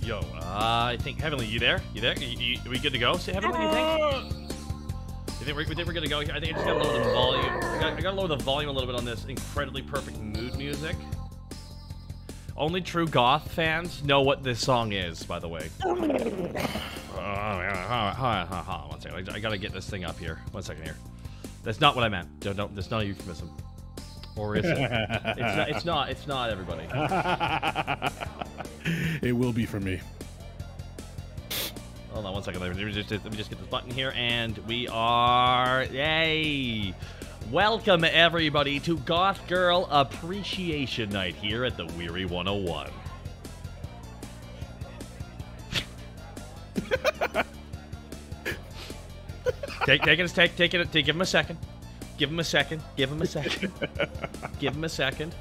Yo, I think Heavenly, you there? You there? Are we good to go? Say Heavenly, you think? You think we're good to go here? I think I just gotta lower the volume. I gotta lower the volume a little bit on this incredibly perfect mood music. Only true Goth fans know what this song is, by the way. One second. I gotta get this thing up here. 1 second here. That's not what I meant. Don't. That's not a euphemism. Or is it? It's not. It's not, everybody. It will be for me. Hold on 1 second. Let me just get this button here, and we are... Yay! Welcome, everybody, to Goth Girl Appreciation Night here at the Weary 101. Give him a second. Give him a second. Give him a second. Give him a second.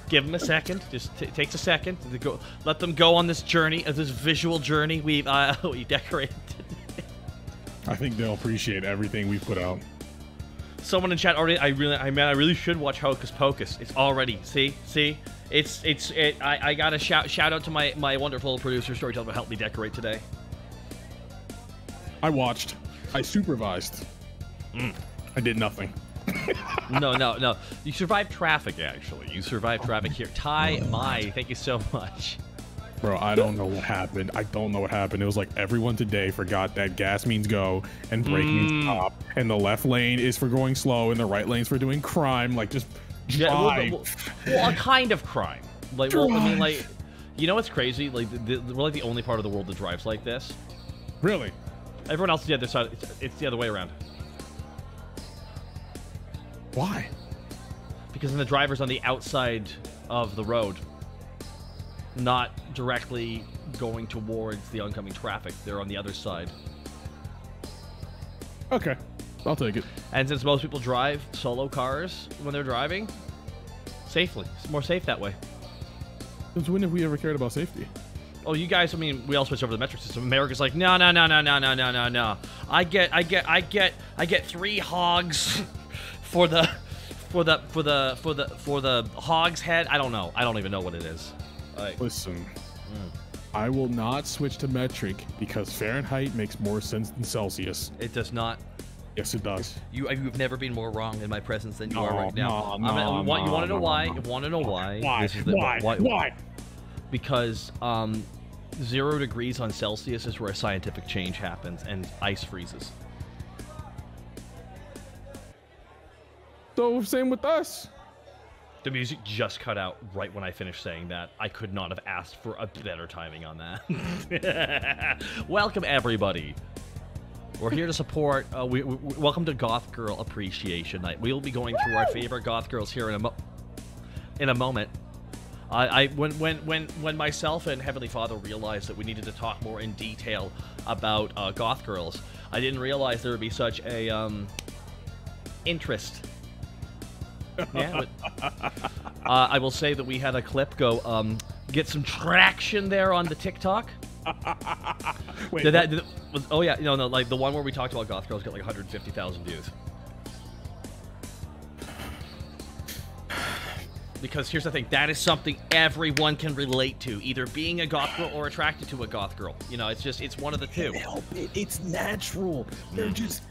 Give him a second. Just takes a second to go. Let them go on this journey, this visual journey we decorated. I think they'll appreciate everything we put out. Someone in chat already. I really should watch Hocus Pocus. It's already. See. I got a shout out to my wonderful producer storyteller who helped me decorate today. I watched. I supervised. I did nothing. No. You survived traffic, actually. You survived traffic here. Thank you so much. Bro, I don't know what happened. It was like everyone today forgot that gas means go and brake means stop, and the left lane is for going slow and the right lane's for doing crime. Like, just drive. Well, a kind of crime. Like, well, I mean, like, you know what's crazy? Like, we're like the only part of the world that drives like this. Really? Everyone else is the other side. It's the other way around. Why? Because then the driver's on the outside of the road, not directly going towards the oncoming traffic. They're on the other side. Okay, I'll take it. And since most people drive solo cars when they're driving, safely. It's more safe that way. Since when have we ever cared about safety? Oh, you guys, I mean, we all switched over to the metric system. America's like, no. I get 3 hogs for the hog's head. I don't know. I don't even know what it is. Listen, I will not switch to metric because Fahrenheit makes more sense than Celsius. It does not. Yes, it does. You've never been more wrong in my presence than you are right now. You want to know why? You want to know why? Why? Because 0 degrees on Celsius is where a scientific change happens and ice freezes. So same with us. The music just cut out right when I finished saying that. I could not have asked for a better timing on that. Welcome, everybody. We're here to support. Welcome to Goth Girl Appreciation Night. We will be going through our favorite Goth girls here in a moment. When myself and Heavenly Father realized that we needed to talk more in detail about Goth girls, I didn't realize there would be such a interest. Yeah, but, I will say that we had a clip go get some traction there on the TikTok. Wait, oh yeah, no, like the one where we talked about Goth girls got like 150,000 views. Because here's the thing, that is something everyone can relate to, either being a Goth girl or attracted to a Goth girl. You know, it's one of the two. Help it. It's natural. They're just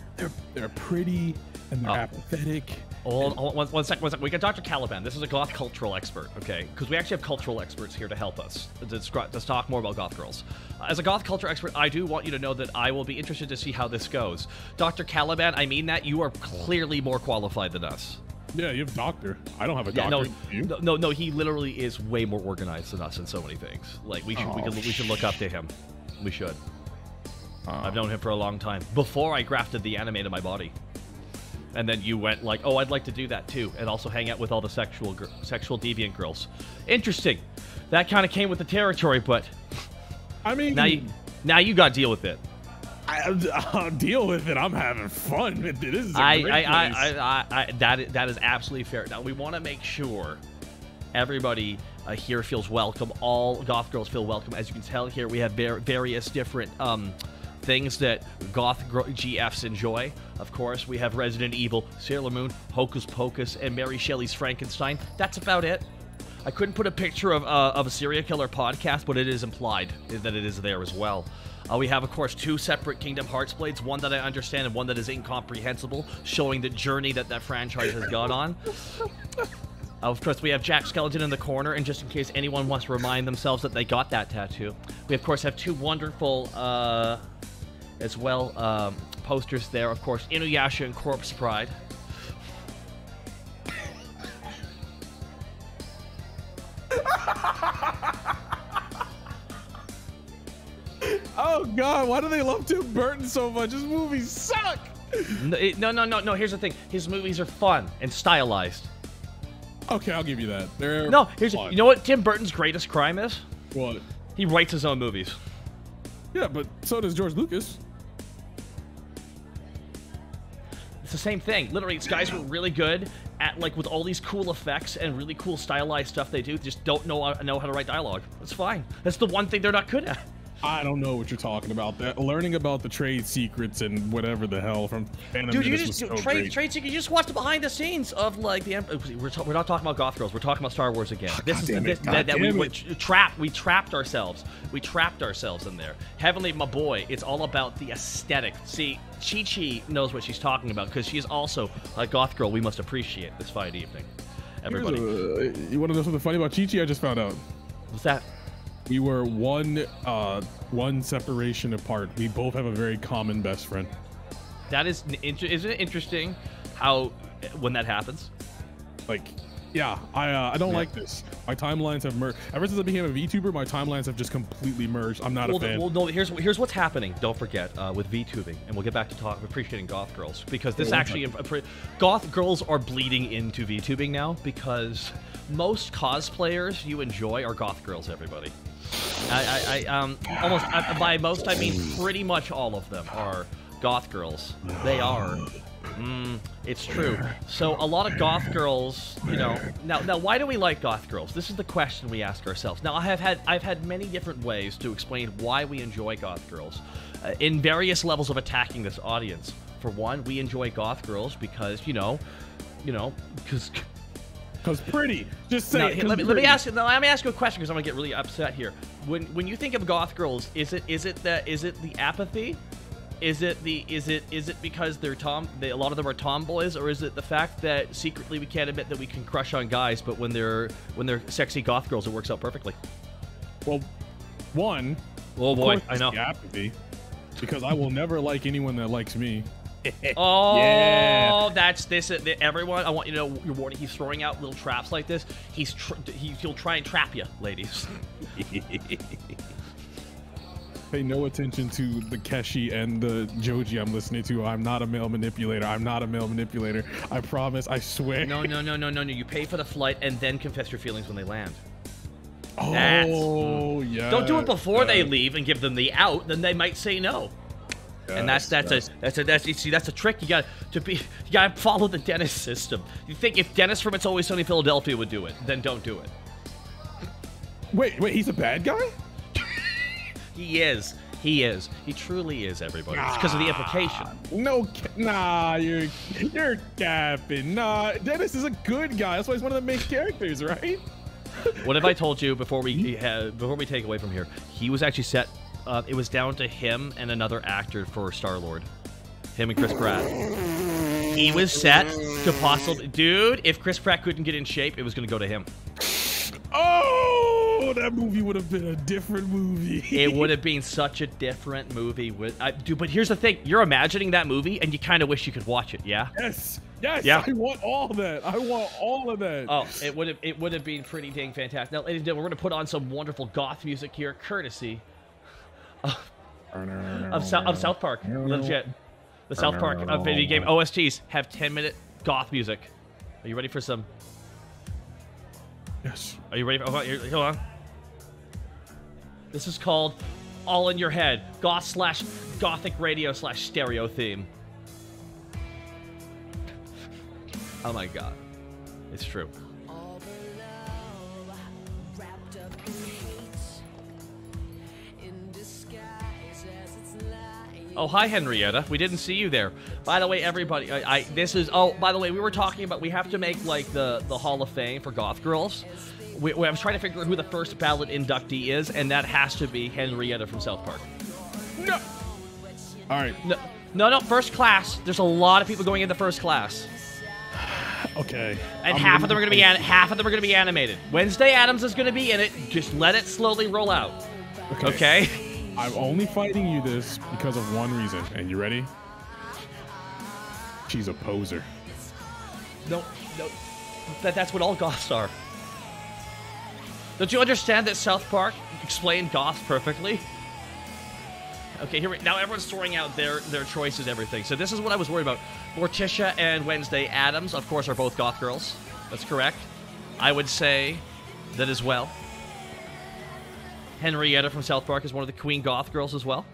they're pretty and they're apathetic. One sec. We got Dr. Caliban. This is a Goth cultural expert, okay? Because we actually have cultural experts here to help us to talk more about Goth girls. As a Goth culture expert, I do want you to know that I will be interested to see how this goes. Dr. Caliban, I mean that you are clearly more qualified than us. Yeah, you have a doctor. I don't have a doctor. No, he literally is way more organized than us in so many things. Like we should look up to him. We should. I've known him for a long time. Before I grafted the anime to my body. And then you went like, oh, I'd like to do that too, and also hang out with all the sexual deviant girls. Interesting. That kind of came with the territory, but I mean, now you got to deal with it. I'll deal with it. I'm having fun. This is a great place. That is absolutely fair. Now we want to make sure everybody here feels welcome. All Goth girls feel welcome. As you can tell here, we have various different things that Goth GFs enjoy. Of course, we have Resident Evil, Sailor Moon, Hocus Pocus, and Mary Shelley's Frankenstein. That's about it. I couldn't put a picture of a serial killer podcast, but it is implied that it is there as well. We have, of course, 2 separate Kingdom Hearts blades, one that I understand and one that is incomprehensible, showing the journey that franchise has gone on. Of course, we have Jack Skellington in the corner, and just in case anyone wants to remind themselves that they got that tattoo, we, of course, have 2 wonderful, as well, posters there. Of course, Inuyasha and Corpse Bride. Oh God, why do they love Tim Burton so much? His movies suck. No. Here's the thing. His movies are fun and stylized. Okay, I'll give you that. They're fun. You know what Tim Burton's greatest crime is? What? He writes his own movies. Yeah, but so does George Lucas. It's the same thing. Literally, these guys were really good at, like, with all these cool effects and really cool stylized stuff they do. They just don't know how to write dialogue. That's fine. That's the one thing they're not good at. I don't know what you're talking about. Learning about the trade secrets and whatever the hell from Phantom Dude, you Menace just was so trade great. secret. You just watch the behind the scenes of, like, the. We're not talking about Goth Girls. We're talking about Star Wars again. We trapped ourselves. We trapped ourselves in there. Heavenly, my boy, it's all about the aesthetic. See, Chi knows what she's talking about because she's also a Goth Girl. We must appreciate this fine evening, everybody. You want to know something funny about Chi? I just found out. What's that? We were one separation apart. We both have a very common best friend. That is, isn't it interesting how when that happens? Like, yeah, I don't like this. My timelines have merged. Ever since I became a VTuber, my timelines have just completely merged. I'm not a fan. Well, no, here's what's happening. Don't forget with VTubing, and we'll get back to appreciating Goth Girls, because this Goth Girls are bleeding into VTubing now, because most cosplayers you enjoy are Goth Girls, everybody. By most I mean pretty much all of them are Goth Girls. They are. It's true. So a lot of Goth Girls, you know. Now, why do we like Goth Girls? This is the question we ask ourselves. Now, I've had many different ways to explain why we enjoy Goth Girls, in various levels of attacking this audience. For one, we enjoy Goth Girls because Because pretty. Just say it. Let me ask you a question, because I'm gonna get really upset here. When you think of Goth Girls, is it the apathy? Is it because they're a lot of them are tomboys, or is it the fact that secretly we can't admit that we can crush on guys, but when they're sexy Goth Girls, it works out perfectly? Well, one. Oh boy, I know. The apathy, because I will never like anyone that likes me. Oh, yeah. That's this. Everyone, I want you to know, your warning. He's throwing out little traps like this. He'll try and trap you, ladies. Pay no attention to the Keshi and the Joji I'm listening to. I'm not a male manipulator. I'm not a male manipulator. I promise. I swear. No. You pay for the flight and then confess your feelings when they land. Oh, yeah. Don't do it before they leave and give them the out. Then they might say no. And that's a trick. You gotta follow the Dennis system. You think if Dennis from It's Always Sunny in Philadelphia would do it, then don't do it. Wait, he's a bad guy? He is. He truly is, everybody. It's because of the implication. You're capping. Nah, Dennis is a good guy. That's why he's one of the main characters, right? What have I told you before we take away from here? He was actually set. It was down to him and another actor for Star-Lord. Him and Chris Pratt. He was set to possibly... Dude, if Chris Pratt couldn't get in shape, it was going to go to him. Oh, that movie would have been a different movie. It would have been such a different movie. Dude, but here's the thing. You're imagining that movie, and you kind of wish you could watch it, yeah? Yes. Yeah. I want all of that. Oh, it would have been pretty dang fantastic. Now, ladies and gentlemen, we're going to put on some wonderful goth music here, courtesy of South Park. Legit. The South Park video game OSTs have 10-minute goth music. Are you ready for some? Yes. Are you ready for... Hold on. This is called All in Your Head. Goth/Gothic Radio/stereo theme. Oh my god. It's true. Oh, hi, Henrietta. We didn't see you there. By the way, everybody, by the way, we were talking about we have to make, like, the Hall of Fame for Goth Girls. I was trying to figure out who the first ballot inductee is, and that has to be Henrietta from South Park. No. All right. No, first class. There's a lot of people going into first class. Okay. And half of them are going to be animated. Wednesday Addams is going to be in it. Just let it slowly roll out. Okay? I'm only fighting you this because of one reason. And you ready? She's a poser. No. That's what all Goths are. Don't you understand that South Park explained Goth perfectly? Okay, now everyone's throwing out their choices, everything. So this is what I was worried about. Morticia and Wednesday Addams, of course, are both Goth girls. That's correct. I would say that as well. Henrietta from South Park is one of the Queen Goth girls as well.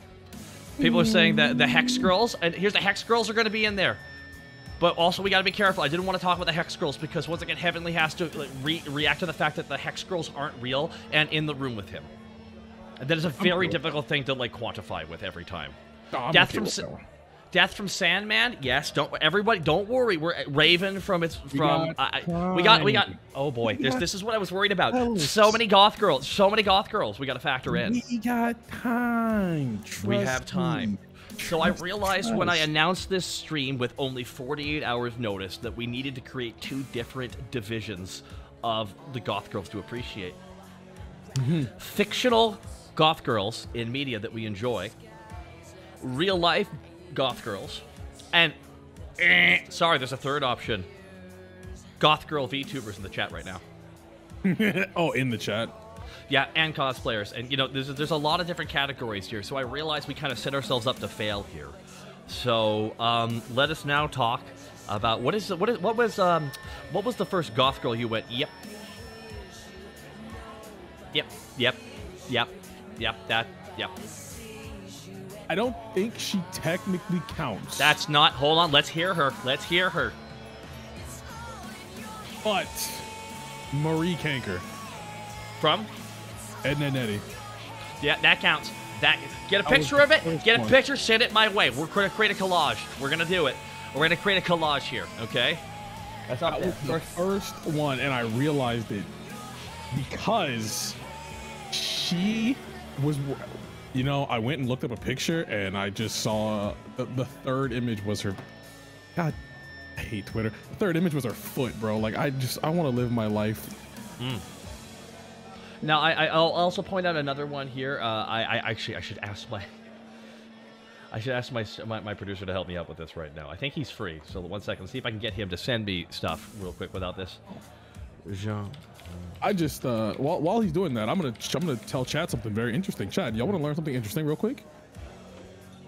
People are saying that the Hex girls, and here's the Hex girls are going to be in there. But also, we got to be careful. I didn't want to talk about the Hex girls because once again, Heavenly has to react to the fact that the Hex girls aren't real and in the room with him. And that is a very difficult thing to quantify with every time. No, Death from Sandman. Yes, don't worry. We're Raven from we got. Oh boy, this is what I was worried about. So many Goth girls. We got to factor in. We got time. We have time. So I realized when I announced this stream with only 48 hours notice that we needed to create 2 different divisions of the Goth girls to appreciate. Fictional Goth girls in media that we enjoy, real life Goth girls, and sorry, there's a third option. Goth girl VTubers in the chat right now. Oh, in the chat. Yeah, and cosplayers, and there's a lot of different categories here. So I realized we kind of set ourselves up to fail here. So let us now talk about what was the first Goth girl you went? Yep. I don't think she technically counts. That's not. Hold on. Let's hear her. But Marie Kanker from Edna and Eddie. Yeah, that counts. Get a picture of it. Get a picture. Send it my way. We're going to create a collage. We're going to do it. We're going to create a collage here. Okay. That's not the first one, and I realized it because she was. I went and looked up a picture, and I just saw the third image was her. God, I hate Twitter. The third image was her foot, bro. Like I want to live my life. Now I'll also point out another one here. I should ask my producer to help me out with this right now. I think he's free. So 1 second. See if I can get him to send me stuff real quick without this. Jean. I just while he's doing that, I'm gonna tell Chad something very interesting. Chad, y'all want to learn something interesting real quick?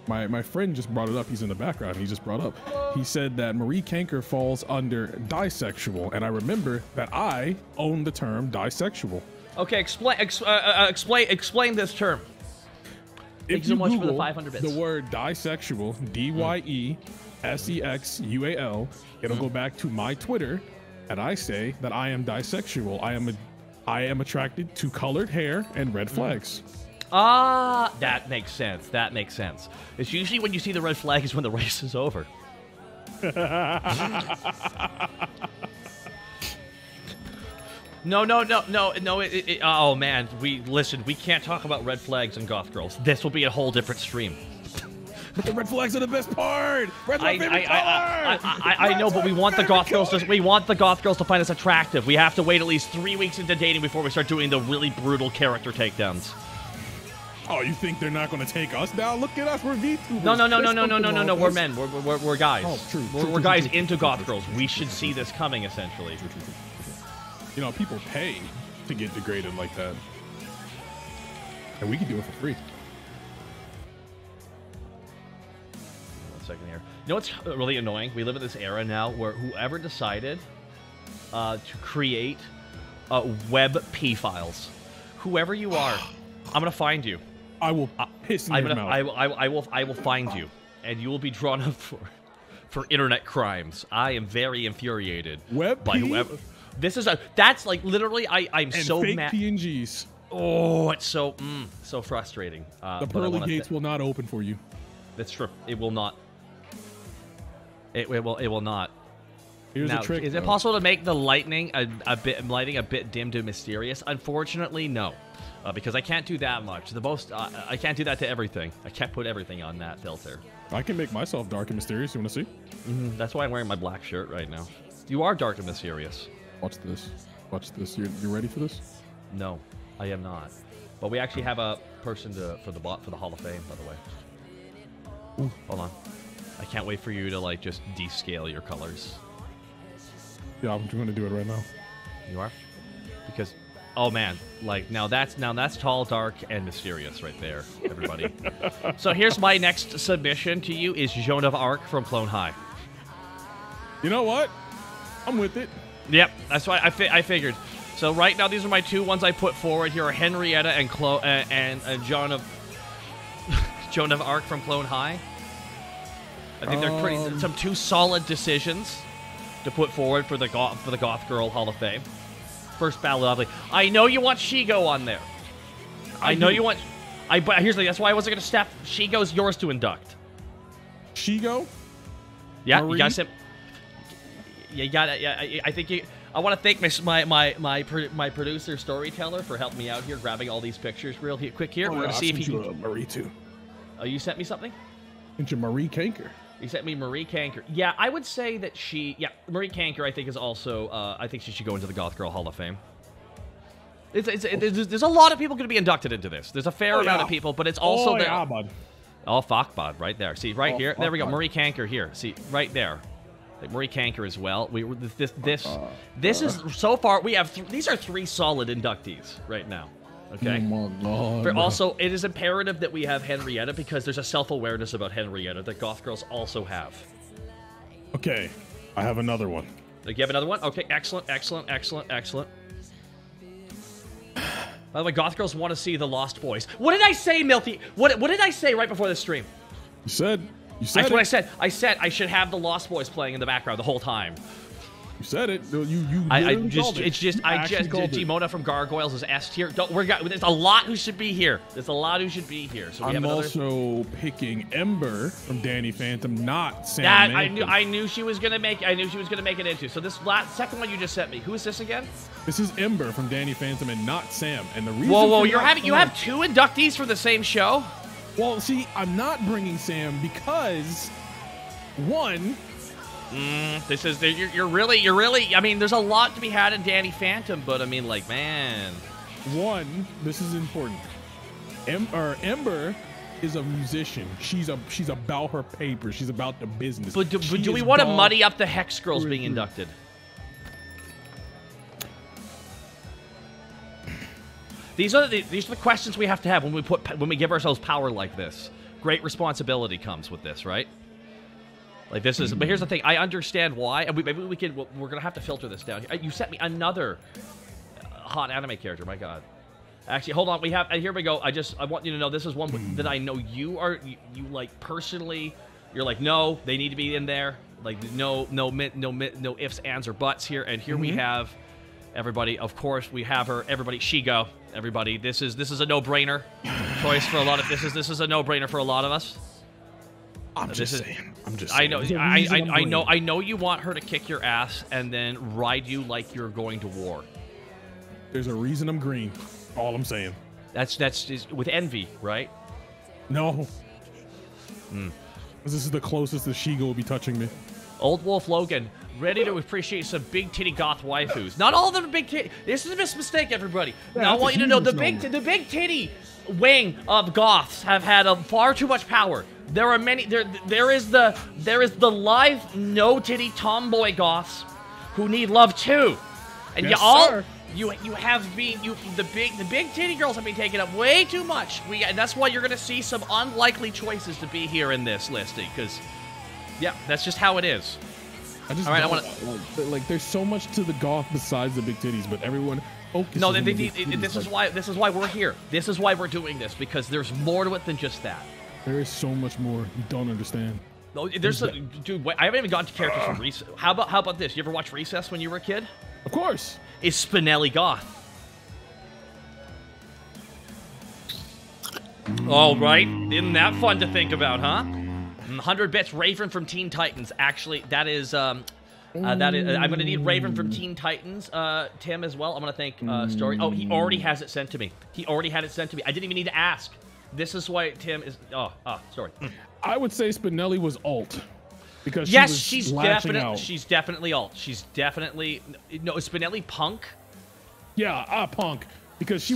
My friend just brought it up. He's in the background. He just brought up. He said that Marie Kanker falls under disexual, and I remember that I own the term disexual. Okay, explain this term. Thank you so much for the 500 bits. The word disexual, DYESEXUAL, it'll go back to my Twitter, and I say that I am disexual. I am attracted to colored hair and red flags. Ah, that makes sense. It's usually when you see the red flag is when the race is over. No. Oh man, we can't talk about red flags and goth girls. This will be a whole different stream. But the red flags are the best part. Red's my favorite color. I know, but we want the goth girls to find us attractive. We have to wait at least 3 weeks into dating before we start doing the really brutal character takedowns. Oh, you think they're not going to take us down? Look at us, we're VTubers. No. We're men. We're guys. Oh, true. We're guys into goth girls. We should see this coming, essentially. People pay to get degraded like that, and we can do it for free. 1 second here. You know what's really annoying? We live in this era now where whoever decided to create web P files, whoever you are, I'm gonna find you. I will piss in your mouth. I will find you, and you will be drawn up for internet crimes. I am very infuriated by whoever. That's like literally. I'm so fake mad. PNGs. Oh, it's so frustrating. The pearly gates will not open for you. That's true. It will not. It will not. Here's now, a trick. is it possible to make the lighting a bit dim to mysterious? Unfortunately, no, because I can't do that much. I can't do that to everything. I can't put everything on that filter. I can make myself dark and mysterious. You want to see? That's why I'm wearing my black shirt right now. You are dark and mysterious. Watch this. Watch this. You ready for this? No, I am not. But we actually have a person for the Hall of Fame, by the way. Ooh. Hold on. I can't wait for you to like just descale your colors. Yeah, I'm going to do it right now. You are? Because, oh man, like now that's tall, dark, and mysterious right there, everybody. So here's my next submission to you is Joan of Arc from Clone High. You know what? I'm with it. Yep, that's why I figured. So right now these are my two ones I put forward here are Henrietta and Joan of Joan of Arc from Clone High. I think they're some two solid decisions to put forward for the Goth Girl Hall of Fame. First battle, lovely. I know you want Shigo on there. I know you want. But here's the thing. That's why I wasn't gonna step. Shigo's yours to induct. Shigo? Yeah, Marie? you got some. You got it. Yeah, I think you. I want to thank my producer storyteller for helping me out here, grabbing all these pictures real quick here. We're gonna see if he can. Marie too. Oh, you sent me something? Sent you Marie Kanker. You sent me Marie Kanker. Yeah, I would say that Marie Kanker, I think, is also, I think she should go into the Goth Girl Hall of Fame. There's a lot of people going to be inducted into this. There's a fair amount of people, but it's also there. Yeah, bud. Oh, fuck, bud, right there. See, right here. There we go. Marie Kanker here. See, right there. Like Marie Kanker as well. This is, so far, we have, these are 3 solid inductees right now. Okay. Oh my God. But also, it is imperative that we have Henrietta because there's a self-awareness about Henrietta that Goth Girls also have. Okay, I have another one. Like, you have another one? Okay, excellent, excellent, excellent, excellent. By the way, Goth Girls want to see the Lost Boys. What did I say, Milty? What did I say right before the stream? You said That's what I said. I said I should have the Lost Boys playing in the background the whole time. You said it. Gimona from Gargoyles is S tier. There's a lot who should be here. So we I'm also picking Ember from Danny Phantom, not Sam. I knew she was gonna make. I knew she was gonna make it into. So this second one you just sent me. Who is this again? This is Ember from Danny Phantom and not Sam. And the reason. Whoa! You have 2 inductees for the same show. Well, see, I'm not bringing Sam because one. This is you're really. I mean, there's a lot to be had in Danny Phantom, but I mean, like, man. One, this is important. Ember is a musician. She's about her papers. She's about the business. But do we want to muddy up the Hex Girls being inducted? These are the questions we have to have when we give ourselves power like this. Great responsibility comes with this, right? Like this is, but here's the thing. I understand why, and maybe we can. We're gonna have to filter this down. You sent me another hot anime character. My God. Actually, hold on. We have. Here we go. I want you to know this is one that I know you like personally. You're like, no, they need to be in there. Like no ifs, ands, or buts here. And here we have everybody. Of course, we have her. Everybody, Shigo. Everybody. This is a no-brainer choice for a lot of. This is a no-brainer for a lot of us. I'm just saying. I know you want her to kick your ass and then ride you like you're going to war. There's a reason I'm green. All I'm saying. That's just with envy, right? No. This is the closest that Shigo will be touching me. Old Wolf Logan, ready to appreciate some big titty goth waifus. Not all of them are big titty. This is a mistake, everybody. Yeah, now I want you to know the big titty wing of goths have had far too much power. There are many. There is the live no titty tomboy goths who need love too, and yes, the big titty girls have been taking up way too much. And that's why you're gonna see some unlikely choices to be here in this listing, because yeah, that's just how it is. There's so much to the goth besides the big titties, but everyone focuses. No, this is why we're here. This is why we're doing this, because there's more to it than just that. There is so much more you don't understand. No, dude. Wait, I haven't even gotten to characters from Recess. How about this? You ever watch Recess when you were a kid? Of course. Is Spinelli goth? All right, isn't that fun to think about, huh? 100 bits. Raven from Teen Titans. Actually, that is That is, I'm gonna need Raven from Teen Titans, Tim as well. I'm gonna thank Story. Oh, he already has it sent to me. He already had it sent to me. I didn't even need to ask. This is why Tim is. Story. I would say Spinelli was alt. Because yes, she's definitely alt. She's definitely no Spinelli punk. Yeah, punk. Because she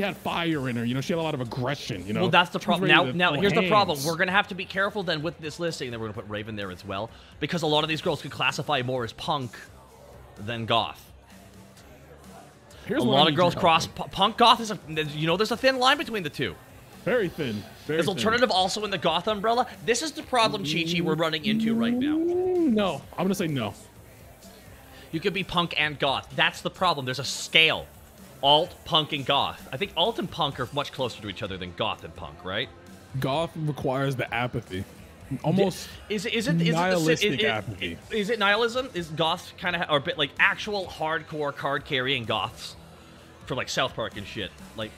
had fire in her, you know, she had a lot of aggression, you know. Well, that's the problem. Now here's the problem. We're gonna have to be careful then with this listing. Then we're gonna put Raven there as well, because a lot of these girls could classify more as punk than goth. A lot of girls cross punk goth is there's a thin line between the two. Very thin. Is alternative also in the goth umbrella? This is the problem, Chi-Chi, we're running into right now. No, I'm gonna say no. You could be punk and goth. That's the problem. There's a scale. Alt, punk, and goth. I think alt and punk are much closer to each other than goth and punk, right? Goth requires the apathy. Almost nihilistic apathy. Is it nihilism? Is goth kind of, or a bit like actual hardcore card-carrying goths for like South Park and shit? Like,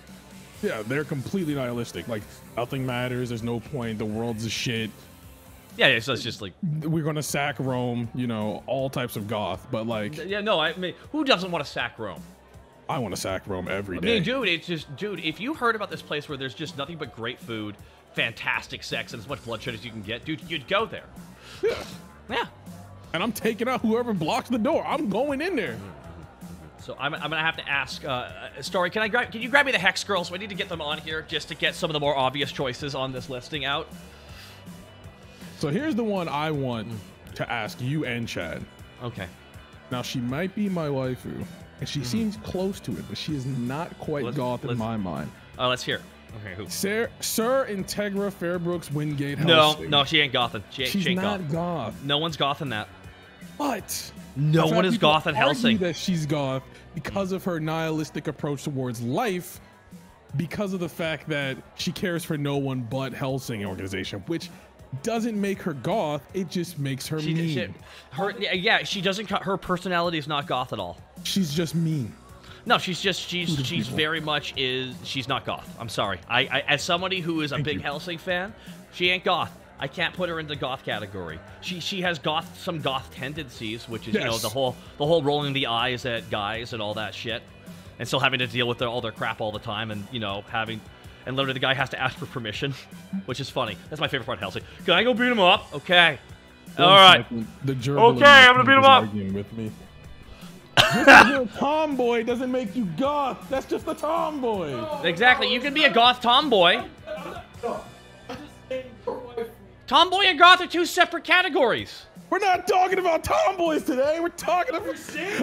yeah, they're completely nihilistic. Like, nothing matters, there's no point, the world's a shit. Yeah, so it's just like... We're gonna sack Rome, you know, all types of goth, but like... Yeah, no, I mean, who doesn't want to sack Rome? I want to sack Rome every day. I mean, dude, it's just... Dude, if you heard about this place where there's just nothing but great food, fantastic sex, and as much bloodshed as you can get, dude, you'd go there. Yeah. Yeah. And I'm taking out whoever blocks the door. I'm going in there. So I'm gonna have to ask, Story, can you grab me the Hex Girls? We need to get them on here just to get some of the more obvious choices on this listing out. So here's the one I want to ask you and Chad. Okay. Now, she might be my waifu, and she seems close to it, but she is not quite goth in my mind. Oh, let's hear it. Okay, who? Sir Integra Fairbrooks Wingate Helsing. No, she ain't gothin'. She's not goth. No one's goth in that. But no one is goth in Helsing. That she's goth because of her nihilistic approach towards life, because of the fact that she cares for no one but Helsing organization, which doesn't make her goth. It just makes her mean. She doesn't. Her personality is not goth at all. She's just mean. No, she's very much she's not goth. I'm sorry. I as somebody who is a big Helsing fan, she ain't goth. I can't put her in the goth category. She has some goth tendencies, which is you know the whole rolling the eyes at guys and all that shit, and still having to deal with all their crap all the time, and you know and literally the guy has to ask for permission, which is funny. That's my favorite part of Helsing. Can I go beat him up? Okay. All right. Okay, I'm gonna beat him up. With me. You're a tomboy doesn't make you goth. That's just a tomboy. Exactly. You can be a goth tomboy. Tomboy and goth are two separate categories. We're not talking about tomboys today. We're talking about...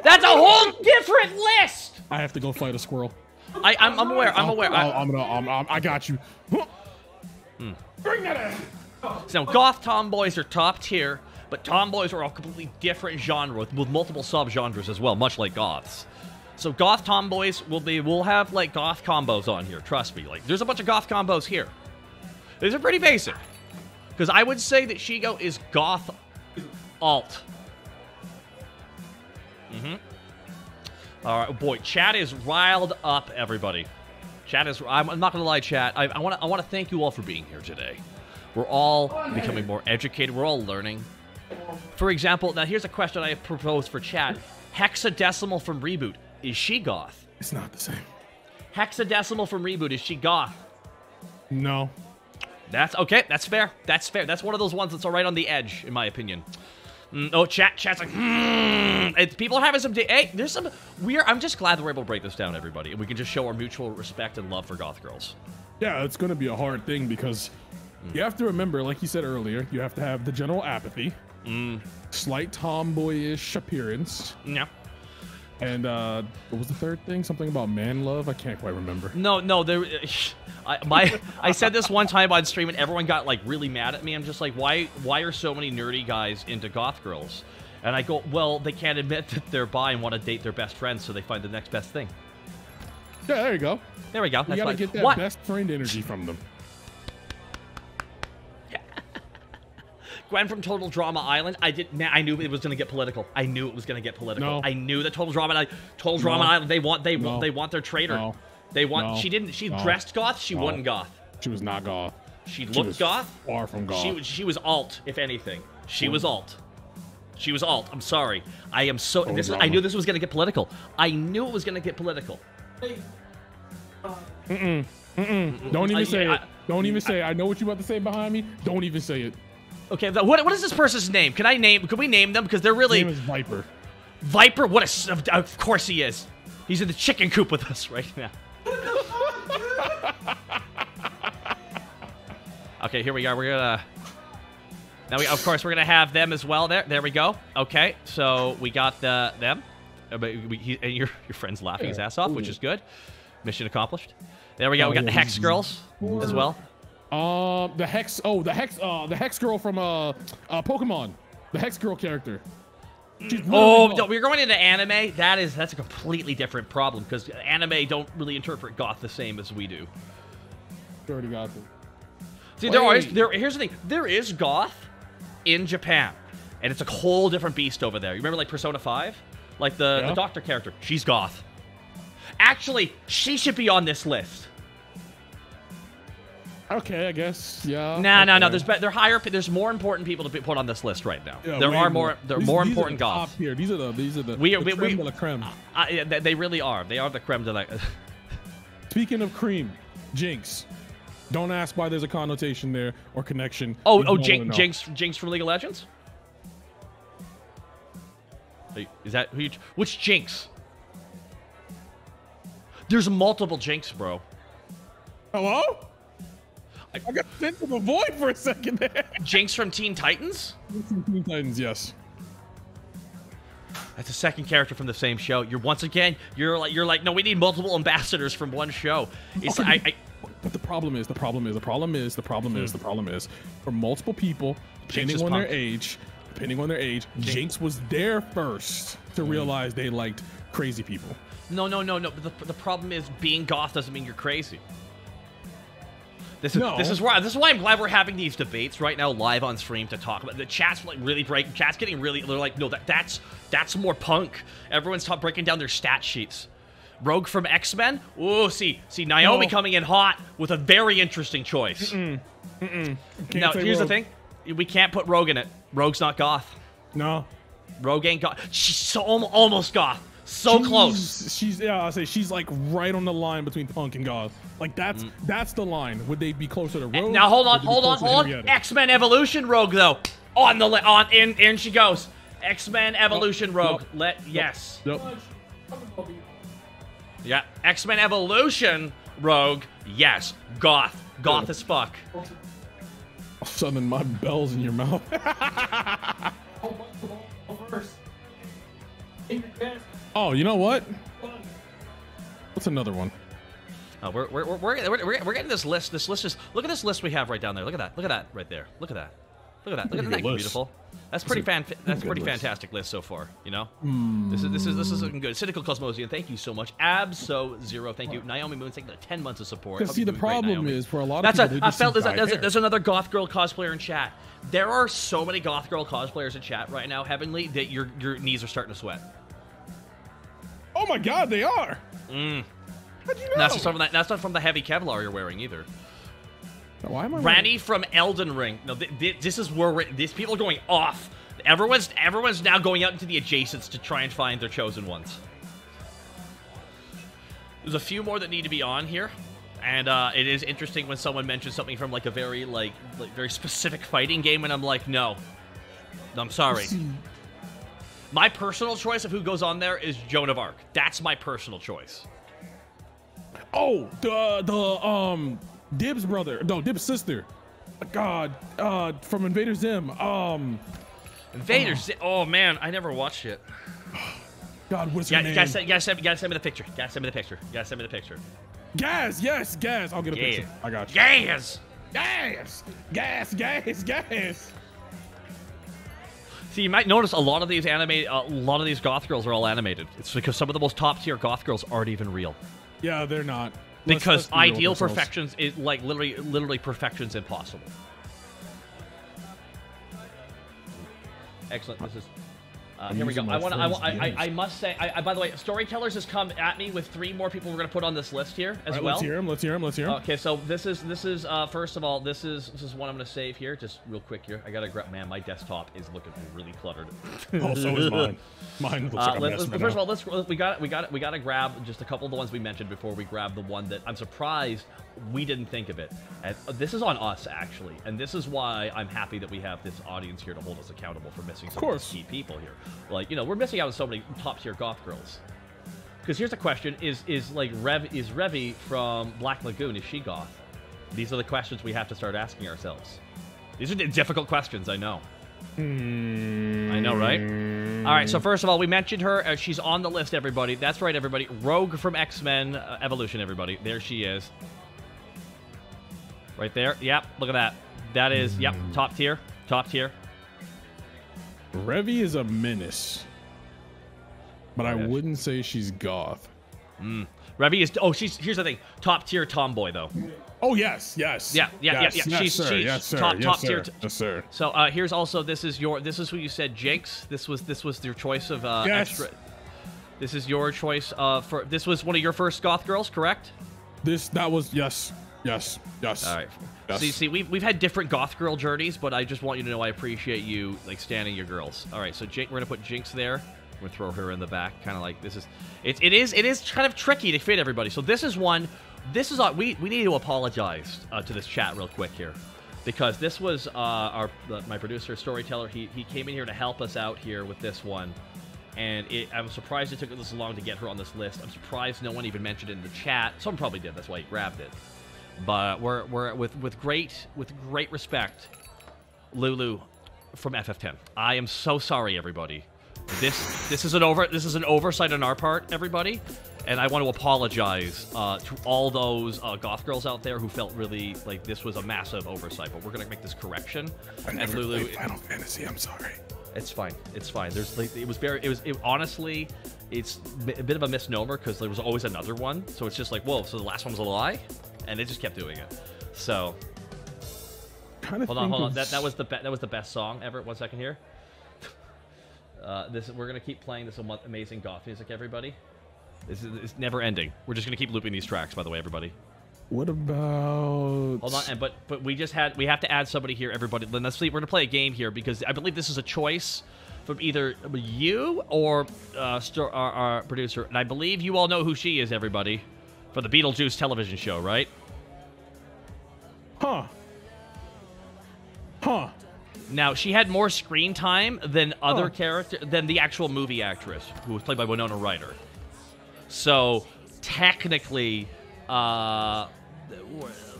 That's a whole different list. I have to go fight a squirrel. I'm aware. I'm aware. I got you. Bring that in. So goth tomboys are top tier, but tomboys are a completely different genre with multiple subgenres as well, much like goths. So goth tomboys we'll have like goth combos on here. Trust me. Like there's a bunch of goth combos here. These are pretty basic. Because I would say that Shigo is goth alt. All right, boy, chat is riled up, everybody. Chat is. I'm not gonna lie, chat. I want to thank you all for being here today. We're all becoming more educated. We're all learning. For example, now here's a question I have proposed for chat. Hexadecimal from Reboot, is she goth? It's not the same. Hexadecimal from Reboot, is she goth? No. That's okay. That's fair. That's fair. That's one of those ones that's all right on the edge, in my opinion. Oh, chat's like, people are having some. Hey, there's some weird. I'm just glad that we're able to break this down, everybody, and we can just show our mutual respect and love for goth girls. Yeah, it's going to be a hard thing because you have to remember, like you said earlier, you have to have the general apathy, slight tomboyish appearance. Yeah. And what was the third thing? Something about man love? I can't quite remember. No, there. I said this one time on stream and everyone got like really mad at me. I'm just like, why are so many nerdy guys into goth girls? And I go, well, they can't admit that they're bi and want to date their best friends, so they find the next best thing. Yeah, there you go. There we go. You gotta get that best friend energy from them. Gwen from Total Drama Island. I knew it was gonna get political. I knew it was gonna get political. No. I knew that Total Drama Island. They want their traitor. No. They want. No. She didn't. She dressed goth. She wasn't goth. She was not goth. She looked goth. Far from goth. She was alt, if anything. She was alt. She was alt. I'm sorry. I am so. I knew this was gonna get political. I knew it was gonna get political. Don't even say it. Don't even say it. I know what you're about to say behind me. Don't even say it. Okay. What is this person's name? Can we name them? Because they're really. His name is Viper. Viper. What a. Of course he is. He's in the chicken coop with us right now. Okay, here we are. We're gonna. Now of course, we're gonna have them as well. There we go. Okay, so we got them. And your friend's laughing his ass off, which is good. Mission accomplished. There we go. We got the Hex girls as well. The Hex girl from Pokemon. The Hex girl character. Oh, no, we're going into anime. That's a completely different problem because anime don't really interpret goth the same as we do. Already got it. See, here's the thing. There is goth in Japan, and it's a whole different beast over there. You remember like Persona 5? Like the doctor character. She's goth. Actually, she should be on this list. Okay, I guess. Yeah. No. There's more important people to be put on this list right now. Yeah, there are more important goths. Here. These are the creme de la creme. They really are. They are the creme de la. Speaking of cream, Jinx. Don't ask why there's a connotation there or connection. Jinx from League of Legends? Is that who? Which Jinx? There's multiple Jinx, bro. Hello? I got sent to the void for a second there. Jinx from Teen Titans? Teen Titans, yes. That's a second character from the same show. You're like, no, we need multiple ambassadors from one show. It's okay, but the problem is, for multiple people, depending on their age, Jinx was there first to realize they liked crazy people. No. But the problem is being goth doesn't mean you're crazy. This is why I'm glad we're having these debates right now live on stream to talk about. The chat's like really chat's getting really. They're like, no, that's more punk. Everyone's breaking down their stat sheets. Rogue from X-Men. Oh, see Naomi coming in hot with a very interesting choice. Now here's the thing, we can't put Rogue in it. Rogue's not goth. No, Rogue ain't goth. She's so almost goth. So close. She's like right on the line between punk and goth. Like that's the line. Would they be closer to Rogue? Now hold on. X-Men Evolution Rogue though. In she goes. X-Men Evolution Rogue. Yes. Yep. Yeah. X-Men Evolution Rogue. Yes. Goth as fuck. Sudden my bells in your mouth. Oh, you know what? What's another one? We're getting this list. This list is look at this list we have right down there. Look at that. Look at that right there. Look at that. Look at that. Look at that. Beautiful. That's pretty fantastic list so far. You know. This is looking good. Cynical Cosmosian, thank you so much. Zero, thank you. Naomi Moon, thank you for 10 months of support. Because see, the problem is for a lot of people, I felt there's another goth girl cosplayer in chat. There are so many goth girl cosplayers in chat right now, Heavenly, that your knees are starting to sweat. Oh my God, they are. How'd you know? That's not from the heavy Kevlar you're wearing either. Why am I Randy from Elden Ring. No, this is where these people are going off. Everyone's now going out into the adjacents to try and find their chosen ones. There's a few more that need to be on here, and it is interesting when someone mentions something from like a very very specific fighting game, and I'm like, no, I'm sorry. My personal choice of who goes on there is Joan of Arc. That's my personal choice. Oh, the Dib's brother. No, Dib's sister. God, from Invader Zim. Invader Zim. Oh man, I never watched it. God, what's her name? Gotta send me the picture. Gotta send me the picture. Gas, yes, gas. I'll get a picture. I got you. Gas. See, you might notice a lot of these goth girls are all animated. It's because some of the most top tier goth girls aren't even real. Yeah, they're not. Because ideal perfections is like literally perfection's impossible. Excellent. This is Here we go. I must say, by the way, Storytellers has come at me with 3 more people we're going to put on this list here as well. Let's hear him. Okay, so this is first of all, this is one I'm going to save here, just real quick here. I got to grab, man, my desktop is looking really cluttered. Oh, so is mine. Mine looks like a mess. First of all, we got to grab just a couple of the ones we mentioned before we grab the one that I'm surprised we didn't think of it. And this is on us, actually, and this is why I'm happy that we have this audience here to hold us accountable for missing some of key people here. Like, you know, we're missing out on so many top-tier goth girls. Because here's the question: is Revy from Black Lagoon, is she goth? These are the questions we have to start asking ourselves. These are difficult questions, I know. I know, right? All right, so first of all, we mentioned her. She's on the list, everybody. That's right, everybody. Rogue from X-Men Evolution, everybody. There she is. Right there. Yep, look at that. That is, yep, top tier. Top tier. Revy is a menace, but I wouldn't say she's goth. Revy is, here's the thing. Top tier tomboy, though. Oh, yes. Yeah. She's top tier. Yes, sir. So here's also, this is who you said, Jinx. This was your choice of extra. This is your choice this was one of your first goth girls, correct? That was, yes. All right. Yes. See, we've had different goth girl journeys, but I just want you to know I appreciate you like standing your girls. All right, so we're gonna put Jinx there. We're gonna throw her in the back, kind of like this is. It is kind of tricky to fit everybody. So this is one. This is we need to apologize to this chat real quick here, because this was my producer Storyteller. He came in here to help us out here with this one, and I'm surprised it took this long to get her on this list. I'm surprised no one even mentioned it in the chat. Someone probably did. That's why he grabbed it. But we're with great respect, Lulu from FF10. I am so sorry, everybody. This is an oversight on our part, everybody, and I want to apologize to all those goth girls out there who felt really like this was a massive oversight. But we're gonna make this correction. I never played Final Fantasy. I'm sorry. It's fine. It's fine. There's like honestly, it's a bit of a misnomer because there was always another one. So it's just like, whoa. So the last one was a lie. And they just kept doing it. So, hold on. That was the best song ever. 1 second here. We're gonna keep playing this amazing goth music, everybody. It's never ending. We're just gonna keep looping these tracks, by the way, everybody. What about? Hold on, but we have to add somebody here, everybody. Let's see. We're gonna play a game here because I believe this is a choice from either you or our producer, and I believe you all know who she is, everybody. For the Beetlejuice television show, right? Huh. Now, she had more screen time than than the actual movie actress, who was played by Winona Ryder. So, technically,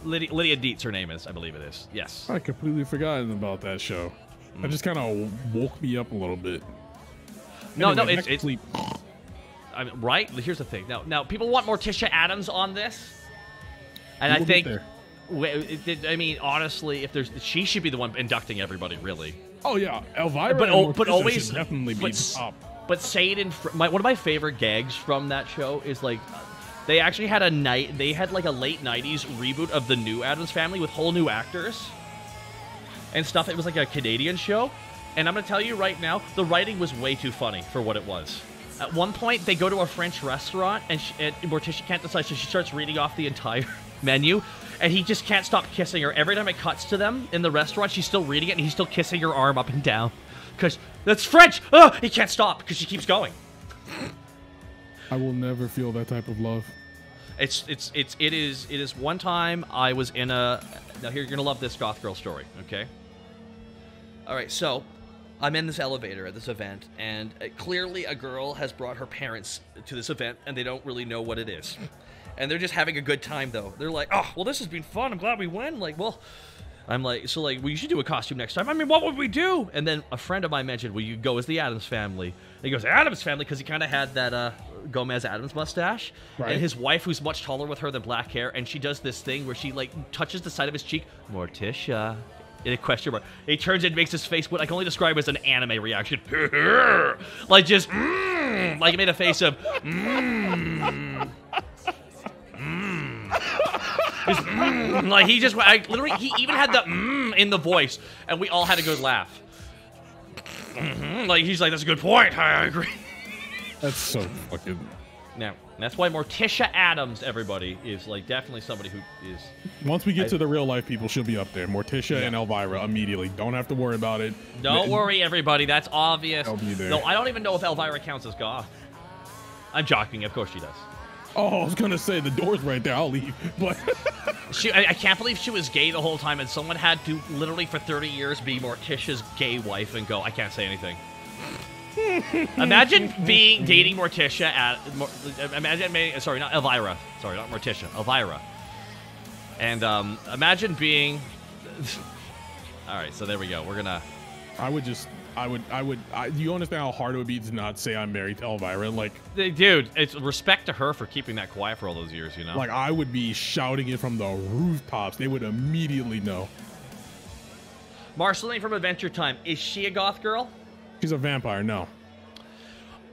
Lydia Dietz, her name is, I believe it is. Yes. I completely forgotten about that show. That just kind of woke me up a little bit. No, it's sleep. I mean, right? Here's the thing. Now, people want Morticia Addams on this, and I think, I mean, honestly, she should be the one inducting everybody, really. Oh yeah, Elvira. But always should definitely be top. But Sade one of my favorite gags from that show is like, they actually had like a late '90s reboot of the new Addams Family with whole new actors and stuff. It was like a Canadian show, and I'm gonna tell you right now, the writing was way too funny for what it was. At one point, they go to a French restaurant, and Morticia can't decide, so she starts reading off the entire menu, and he just can't stop kissing her. Every time it cuts to them in the restaurant, she's still reading it, and he's still kissing her arm up and down. Because, that's French! Oh, he can't stop, because she keeps going. I will never feel that type of love. It is one time I was in a... Now, here, you're going to love this goth girl story, okay? Alright, so... I'm in this elevator at this event, and clearly a girl has brought her parents to this event, and they don't really know what it is. And they're just having a good time, though. They're like, oh, well, this has been fun. I'm glad we went. Like, well, I'm like, so, like, well, you should do a costume next time. I mean, what would we do? And then a friend of mine mentioned, well, you go as the Addams Family. And he goes, Addams Family, because he kind of had that Gomez Addams mustache. Right. And his wife, who's much taller with her than black hair, and she does this thing where she, like, touches the side of his cheek. Morticia. In a question mark. He turns and makes his face what I can only describe as an anime reaction. Like just, like he made a face of, like he just, literally, he even had the in the voice, and we all had a good laugh. Like, he's like, that's a good point. I agree. That's so fucking... Now, that's why Morticia Addams, everybody, is like definitely somebody who is... Once we get to the real life people, she'll be up there. Morticia and Elvira immediately. Don't have to worry about it. Don't worry, everybody. That's obvious. I'll be there. No, I don't even know if Elvira counts as goth. I'm joking. Of course she does. Oh, I was gonna say the door's right there. I'll leave, but I can't believe she was gay the whole time, and someone had to literally for 30 years be Morticia's gay wife and go, I can't say anything. Imagine dating Morticia sorry, not Elvira. Sorry, not Morticia. Elvira. And imagine being. All right, so there we go. We're gonna. You understand how hard it would be to not say I'm married to Elvira? Like, dude, it's respect to her for keeping that quiet for all those years, you know? Like, I would be shouting it from the rooftops. They would immediately know. Marceline from Adventure Time, is she a goth girl? She's a vampire, no.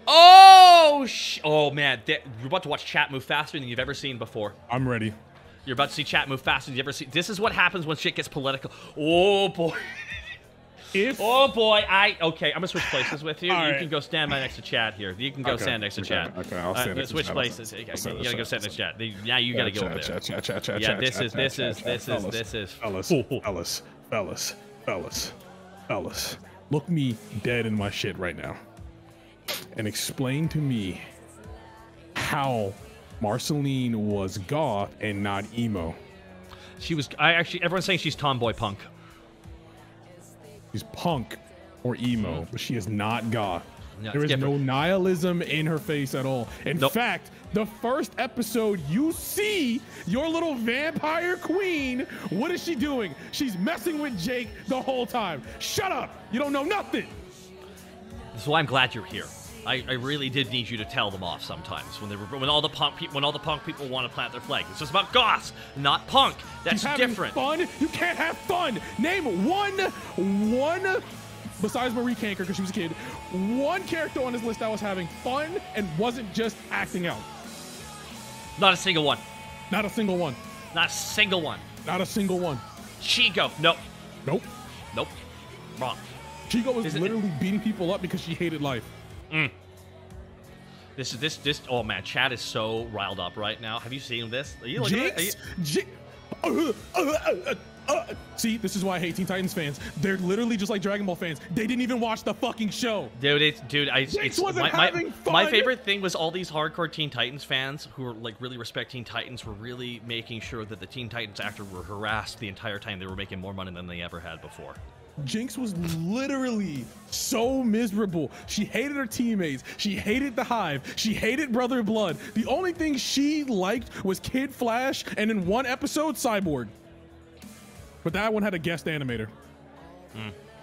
Oh, man. You're about to watch chat move faster than you've ever seen before. I'm ready. You're about to see chat move faster than you've ever seen. This is what happens when shit gets political. Oh, boy. Oh boy, okay, I'm gonna switch places with you. You can go stand next to chat here. You can go stand next to chat. Okay, I'll stand next to switch places. You gotta go stand next to chat. Now you gotta go over there. Chat. Yeah, this is. Fellas, look me dead in my shit right now, and explain to me how Marceline was goth and not emo. She was. Everyone's saying she's tomboy punk. She's punk or emo, but she is not goth. No, there is no nihilism in her face at all. In fact, the first episode you see your little vampire queen, what is she doing? She's messing with Jake the whole time. Shut up! You don't know nothing! This is why I'm glad you're here. I really did need you to tell them off sometimes when all the punk people want to plant their flag. It's just about goths, not punk. That's different. Fun? You can't have fun. Name one besides Marie Canker because she was a kid. One character on this list that was having fun and wasn't just acting out. Not a single one. Not a single one. Not a single one. Not a single one. Chico. Nope. Wrong. Chico was literally beating people up because she hated life. This. Oh man, chat is so riled up right now. Have you seen this? See, this is why I hate Teen Titans fans. They're literally just like Dragon Ball fans. They didn't even watch the fucking show. My favorite thing was all these hardcore Teen Titans fans who were like really respect Teen Titans were really making sure that the Teen Titans actors were harassed the entire time. They were making more money than they ever had before. Jinx was literally so miserable. She hated her teammates. She hated the Hive. She hated Brother Blood. The only thing she liked was Kid Flash and in one episode, Cyborg. But that one had a guest animator.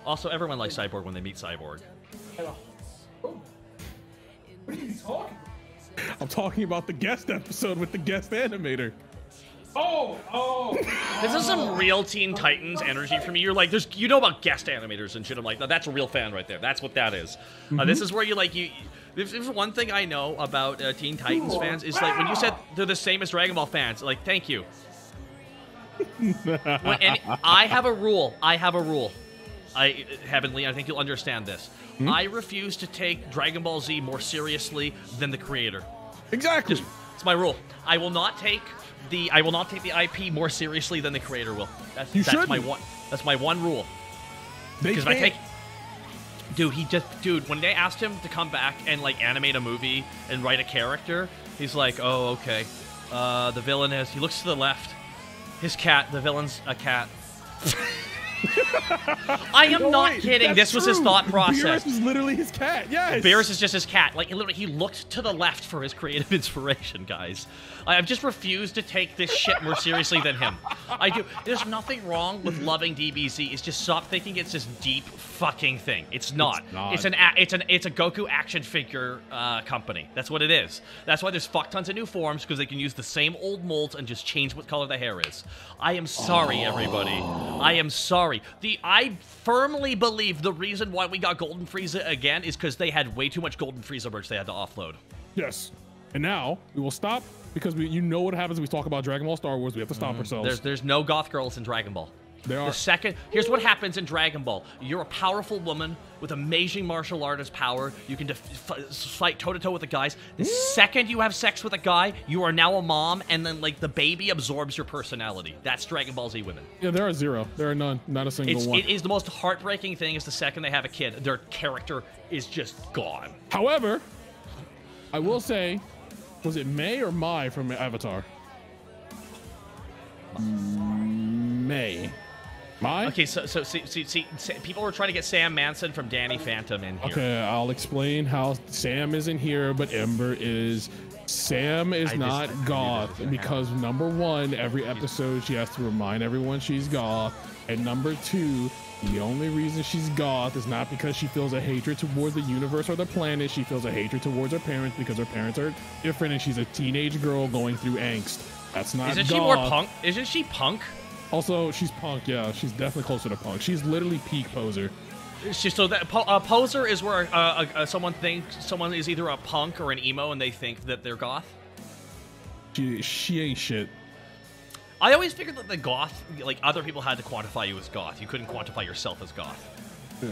Also, everyone likes Cyborg when they meet Cyborg. What are you talking about? I'm talking about the guest episode with the guest animator. This is some real Teen Titans energy for me. You're like, you know about guest animators and shit. I'm like, no, that's a real fan right there. That's what that is. This is where there's one thing I know about Teen Titans fans is like when you said they're the same as Dragon Ball fans. Like, thank you. I have a rule. Heavenly, I think you'll understand this. I refuse to take Dragon Ball Z more seriously than the creator. Exactly. It's my rule. I will not take the IP more seriously than the creator will. That's my one rule. Because if I take, dude, when they asked him to come back and like animate a movie and write a character, he's like, oh, okay. The villain he looks to the left. His cat, the villain's a cat. I am not kidding. This was his thought process. Beerus is literally his cat. Yes. Beerus is just his cat. Like literally, he looked to the left for his creative inspiration, guys. I've just refused to take this shit more seriously than him. I do. There's nothing wrong with loving DBZ. It's just stop thinking it's this deep fucking thing. It's not. It's a Goku action figure company. That's what it is. That's why there's fuck tons of new forms because they can use the same old molds and just change what color the hair is. I am sorry, everybody. I am sorry. I firmly believe the reason why we got Golden Frieza again is because they had way too much Golden Frieza merch they had to offload. Yes. And now we will stop because you know what happens when we talk about Dragon Ball Star Wars. We have to stop ourselves. There's no goth girls in Dragon Ball. The second, here's what happens in Dragon Ball. You're a powerful woman with amazing martial artist power. You can fight toe-to-toe with the guys. The second you have sex with a guy, you are now a mom, and then, like, the baby absorbs your personality. That's Dragon Ball Z women. Yeah, there are zero. There are none. Not a single one. It is the most heartbreaking thing is the second they have a kid, their character is just gone. However, I will say, was it May or Mai from Avatar? May. Mai? Okay, so see, people were trying to get Sam Manson from Danny Phantom in here. Okay, I'll explain how Sam isn't here, but Ember is. Sam is not Goth because number one, every episode she has to remind everyone she's Goth, and number two, the only reason she's Goth is not because she feels a hatred towards the universe or the planet. She feels a hatred towards her parents because her parents are different, and she's a teenage girl going through angst. That's not Goth. Isn't she more punk? Isn't she punk? Also, she's punk. Yeah, she's definitely closer to punk. She's literally peak poser. So that poser is where someone thinks someone is either a punk or an emo, and they think that they're goth. She ain't shit. I always figured that the goth, like other people had to quantify you as goth. You couldn't quantify yourself as goth. Yeah.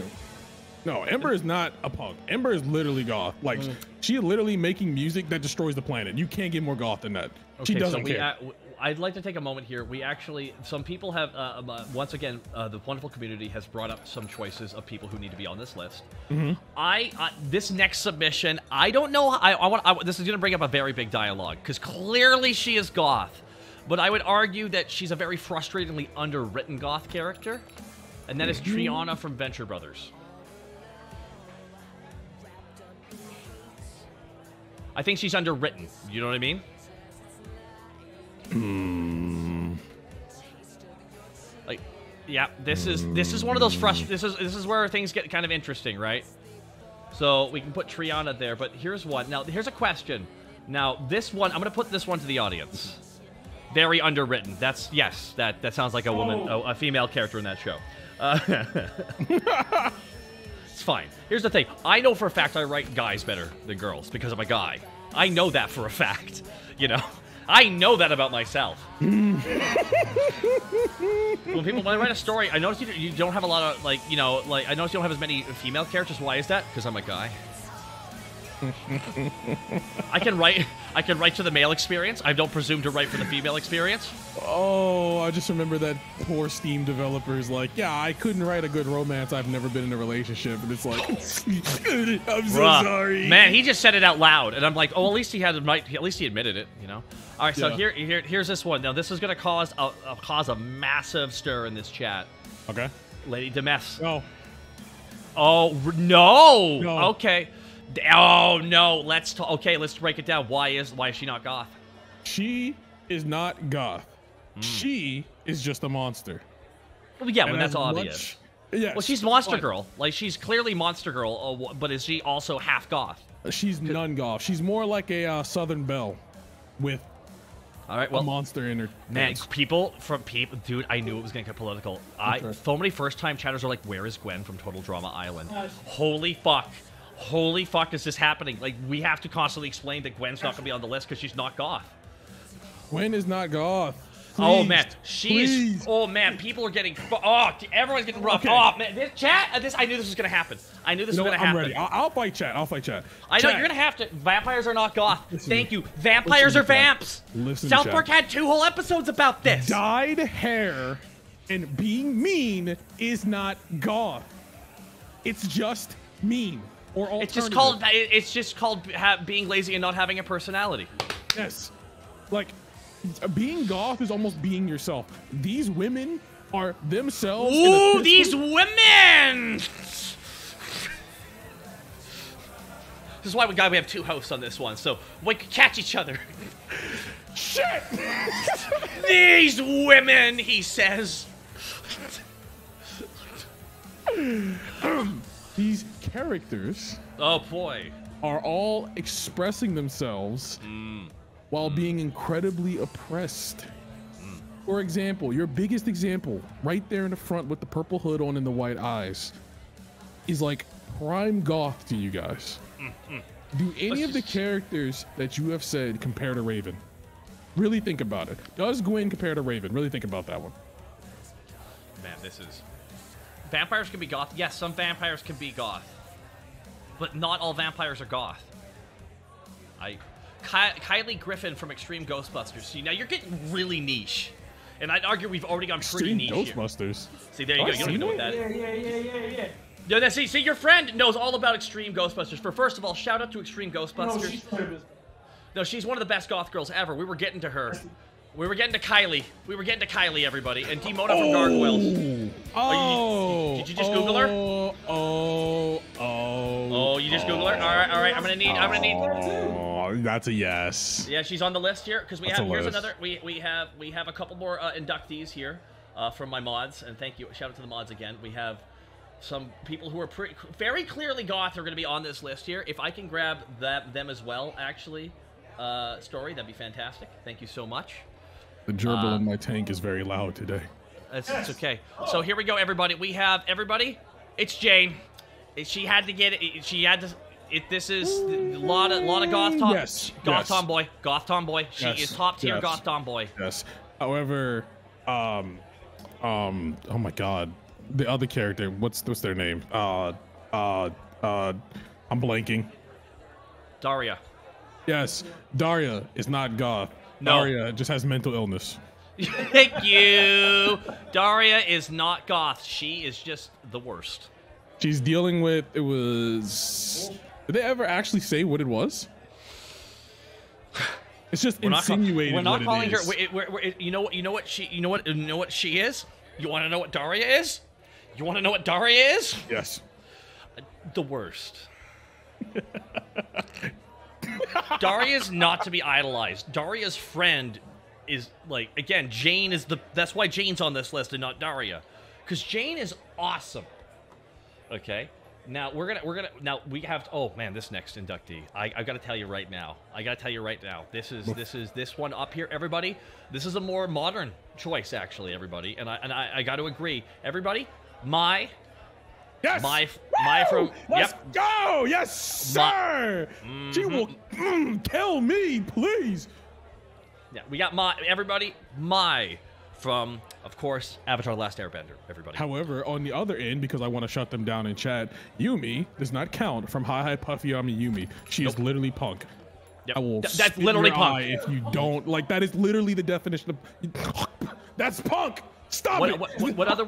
No, Ember is not a punk. Ember is literally goth. Like she is literally making music that destroys the planet. You can't get more goth than that. Okay, she doesn't care. I'd like to take a moment here. We actually, some people have, once again, the wonderful community has brought up some choices of people who need to be on this list. This next submission, I don't know. This is going to bring up a very big dialogue because clearly she is goth, but I would argue that she's a very frustratingly underwritten goth character, and that is Triana from Venture Brothers. I think she's underwritten. You know what I mean? Like, yeah, this is one of those this is where things get kind of interesting, right? So we can put Triana there, but here's one. Now here's a question. Now this one, I'm gonna put this one to the audience. Very underwritten. That's yes, that sounds like a woman, a female character in that show. It's fine. Here's the thing. I know for a fact I write guys better than girls because I'm a guy. I know that for a fact. You know. I know that about myself. When I write a story, I notice you don't have a lot of, like, you know, like, I notice you don't have as many female characters. Why is that? Because I'm a guy. I can write to the male experience. I don't presume to write for the female experience. Oh, I just remember that poor Steam developers like, yeah, I couldn't write a good romance. I've never been in a relationship. And it's like, I'm so sorry. Man, he just said it out loud. And I'm like, oh, at least he admitted it, you know? All right, so here's this one. Now, this is going to cause a massive stir in this chat. Okay. Lady Demes. No. Oh, no. Okay. Oh, no. Let's break it down. Why is she not goth? She is not goth. She is just a monster. Well, yeah, when that's obvious. Yes. Well, she's Monster Girl. Like, she's clearly Monster Girl, but is she also half goth? She's none-goth. She's more like a Southern Belle with a monster in her. Man, dude, I knew it was going to get political. So many first-time chatters are like, where is Gwen from Total Drama Island? Holy fuck. Holy fuck is this happening? Like, we have to constantly explain that Gwen's not going to be on the list because she's not goth. Gwen is not goth. Please, oh man, oh man, people are getting. Oh, everyone's getting rough. Okay. Oh man, this chat. I knew this was gonna happen. I knew this was gonna happen. I'm ready. I'll fight chat. I know you're gonna have to. Vampires are not goth. Thank you. Vampires are vamps. South Park had 2 whole episodes about this. Dyed hair and being mean is not goth. It's just mean or alternative. It's just called being lazy and not having a personality. Yes, like. Being goth is almost being yourself. These women are themselves. Ooh, these women! This is why we have 2 hosts on this one, so we can catch each other. Shit! These women, he says. These characters. Oh boy. Are all expressing themselves. While being incredibly oppressed. For example, your biggest example, right there in the front with the purple hood on and the white eyes, is like prime goth to you guys. Do any of the characters that you have said compare to Raven? Really think about it. Does Gwen compare to Raven? Really think about that one. man, this is... Vampires can be goth. Yes, some vampires can be goth. But not all vampires are goth. Kylie Griffin from Extreme Ghostbusters. See, now you're getting really niche. And I'd argue we've already gone pretty niche Ghostbusters. Here. See, there you go. You don't even know what that is. Yeah. No, see, your friend knows all about Extreme Ghostbusters. First of all, shout out to Extreme Ghostbusters. No, she's one of the best goth girls ever. We were getting to her. We were getting to Kylie. We were getting to Kylie, everybody. And Demona from Gargoyles. Did you just Google her? Oh, you just Google her? All right. I'm gonna need. Oh, that's a yes. Yeah, she's on the list here because we have. Here's another. We have a couple more inductees here from my mods, and thank you. Shout out to the mods again. We have some people who are very clearly goth are going to be on this list here. If I can grab them as well, actually, Story, that'd be fantastic. Thank you so much. The gerbil in my tank is very loud today. It's okay. So here we go, everybody. We have everybody. It's Jane. She had to get it. She had to. This is a lot of goth tom. Yes. Goth tomboy. Goth tomboy. She is top tier goth tomboy. Yes. However, oh my God, the other character. What's their name? I'm blanking. Daria. Yes, Daria is not goth. No. Daria just has mental illness. Thank you. Daria is not goth. She is just the worst. She's dealing with, it was, did they ever actually say what it was? It's just insinuated. We're not calling her. You know what she is? You want to know what Daria is? You want to know what Daria is? Yes. The worst. Daria's not to be idolized. Daria's friend is like, again, Jane is that's why Jane's on this list and not Daria, because Jane is awesome. Okay, now we have. Oh man, this next inductee, I got to tell you right now. This one up here, everybody. This is a more modern choice, actually, everybody, and I got to agree, everybody. Yes. My from. Let's yep. go. Yes, sir. She will kill me, please. Yeah, we got everybody. From, of course, Avatar: The Last Airbender. Everybody. However, on the other end, because I want to shut them down in chat, Yumi does not count from Hi Puffy Yami Yumi. She is literally punk. Yep. I will. That's literally punk. If you don't like, that is literally the definition of. That's punk. Stop it. What other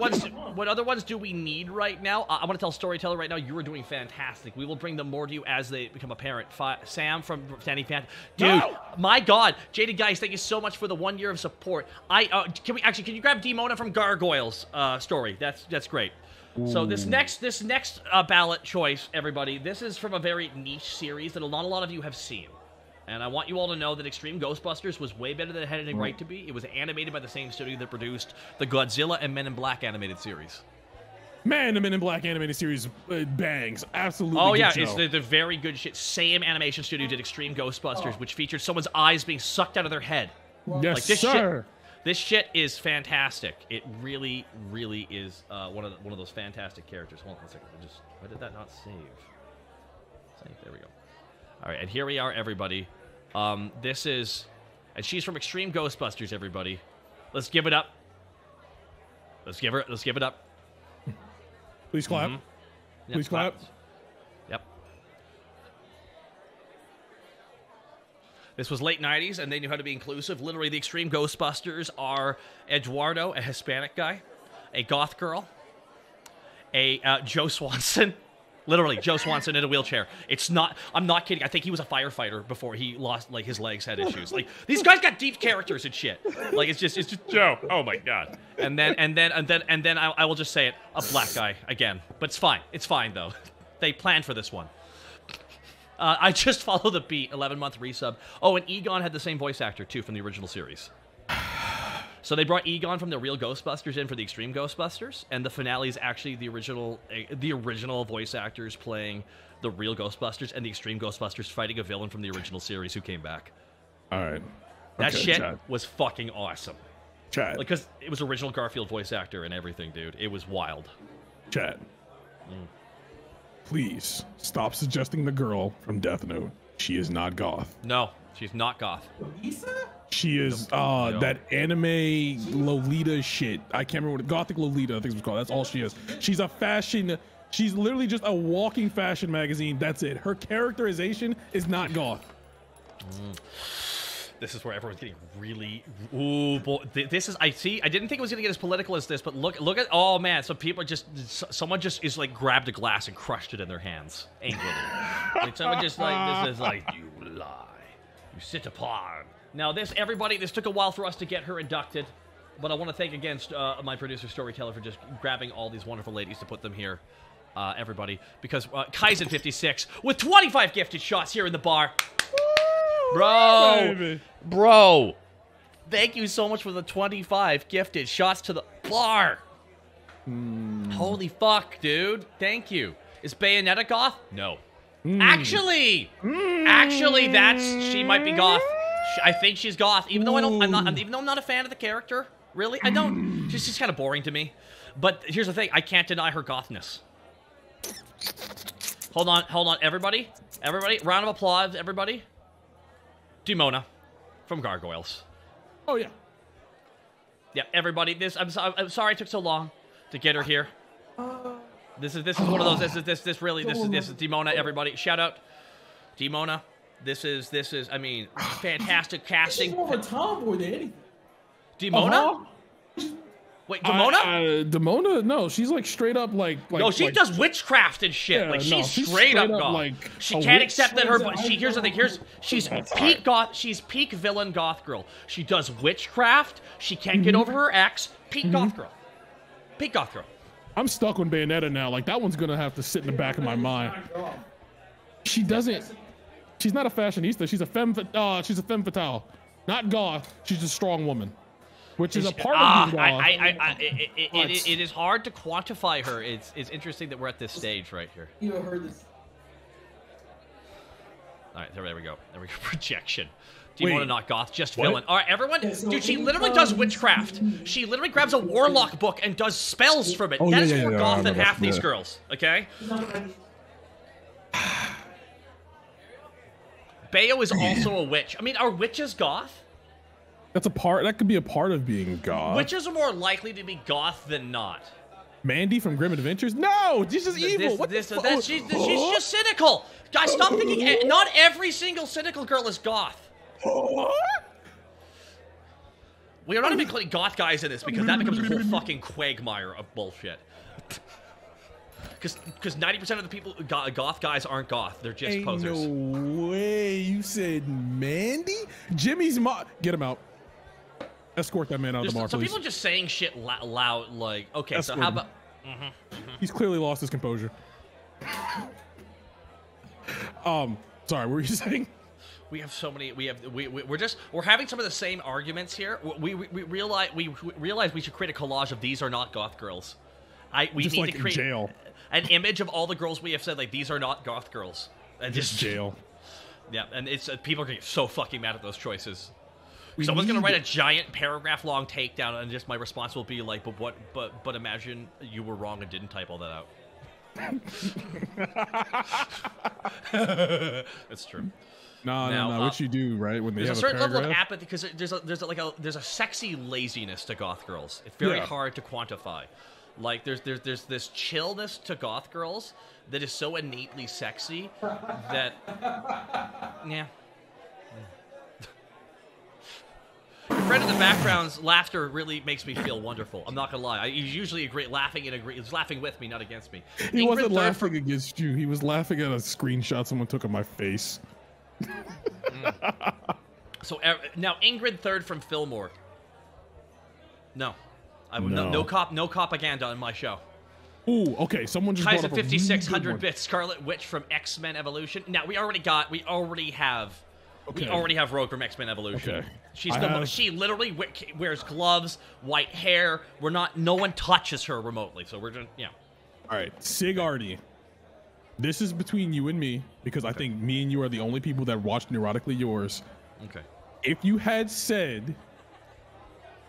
ones do we need right now? I want to tell Storyteller right now, you are doing fantastic. We will bring them more to you as they become apparent. Sam from Standing Fan. Dude, no! My God. Jaded Guys, thank you so much for the 1 year of support. Can you grab Demona from Gargoyles Story? That's great. Ooh. So this next ballot choice, everybody, this is from a very niche series that not a lot of you have seen. And I want you all to know that Extreme Ghostbusters was way better than it had any right to be. It was animated by the same studio that produced the Godzilla and Men in Black animated series. Man, the Men in Black animated series bangs. Absolutely. Oh, yeah, it's the very good shit. Same animation studio did Extreme Ghostbusters, which featured someone's eyes being sucked out of their head. Yes, sir. This shit is fantastic. It really, really is one of those fantastic characters. Hold on a second. Why did that not save? There we go. All right, and here we are, everybody. This is, and she's from Extreme Ghostbusters, everybody. Let's give it up. Let's give it up. Please clap. Mm-hmm. Please clap. Yep. This was late 90s, and they knew how to be inclusive. Literally, the Extreme Ghostbusters are Eduardo, a Hispanic guy, a goth girl, a Joe Swanson. Literally, Joe Swanson in a wheelchair. I'm not kidding. I think he was a firefighter before he lost, like, his legs had issues. Like, these guys got deep characters and shit. Like, it's just Joe. Oh my God. And then I will just say it, a black guy again. But it's fine. It's fine though. They planned for this one. I just follow the beat. 11-month resub. Oh, and Egon had the same voice actor too from the original series. So they brought Egon from the real Ghostbusters in for the Extreme Ghostbusters, and the finale is actually the original voice actors playing the real Ghostbusters, and the Extreme Ghostbusters fighting a villain from the original series who came back. All right. That shit was fucking awesome. Chat. Like, because it was original Garfield voice actor and everything, dude. It was wild. Chat. Please stop suggesting the girl from Death Note. She is not goth. No, She's not goth. She is that anime Lolita shit. I can't remember what Gothic Lolita I think it's called. That's all she is. She's a fashion. She's literally just a walking fashion magazine. That's it. Her characterization is not goth. This is where everyone's getting really. Ooh, boy, this is. I see. I didn't think it was gonna get as political as this, but look at. Oh man, so people are just. Someone just is like grabbed a glass and crushed it in their hands angrily. Like someone just like this is like you lie, you sit upon. Now this everybody. This took a while for us to get her inducted, but I want to thank again my producer Storyteller for just grabbing all these wonderful ladies to put them here. Everybody, because Kaizen56 with 25 gifted shots here in the bar. Bro, thank you so much for the 25 gifted shots to the bar. Holy fuck, dude. Thank you. Is Bayonetta goth? No. Actually, she might be goth. I think she's goth, even though even though I'm not a fan of the character. Really, I don't. She's just kind of boring to me. But here's the thing, I can't deny her gothness. Hold on, everybody, round of applause, everybody. Demona from Gargoyles. Oh yeah. Yeah, everybody. I'm sorry it took so long to get her here. This is one of those. This is Demona. Everybody, shout out, Demona. This is. I mean, fantastic casting. She's more of a tomboy than anything. Demona. Wait, Demona? Demona? No, she's like straight up like no, she does witchcraft and shit. Yeah, like she's straight up goth. Like she can't accept that her. Here's the thing. She's peak goth. She's peak villain goth girl. She does witchcraft. She can't get over her ex. Peak goth girl. Peak goth girl. I'm stuck on Bayonetta now. Like that one's gonna have to sit in the back of my mind. She doesn't. She's not a fashionista. She's a femme. She's a femme fatale. Not goth. She's a strong woman. Which is a part of being goth. It is hard to quantify her. It's interesting that we're at this stage right here. You know, heard this. All right, there we go. There we go. Projection. Demona not goth, just villain. All right, everyone. Dude, she literally does witchcraft. She literally grabs a warlock book and does spells from it. That is more goth than half these girls. Okay. Bayo is also a witch. I mean, are witches goth? That's a part. That could be a part of being goth. Witches are more likely to be goth than not. Mandy from Grim Adventures? No, this is evil. She's just cynical. Guys, stop thinking. Not every single cynical girl is goth. We are not even including goth guys in this because that becomes a whole fucking quagmire of bullshit. Because 90% of the people, goth guys aren't goth. They're just posers. No way. You said Mandy? Jimmy's mom. Get him out. Escort that man out of the bar, some please. people just saying shit loud, like, okay, so how about... He's clearly lost his composure. Sorry, what were you saying? We have so many. We're having some of the same arguments here. We realize we should create a collage of these are not goth girls. We just need like to create jail. An image of all the girls we have said like these are not goth girls. And just jail. Yeah, and it's people are getting so fucking mad at those choices. Someone's gonna write a giant paragraph-long takedown, and just my response will be like, "But imagine you were wrong and didn't type all that out." That's true. No. What you do, right? When they there's have a certain paragraph? level of apathy because there's a sexy laziness to goth girls. It's very hard to quantify. Like there's this chillness to goth girls that is so innately sexy that yeah. Friend in the background's laughter really makes me feel wonderful. I'm not gonna lie. He's usually he's laughing with me, not against me. He wasn't laughing against you. He was laughing at a screenshot someone took of my face. So now Ingrid third from Fillmore. No, no propaganda on my show. Ooh, okay. Someone just brought up a 5600 bits. Scarlet Witch from X-Men Evolution. Now we already have Rogue from X-Men Evolution. Okay. She literally wears gloves, white hair. No one touches her remotely. So we're just All right, Sig Artie. This is between you and me because I think me and you are the only people that watched Neurotically Yours. Okay. If you had said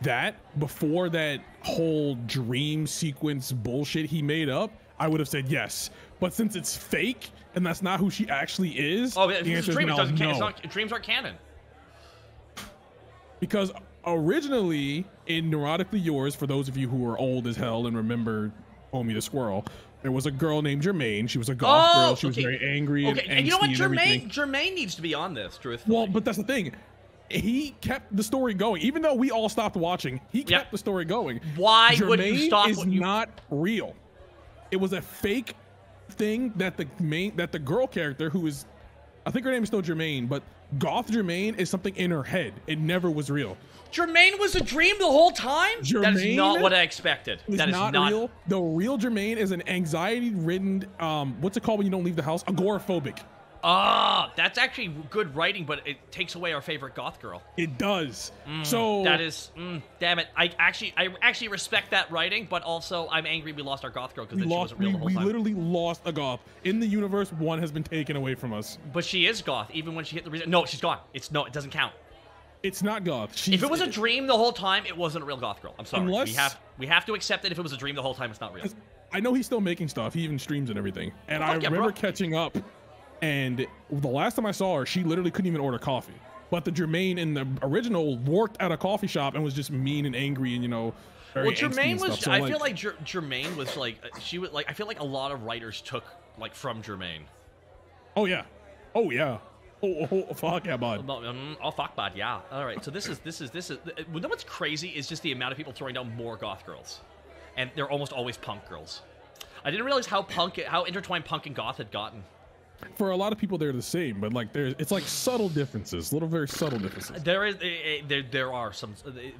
that before that whole dream sequence bullshit he made up, I would have said yes. But since it's fake and that's not who she actually is, the answer is no. Dreams aren't canon. Because originally in Neurotically Yours, for those of you who are old as hell and remember Homie the Squirrel, there was a girl named Jermaine. She was a goth girl. She was very angry and angsty you know what? and everything. Jermaine needs to be on this, truthfully. Well, but that's the thing. He kept the story going. Even though we all stopped watching, he kept the story going. Why Jermaine would you stop? Is not real. It was a fake thing that the girl character, who is, I think her name is still Jermaine, but Goth Jermaine is something in her head. It never was real. Jermaine was a dream the whole time? That is not what I expected. That is not real. The real Jermaine is an anxiety-ridden, what's it called when you don't leave the house? Agoraphobic. Ah, that's actually good writing, but it takes away our favorite goth girl. It does. So that is, damn it. I actually respect that writing, but also I'm angry we lost our goth girl because she wasn't real the whole time. We literally lost a goth. In the universe, one has been taken away from us. But she is goth, even when she hit the reason. No, she's gone. It doesn't count. It's not goth. If it was a dream the whole time, it wasn't a real goth girl. I'm sorry. We have to accept it. If it was a dream the whole time, it's not real. I know he's still making stuff. He even streams and everything. And I remember catching up. And the last time I saw her, she literally couldn't even order coffee. But the Jermaine in the original worked at a coffee shop and was just mean and angry and, you know, very Jermaine was. So, I feel like Jermaine was like she was like. I feel like a lot of writers took like from Jermaine. Oh yeah, oh yeah. Oh fuck yeah, bud. Oh fuck, bud. Yeah. All right. So this is. You know what's crazy is just the amount of people throwing down more goth girls, and they're almost always punk girls. I didn't realize how intertwined punk and goth had gotten. For a lot of people, they're the same, but like it's like subtle differences, very subtle differences. There are some.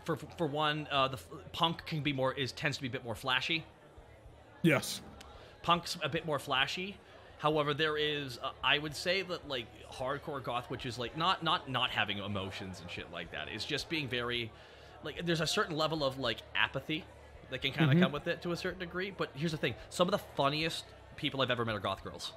For one, the punk can be tends to be a bit more flashy. Yes, punk's a bit more flashy. However, there is I would say that like hardcore goth, which is like not having emotions and shit like that, is just being very like there's a certain level of like apathy that can kind of come with it to a certain degree. But here's the thing: some of the funniest people I've ever met are goth girls.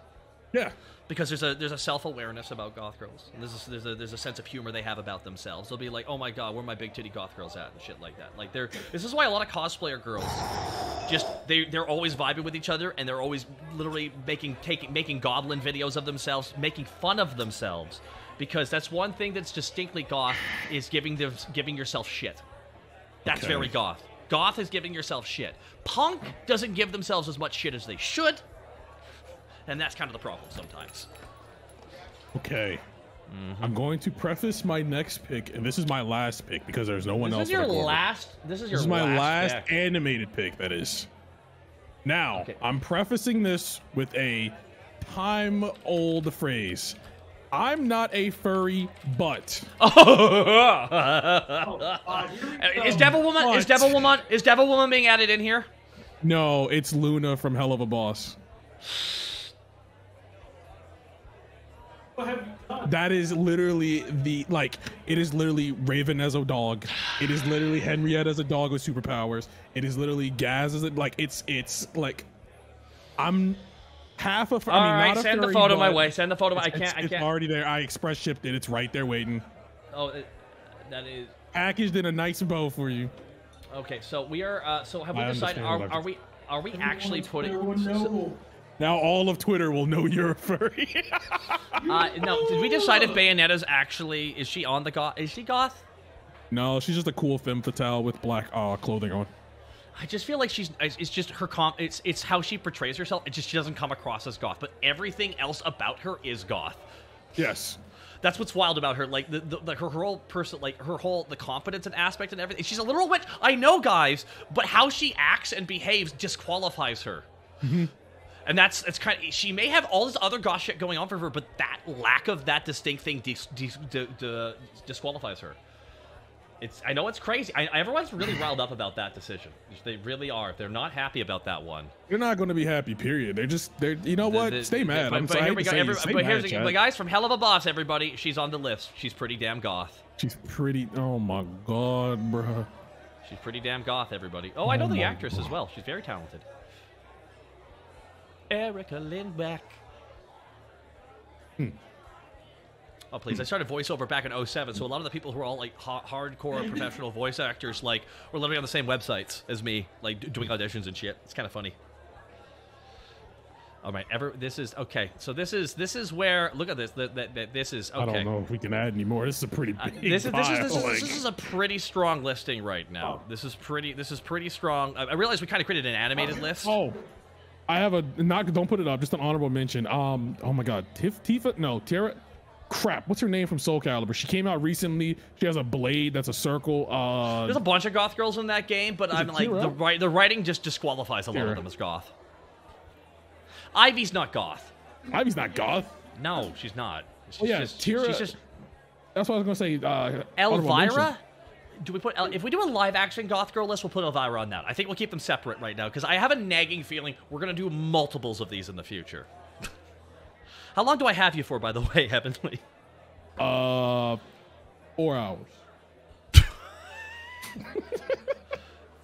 Yeah, because there's a self-awareness about goth girls. And there's a sense of humor they have about themselves. They'll be like, "Oh my god, where are my big titty goth girls at?" and shit like that. Like this is why a lot of cosplayer girls they're always vibing with each other, and they're always literally making goblin videos of themselves, making fun of themselves, because that's one thing that's distinctly goth is giving yourself shit. That's very goth. Goth is giving yourself shit. Punk doesn't give themselves as much shit as they should. And that's kind of the problem sometimes. Okay. I'm going to preface my next pick, and this is my last pick because there's no one else. This is my last animated pick, that is. Now, I'm prefacing this with a time-old phrase. I'm not a furry, but. Is Devil Woman being added in here? No, it's Luna from Hell of a Boss. That is literally it is literally Raven as a dog. It is literally Henriette as a dog with superpowers. It is literally Gaz as it's like I'm half a. Alright, send the photo my way. Send the photo. I can't. It's already there. I express shipped it. It's right there waiting. Oh, that is packaged in a nice bow for you. Okay, so we are. So have we decided? Are we actually putting? Now all of Twitter will know you're a furry. No, did we decide if Bayonetta's is she on the goth? Is she goth? No, she's just a cool femme fatale with black clothing on. I just feel like it's just her it's how she portrays herself. She doesn't come across as goth, but everything else about her is goth. Yes. That's what's wild about her, like her whole person, like the confidence and aspect and everything. She's a literal witch, I know, guys, but how she acts and behaves disqualifies her. And it's kind of, she may have all this other goth shit going on for her, but that lack of that distinct thing disqualifies her. I know it's crazy. Everyone's really riled up about that decision. They really are. They're not happy about that one. They're not going to be happy, period. You know what? Stay mad. But here we go. But here's the guys from Hell of a Boss, everybody. She's on the list. She's pretty damn goth. She's pretty. Oh my god, bruh. She's pretty damn goth, everybody. Oh, I know the actress as well. She's very talented. Erica Lindbeck. Oh, please. I started voiceover back in 07, so a lot of the people who are all, like, hardcore professional voice actors, like, were literally on the same websites as me, like, doing auditions and shit. It's kind of funny. All right, this is okay. So this is where look at this. This is okay. I don't know if we can add any more. This is a pretty big this pile, is a pretty strong listing right now. This is pretty strong. I realize we kind of created an animated list. Oh, I have a don't put it up. Just an honorable mention. Oh my God, Tara. Crap, what's her name from Soul Calibur? She came out recently. She has a blade that's a circle. There's a bunch of goth girls in that game, but I'm like the writing just disqualifies a lot of them as goth. Ivy's not goth. Ivy's not goth. No, she's not. She's Tira. She's just. That's what I was gonna say. Elvira. Do we put if we do a live action goth girl list, we'll put Elvira on that. I think we'll keep them separate right now because I have a nagging feeling we're gonna do multiples of these in the future. How long do I have you for, by the way, Heavenly? 4 hours.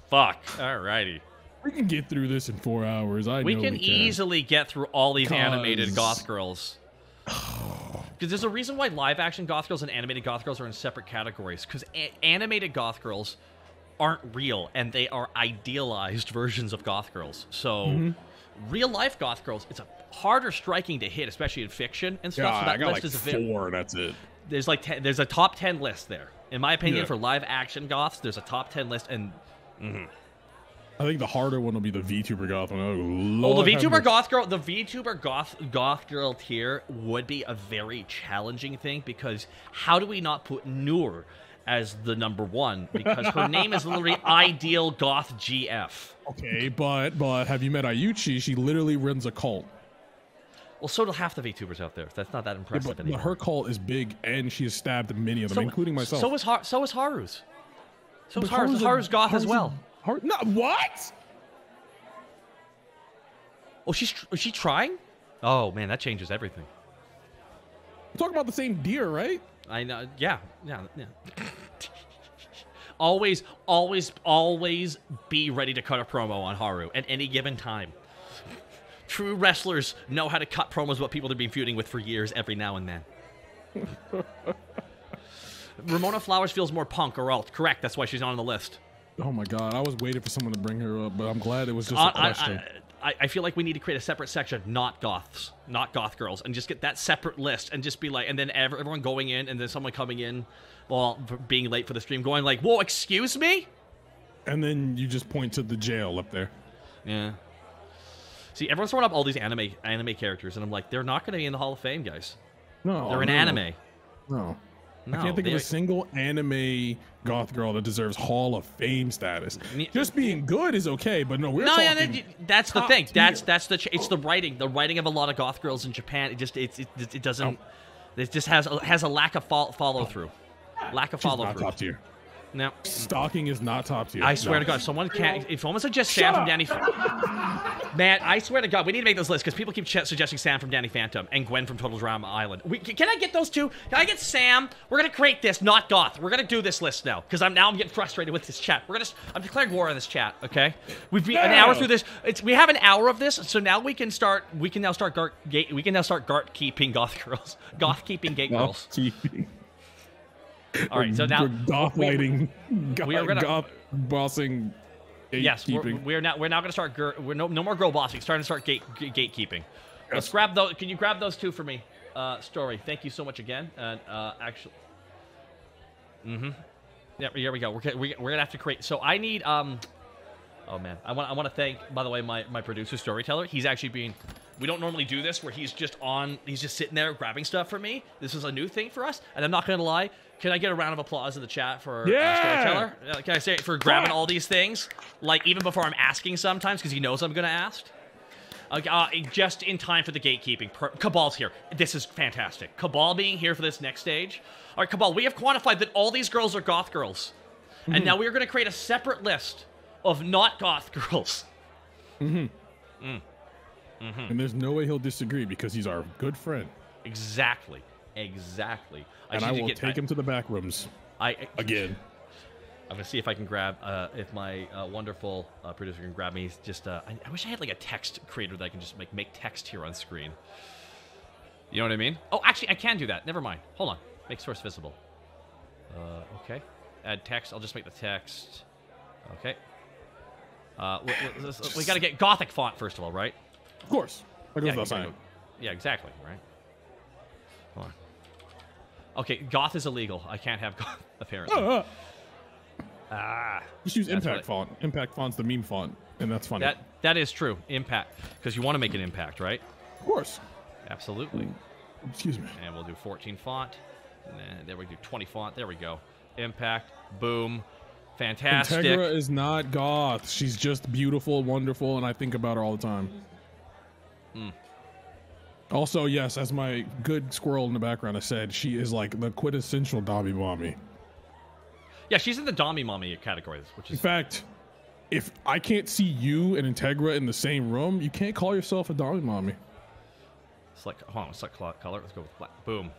Fuck. Alrighty. We can get through this in 4 hours. We can easily get through all these animated goth girls. Because there's a reason why live action goth girls and animated goth girls are in separate categories. Because animated goth girls aren't real, and they are idealized versions of goth girls. So real life goth girls, it's a harder striking to hit, especially in fiction and stuff. Yeah, so that I got list like is 4. That's it. There's like there's a top 10 list there. In my opinion, for live action goths, there's a top 10 list, and I think the harder one will be the VTuber goth one. Oh, the VTuber goth girl, the VTuber goth girl tier would be a very challenging thing because how do we not put Noor as the #1 because her name is literally Ideal Goth GF. Okay, but have you met Ayuchi? She literally runs a cult. Well, so do half the VTubers out there. That's not that impressive anymore. But her cult is big, and she has stabbed many of them, including myself. So is Haru's. So is Haru's. Haru's goth as well. What? Oh, is she trying? Oh man, that changes everything. We're talking about the same deer, right? I know. Yeah. always be ready to cut a promo on Haru at any given time. True wrestlers know how to cut promos about people they've been feuding with for years every now and then. Ramona Flowers feels more punk or alt. Correct, that's why she's not on the list. Oh my God, I was waiting for someone to bring her up, but I'm glad it was just a question. I feel like we need to create a separate section, not goths, not goth girls, and just get that separate list and just be like, and then everyone going in and then someone coming in while being late for the stream going like, whoa, excuse me? And then you just point to the jail up there. Yeah. See, everyone's throwing up all these anime characters, and I'm like, they're not going to be in the Hall of Fame, guys. No. They're in anime. No. I can't think of a single anime goth girl that deserves Hall of Fame status. Just being good is okay, but no, we're talking. That's the thing. That's it's the writing. The writing of a lot of goth girls in Japan. It doesn't. It just has a lack of follow through. Lack of follow through. Not top tier. No. Stalking is not top tier. I swear to God, someone can't. If someone suggests Sam from Danny, man, I swear to God, we need to make this list because people keep suggesting Sam from Danny Phantom and Gwen from Total Drama Island. Can I get those two? Can I get Sam? We're gonna create this, not Goth. We're gonna do this list now because I'm getting frustrated with this chat. I'm declaring war on this chat. Okay, we've been an hour through this. We have an hour of this, so now we can start. We can now start Gart keeping goth girls, goth keeping gate girls. All right, so now goth lighting, we are gonna goth bossing. Yes, we're now gonna start. We're no more girl bossing. Starting to start gatekeeping. Yes. Let's grab those. Can you grab those two for me? Story. Thank you so much again. And actually, yeah, here we go. We're gonna have to create. So I need Oh man, I want to thank, by the way, my producer Storyteller. He's actually being. We don't normally do this where he's just sitting there grabbing stuff for me. This is a new thing for us, and I'm not gonna lie. Can I get a round of applause in the chat for Storyteller? Can I say it for grabbing all these things? Like, even before I'm asking sometimes, because he knows I'm gonna ask. Just in time for the gatekeeping. Cabal's here. This is fantastic. Cabal being here for this next stage. All right, Cabal, we have quantified that all these girls are goth girls. And now we are gonna create a separate list of not goth girls. And there's no way he'll disagree because he's our good friend. Exactly. I will take him to the back rooms. Again. I'm gonna see if I can grab, if my wonderful producer can grab me. Just, I wish I had like a text creator that I can just make text here on screen. You know what I mean? Oh, actually, I can do that. Never mind. Hold on. Make source visible. Okay. Add text. I'll just make the text. Okay. We gotta get Gothic font first of all, right? Of course. That goes without saying. Yeah, exactly, right? Hold on. Okay, Goth is illegal. I can't have Goth, apparently. Just use Impact font. Impact font's the meme font, and that's funny. That is true. Impact, because you want to make an impact, right? Of course. Absolutely. Excuse me. And we'll do 14 font. And then there we do 20 font. There we go. Impact. Boom. Fantastic. Integra is not Goth. She's just beautiful, wonderful, and I think about her all the time. Also, yes, as my good squirrel in the background has said, she is like the quintessential Dobby Mommy. Yeah, she's in the Dommy Mommy categories, which is... In fact, if I can't see you and Integra in the same room, you can't call yourself a Dobby Mommy. Select, hold on, select color. Let's go with black. Boom.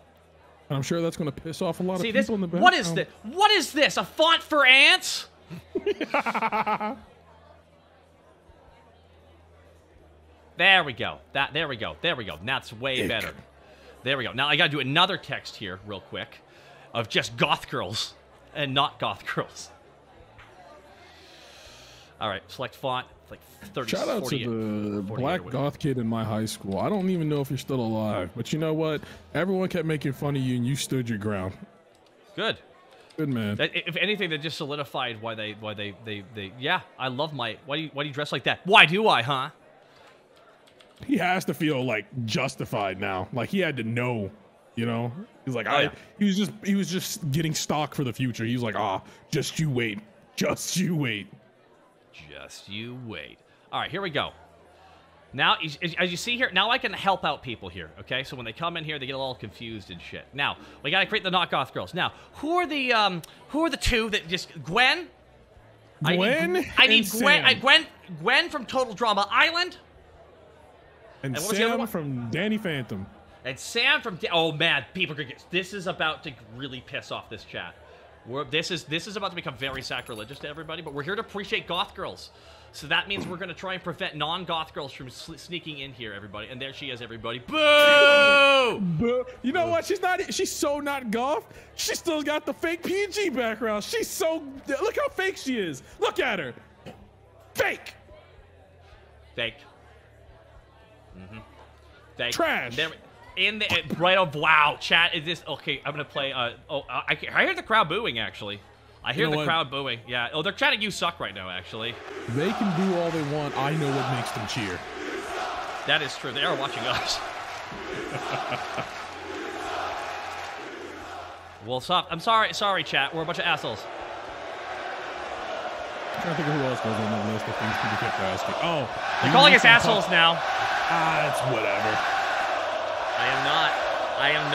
And I'm sure that's going to piss off a lot of people this, in the back. What is this? What is this? A font for ants? There we go. There we go. There we go. That's way better. There we go. Now I gotta do another text here real quick of just goth girls and not goth girls. All right, select font. Like 30, Shout out 40, to the black goth kid in my high school. I don't even know if you're still alive, but you know what? Everyone kept making fun of you, and you stood your ground. Good. Good man. If anything, that just solidified why they yeah. I love my. Why do you dress like that? Why do I? Huh? He has to feel like justified now. Like he had to know, you know. He's like, he was just getting stock for the future. He was like, just you wait, just you wait. Just you wait. All right, here we go. Now, as you see here, now I can help out people here, okay? So when they come in here, they get a little confused and shit. Now, we gotta create the not goth girls. Now, who are the two that just... Gwen? Gwen I need Sam. Gwen from Total Drama Island. And Sam from Danny Phantom. And Sam from... Oh, man, people are gonna get... This is about to really piss off this chat. This is about to become very sacrilegious to everybody, but we're here to appreciate goth girls. So that means we're going to try and prevent non-goth girls from sneaking in here, everybody. And there she is, everybody. Boo! Boo! You know what? She's so not goth. She still got the fake PG background. She's so... Look how fake she is. Look at her. Fake. Fake. Fake. Trash. There, in the right of wow, chat is this okay? I'm gonna play. I hear the crowd booing actually. I hear the crowd booing. Yeah. Oh, they're chatting. You suck right now. Actually. They can do all they want. I know what makes them cheer. That is true. They are watching us. Well, stop. I'm sorry, chat. We're a bunch of assholes. I'm trying to think of who else goes on the list of things people kept asking. Oh, they're calling us assholes now. It's whatever. I am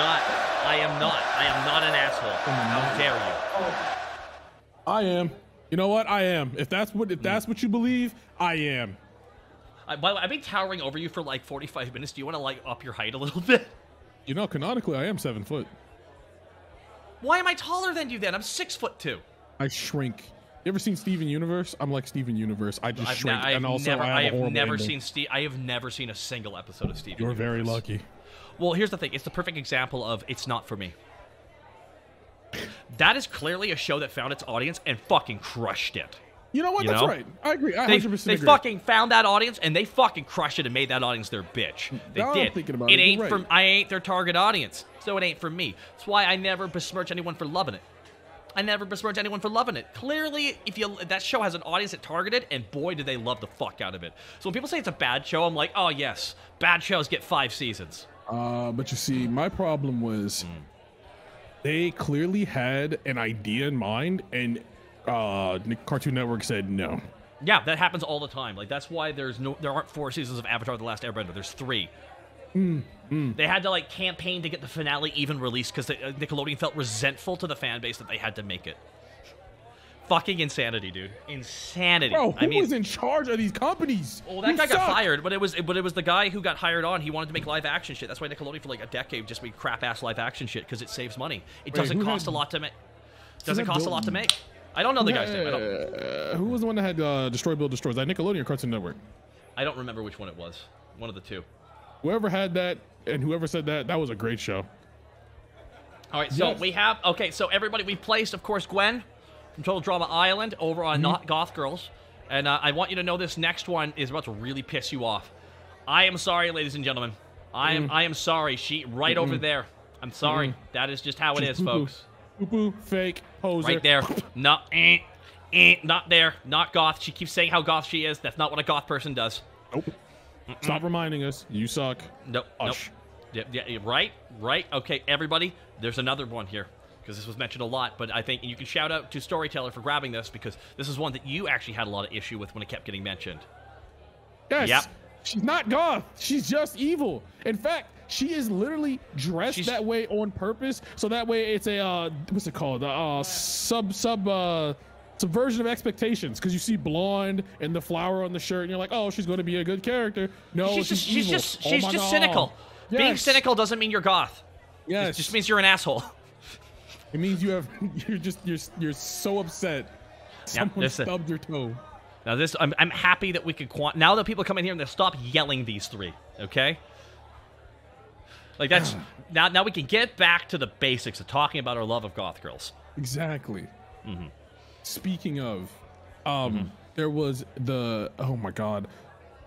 not an asshole. How dare you? I am. You know what? I am. If that's what you believe, I am. By the way, I've been towering over you for like 45 minutes. Do you want to like up your height a little bit? You know, canonically, I am 7 foot. Why am I taller than you then? I'm 6'2". I shrink. You ever seen Steven Universe? I'm like Steven Universe. I just shrink, and also I have never seen Steve. I have never seen a single episode of Steven. You're very lucky. Well, here's the thing. It's the perfect example of it's not for me. That is clearly a show that found its audience and fucking crushed it. You know what? That's right. I agree. I 100% they agree. fucking found that audience and they fucking crushed it and made that audience their bitch. They did. I'm thinking about it ain't for I ain't their target audience, so it ain't for me. That's why I never besmirch anyone for loving it. I never besmirch anyone for loving it. Clearly, that show has an audience that targeted, and boy, did they love the fuck out of it. So when people say it's a bad show, I'm like, oh yes, bad shows get 5 seasons. But you see, my problem was they clearly had an idea in mind, and Cartoon Network said no. Yeah, that happens all the time. Like that's why there aren't 4 seasons of Avatar: The Last Airbender. There's 3. They had to like campaign to get the finale even released because Nickelodeon felt resentful to the fan base that they had to make it. Fucking insanity, dude. Insanity. Bro, who was in charge of these companies? Well, that guy got fired, but it was the guy who got hired on. He wanted to make live action shit. That's why Nickelodeon for like a decade just made crap ass live action shit because it saves money. It doesn't cost a lot to make. Doesn't cost a lot to make. I don't know the guy's name. Who was the one that had Destroy Build Destroy? Is that Nickelodeon or Cartoon Network? I don't remember which one it was. One of the two. Whoever had that and whoever said that was a great show. All right, so we have so everybody we placed, of course, Gwen from Total Drama Island over on Not Goth Girls, and I want you to know this next one is about to really piss you off. I am sorry, ladies and gentlemen. I am sorry. She right over there. I'm sorry. That is just how it is, folks. Poo-poo, fake, poser. Right there. No, not there. Not goth. She keeps saying how goth she is. That's not what a goth person does. Nope. Stop reminding us. You suck. Nope. Ush. Nope. Yeah, right. Okay, everybody. There's another one here, because this was mentioned a lot, but I think you can shout out to Storyteller for grabbing this, because this is one that you actually had a lot of issue with when it kept getting mentioned. Yes. Yep. She's not goth. She's just evil. In fact, she is literally dressed that way on purpose, so that way it's a what's it called? Subversion of expectations, because you see blonde and the flower on the shirt, and you're like, oh, she's going to be a good character. No, she's just cynical. Yes. Being cynical doesn't mean you're goth. Yes. It just means you're an asshole. It means you're so upset. Someone stubbed your toe. Now this, I'm happy that we could now that people come in here and they stop yelling these three, okay? Like that's now we can get back to the basics of talking about our love of goth girls. Exactly. Speaking of, there was oh my god,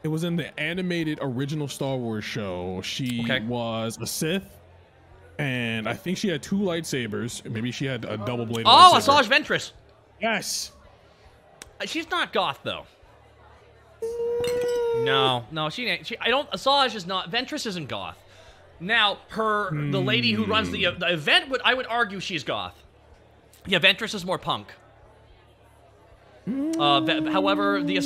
it was in the animated original Star Wars show. She was a Sith, and I think she had 2 lightsabers. Maybe she had a double bladed. Oh, lightsaber. Asajj Ventress. Yes. She's not goth though. No, she ain't. Asajj is not. Ventress isn't goth. Now, the lady who runs the event, I would argue she's goth. Yeah, Ventress is more punk. However, the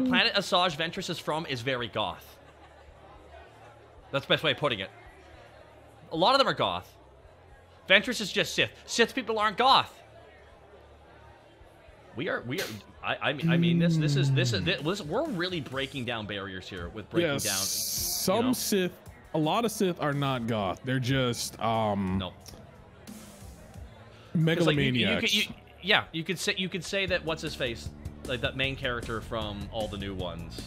planet Asajj Ventress is from is very goth. That's the best way of putting it. A lot of them are goth. Ventress is just Sith. Sith people aren't goth. I mean, we're really breaking down barriers here with breaking down. Some Sith. A lot of Sith are not goth. They're just no. Megalomaniacs. You could say that what's his face, like that main character from all the new ones.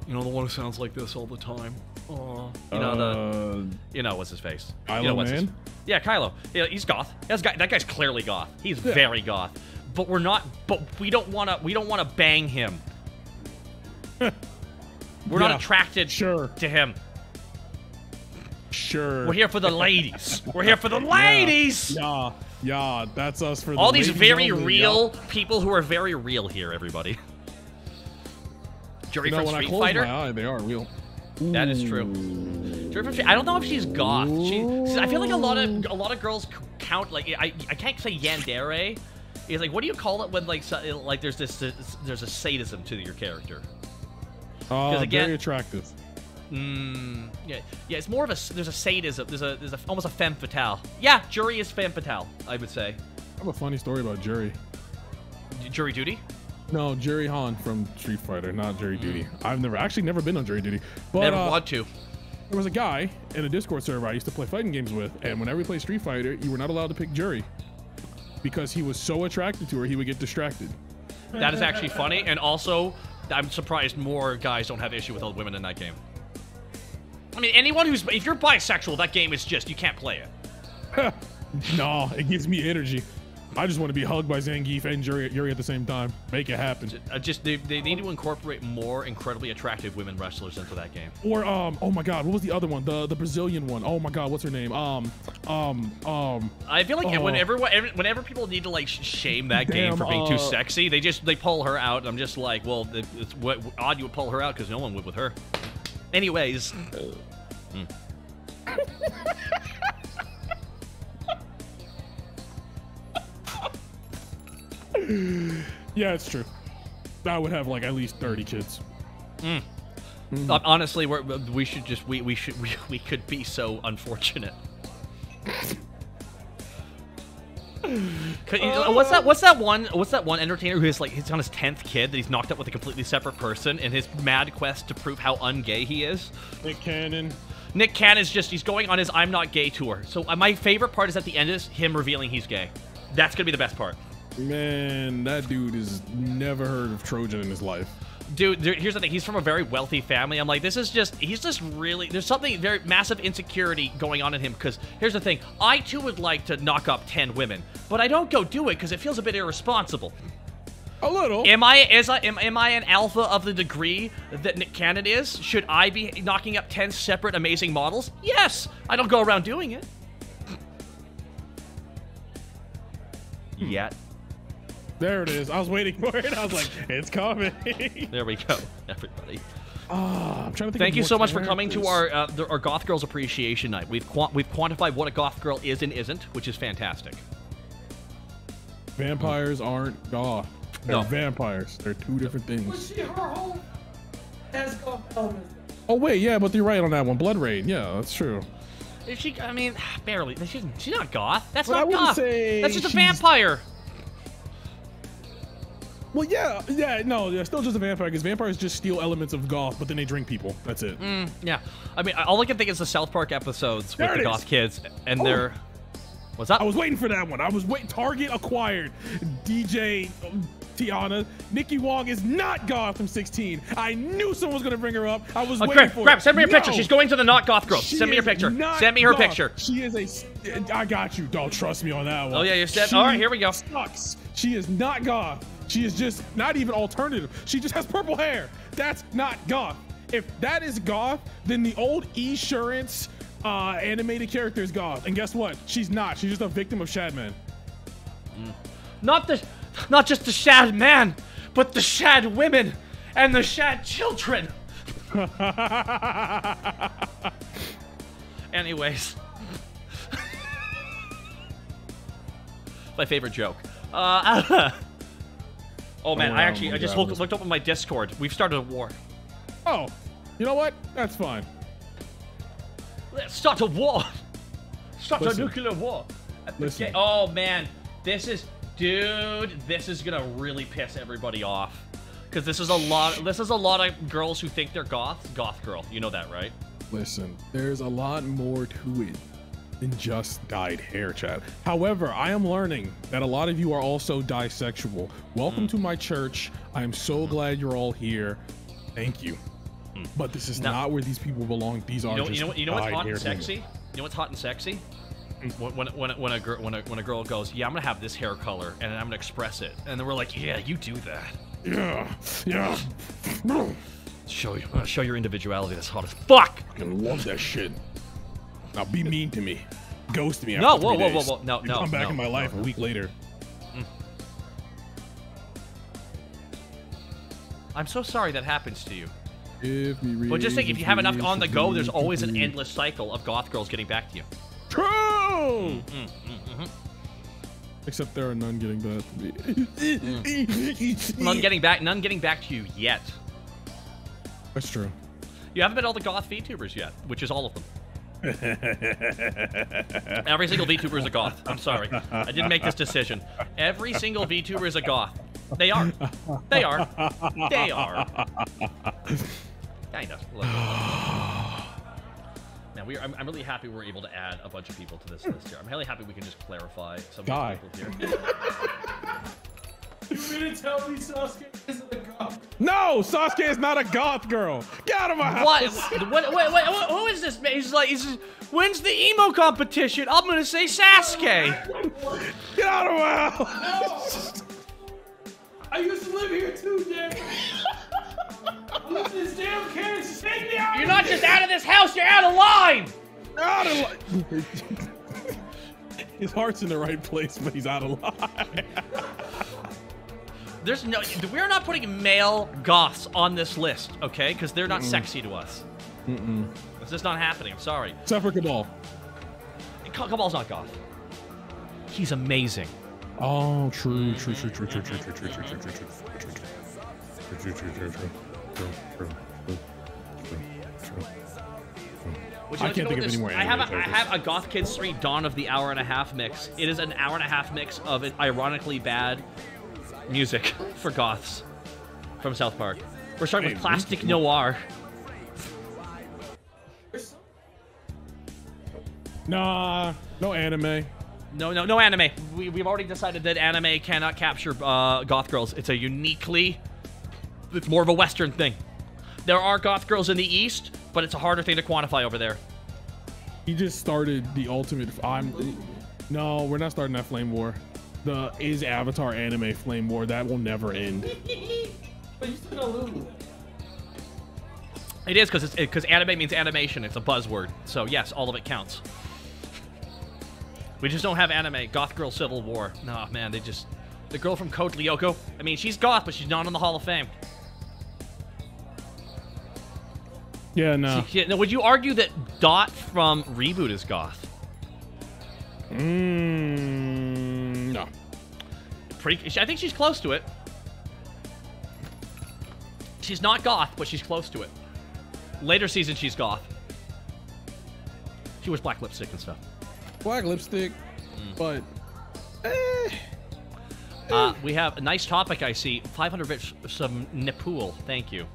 You know, the one who sounds like this all the time. You know what's his face? Kylo Man? Yeah, Kylo. Yeah, he's goth. That guy's clearly goth. He's very goth. But we're not. But we don't want to bang him. We're not attracted to him. Sure. We're here for the ladies. We're here for the ladies. Yeah, that's us for all these very real people who are very real here, everybody. Jury from Street Fighter. When I close my eye, they are real. That is true. I don't know if she's goth. I feel like a lot of girls count like I can't say yandere. It's like, what do you call it when like there's a sadism to your character? Very attractive. Yeah, it's more of there's a sadism. There's almost a femme fatale. Yeah, Jury is femme fatale, I would say. I have a funny story about Jury. Jury Duty? No, Jury Han from Street Fighter, not Jury Duty. I've never been on Jury Duty. But never want to. There was a guy in a Discord server I used to play fighting games with, and whenever we played Street Fighter, you were not allowed to pick Jury because he was so attracted to her, he would get distracted. That is actually funny, and also, I'm surprised more guys don't have issue with all women in that game. I mean, if you're bisexual, that game is just, you can't play it. No, it gives me energy. I just want to be hugged by Zangief and Yuri at the same time. Make it happen. They need to incorporate more incredibly attractive women wrestlers into that game. Or oh my god, what was the other one? The Brazilian one. Oh my god, what's her name? I feel like whenever people need to like shame that game for being too sexy, they pull her out. And I'm just like, well, it's odd you would pull her out because no one would with her. Anyways. Yeah, it's true. I would have like at least 30 kids. Honestly, we could be so unfortunate. What's that one entertainer who is like he's on his 10th kid that he's knocked up with a completely separate person in his mad quest to prove how ungay he is? Nick Cannon. Nick Cannon he's going on his I'm not gay tour. So my favorite part is at the end is him revealing he's gay. That's gonna be the best part. Man, that dude has never heard of Trojan in his life. Dude, here's the thing. He's from a very wealthy family. I'm like, he's just really, there's something very massive insecurity going on in him. Because here's the thing. I, too, would like to knock up 10 women. But I don't go do it because it feels a bit irresponsible. A little. Am I an alpha of the degree that Nick Cannon is? Should I be knocking up 10 separate amazing models? Yes. I don't go around doing it. Yet. There it is. I was waiting for it. I was like, it's coming. There we go, everybody. I'm trying to think. Thank you so much for coming to our Goth Girls Appreciation Night. We've quantified what a Goth Girl is and isn't, which is fantastic. Vampires aren't goth. They're vampires. They're two different But things. her whole has goth elements. Oh wait, yeah, but you're right on that one. Blood Rain. Yeah, that's true. Is she? I mean, barely. She's not goth. That's But I not wouldn't goth. say That's just a she's- vampire. Well, no, they're still just a vampire because vampires just steal elements of goth, but then they drink people. That's it. Yeah. I mean, all I can think is the South Park episodes with There the it goth is. kids, and they're. What's up? I was waiting for that one. I was waiting. Target acquired DJ Tiana. Nikki Wong is not goth from 16. I knew someone was gonna bring her up. I was waiting for Grab, it. send me her No. picture. She's going to the not goth girl. She Send me her is picture. not Send me her goth. picture. She is a. I got you. Don't trust me on that one. Oh yeah, you said. She All right, here we go. Sucks. She is not goth. She is just not even alternative. She just has purple hair. That's not goth. If that is goth, then the old Esurance animated character is goth. And guess what? She's not. She's just a victim of Shadman. Not just the Shad man, but the Shad women and the Shad children. Anyways. My favorite joke. Oh man, I just looked up on my Discord. We've started a war. Oh, you know what? That's fine. Let's start a war. Start Listen. a nuclear war. Listen. Oh man, this is gonna really piss everybody off. Cause this is a lot of girls who think they're goth girl. You know that, right? Listen, there's a lot more to it than just dyed hair, chat. However, I am learning that a lot of you are also bisexual. Welcome to my church. I am so glad you're all here. Thank you. But this is not where these people belong. These are You know what's hot and dyed-haired sexy? women. You know what's hot and sexy? When a girl goes, yeah, I'm gonna have this hair color and I'm gonna express it, and then we're like, yeah, you do that. Yeah. Show your individuality. That's hot as fuck. I love that shit. Now be mean to me. Ghost me after No, 3 whoa, days. no, You come back in my life no. a week later. I'm so sorry that happens to you. But just think, if you have enough on the go, there's always an endless cycle of goth girls getting back to you. True! Except there are none getting back to me. None getting back to you yet. That's true. You haven't met all the goth VTubers yet, which is all of them. Every single VTuber is a goth. I'm sorry. I didn't make this decision. Every single VTuber is a goth. They are. They are. They are. Kind of. Now, I'm really happy we're able to add a bunch of people to this list here. I'm really happy we can just clarify some Guy. people here. You mean to tell me Sasuke isn't a goth? No, Sasuke is not a goth girl. Get out of my house. What? Who is this man? When's the emo competition? I'm gonna say Sasuke. Get out of my house. No! I used to live here too, damn. I live in this damn Kansas. Take me out. You're not just out of this house. You're out of line. Out of line. His heart's in the right place, but he's out of line. We're not putting male goths on this list, okay? Because they're not sexy to us. It's just not happening. I'm sorry. Except for Cabal. Cabal's not goth. He's amazing. Oh, true. I can't think of any more I have anime a Goth Kids 3 Dawn of the Hour and a Half mix. It is an hour and a half mix of an ironically bad music for goths from South Park. We're starting with Plastic Noir. Nah, no anime. No anime. We've already decided that anime cannot capture goth girls. It's more of a Western thing. There are goth girls in the East, but it's a harder thing to quantify over there. He just started the ultimate. No, we're not starting that flame war. the is Avatar anime flame war that will never end. But you still gonna lose. It is because anime means animation. It's a buzzword. So yes, all of it counts. We just don't have anime. Goth Girl Civil War. Nah, man, the girl from Code Lyoko. I mean, she's goth, but she's not in the Hall of Fame. Yeah, no. Now, would you argue that Dot from Reboot is goth? No. I think she's close to it. She's not goth, but she's close to it. Later season, she's goth. She wears black lipstick and stuff. Black lipstick, but... We have a nice topic, I see. 500 bits, some Nepal. Thank you.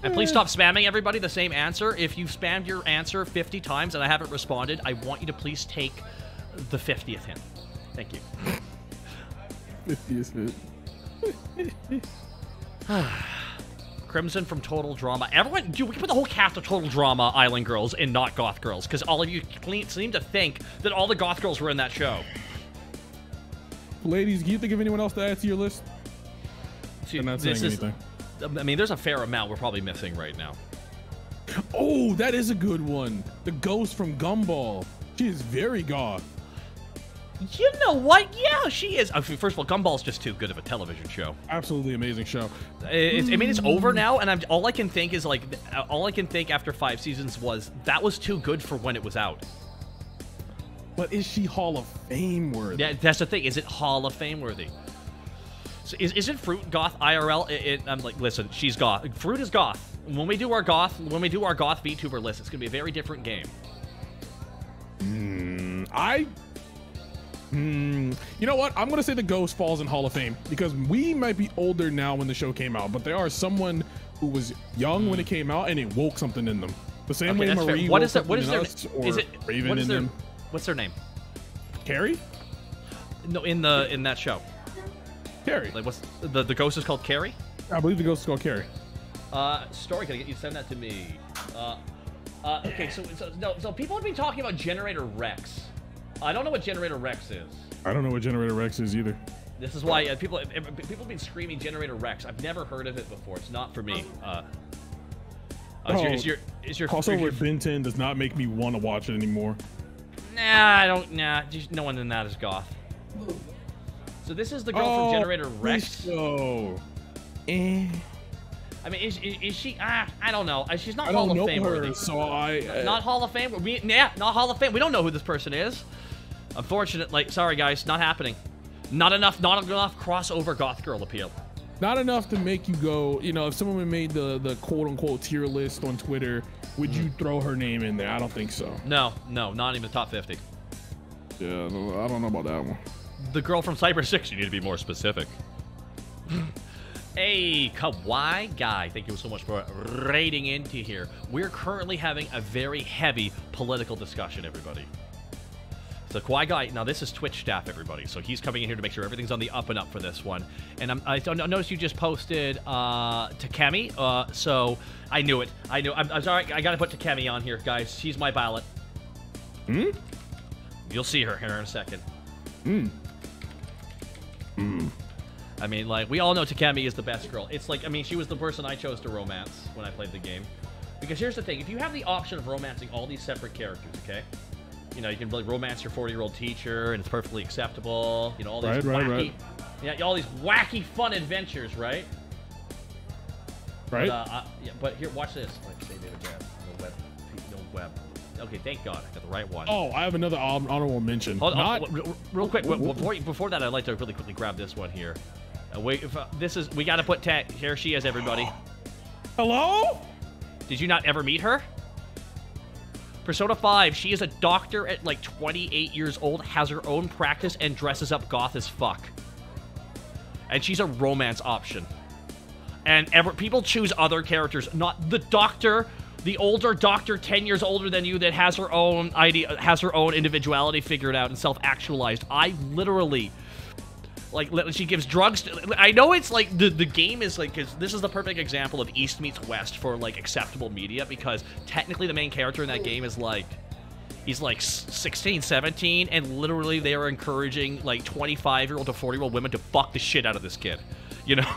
And please stop spamming everybody the same answer. If you've spammed your answer 50 times and I haven't responded, I want you to please take the 50th hint. Thank you. 50th hint. Crimson from Total Drama. Everyone, dude, we can put the whole cast of Total Drama Island Girls in not Goth Girls, because all of you seem to think that all the Goth Girls were in that show. Ladies, can you think of anyone else to add to your list? I'm not saying anything. I mean, there's a fair amount we're probably missing right now. Oh, that is a good one. The ghost from Gumball. She is very goth. You know what? Yeah, she is. First of all, Gumball's just too good of a television show. Absolutely amazing show. I mean, it's over now, and all I can think is like, all I can think after 5 seasons was that was too good for when it was out. But is she Hall of Fame worthy? Yeah, that's the thing. Is it Hall of Fame worthy? So isn't Fruit goth IRL? I'm like, listen, she's goth. Fruit is goth. When we do our goth VTuber list, it's gonna be a very different game. You know what? I'm gonna say the ghost falls in Hall of Fame because we might be older now when the show came out, but there are someone who was young when it came out and it woke something in them. The same way Marie woke something in us, or Raven in them. What's their name? Carrie? No, in that show. Carrie. Like, what's the ghost is called Carrie? I believe the ghost is called Carrie. Story, can I get you to send that to me? Okay, so people have been talking about Generator Rex. I don't know what Generator Rex is. I don't know what Generator Rex is either. This is why people have been screaming Generator Rex. I've never heard of it before. It's not for me. Is your crossover with Ben 10 does not make me want to watch it anymore. Nah, I don't. Nah, no one in that is goth. So this is the girl from Generator Rex. I mean, is she? I don't know. She's not Hall of Fame worthy. So not Hall of Fame. Not Hall of Fame. We don't know who this person is. Unfortunately, sorry guys, not happening. Not enough crossover goth girl appeal. Not enough to make you go, you know, if someone made the quote-unquote tier list on Twitter, would you throw her name in there? I don't think so. No, not even the top 50. Yeah, I don't know about that one. The girl from Cyber 6, you need to be more specific. Hey, Kawaii Guy, thank you so much for raiding into here. We're currently having a very heavy political discussion, everybody. So Kawaii Guy, now this is Twitch staff, everybody. So he's coming in here to make sure everything's on the up and up for this one. And I noticed you just posted Takemi, so I knew it. I'm sorry, I gotta put Takemi on here, guys. She's my ballot. You'll see her here in a second. I mean, like, we all know Takemi is the best girl. It's like, I mean, she was the person I chose to romance when I played the game. Because here's the thing, if you have the option of romancing all these separate characters, okay? You know, you can like romance your 40-year-old teacher, and it's perfectly acceptable. You know, all these all these wacky, fun adventures, right? Right. But here, watch this. Like, say no web. Okay, thank God, I got the right one. Oh, I have another honorable mention. Real quick, before that, I'd like to really quickly grab this one here. We gotta put here she is, everybody. Hello? Did you not ever meet her? Persona 5, she is a doctor at like 28 years old, has her own practice, and dresses up goth as fuck. And she's a romance option. And people choose other characters, not the doctor, the older doctor 10 years older than you that has her own idea, has her own individuality figured out and self-actualized. I literally... Like, she gives drugs to, I know it's like, the game is like, because this is the perfect example of East meets West for, like, acceptable media, because technically the main character in that game is, like, He's like 16, 17, and literally they are encouraging like 25-year-old to 40-year-old women to fuck the shit out of this kid, you know?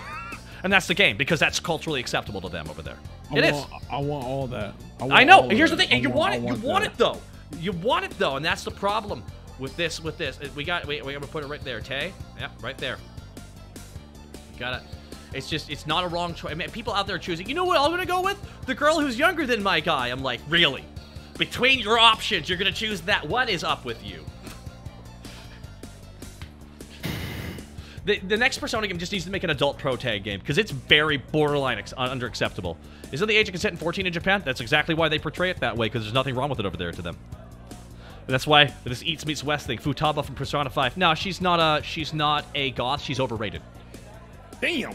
And that's the game, because that's culturally acceptable to them over there. I want all that. I know. Here's the thing. And you want it. You want it though. You want it though, and that's the problem with this. We gonna put it right there, Tay. Yep, right there. Got it. It's just, it's not a wrong choice. I mean, people out there choosing. You know what I'm gonna go with? The girl who's younger than my guy. I'm like, really? Between your options, you're gonna choose that. What is up with you? The next Persona game just needs to make an adult pro tag game, because it's very borderline under acceptable. Isn't the age of consent in 14 in Japan? That's exactly why they portray it that way, because there's nothing wrong with it over there to them. And that's why this Eats Meets West thing. Futaba from Persona 5. No, she's not a goth. She's overrated. Damn. I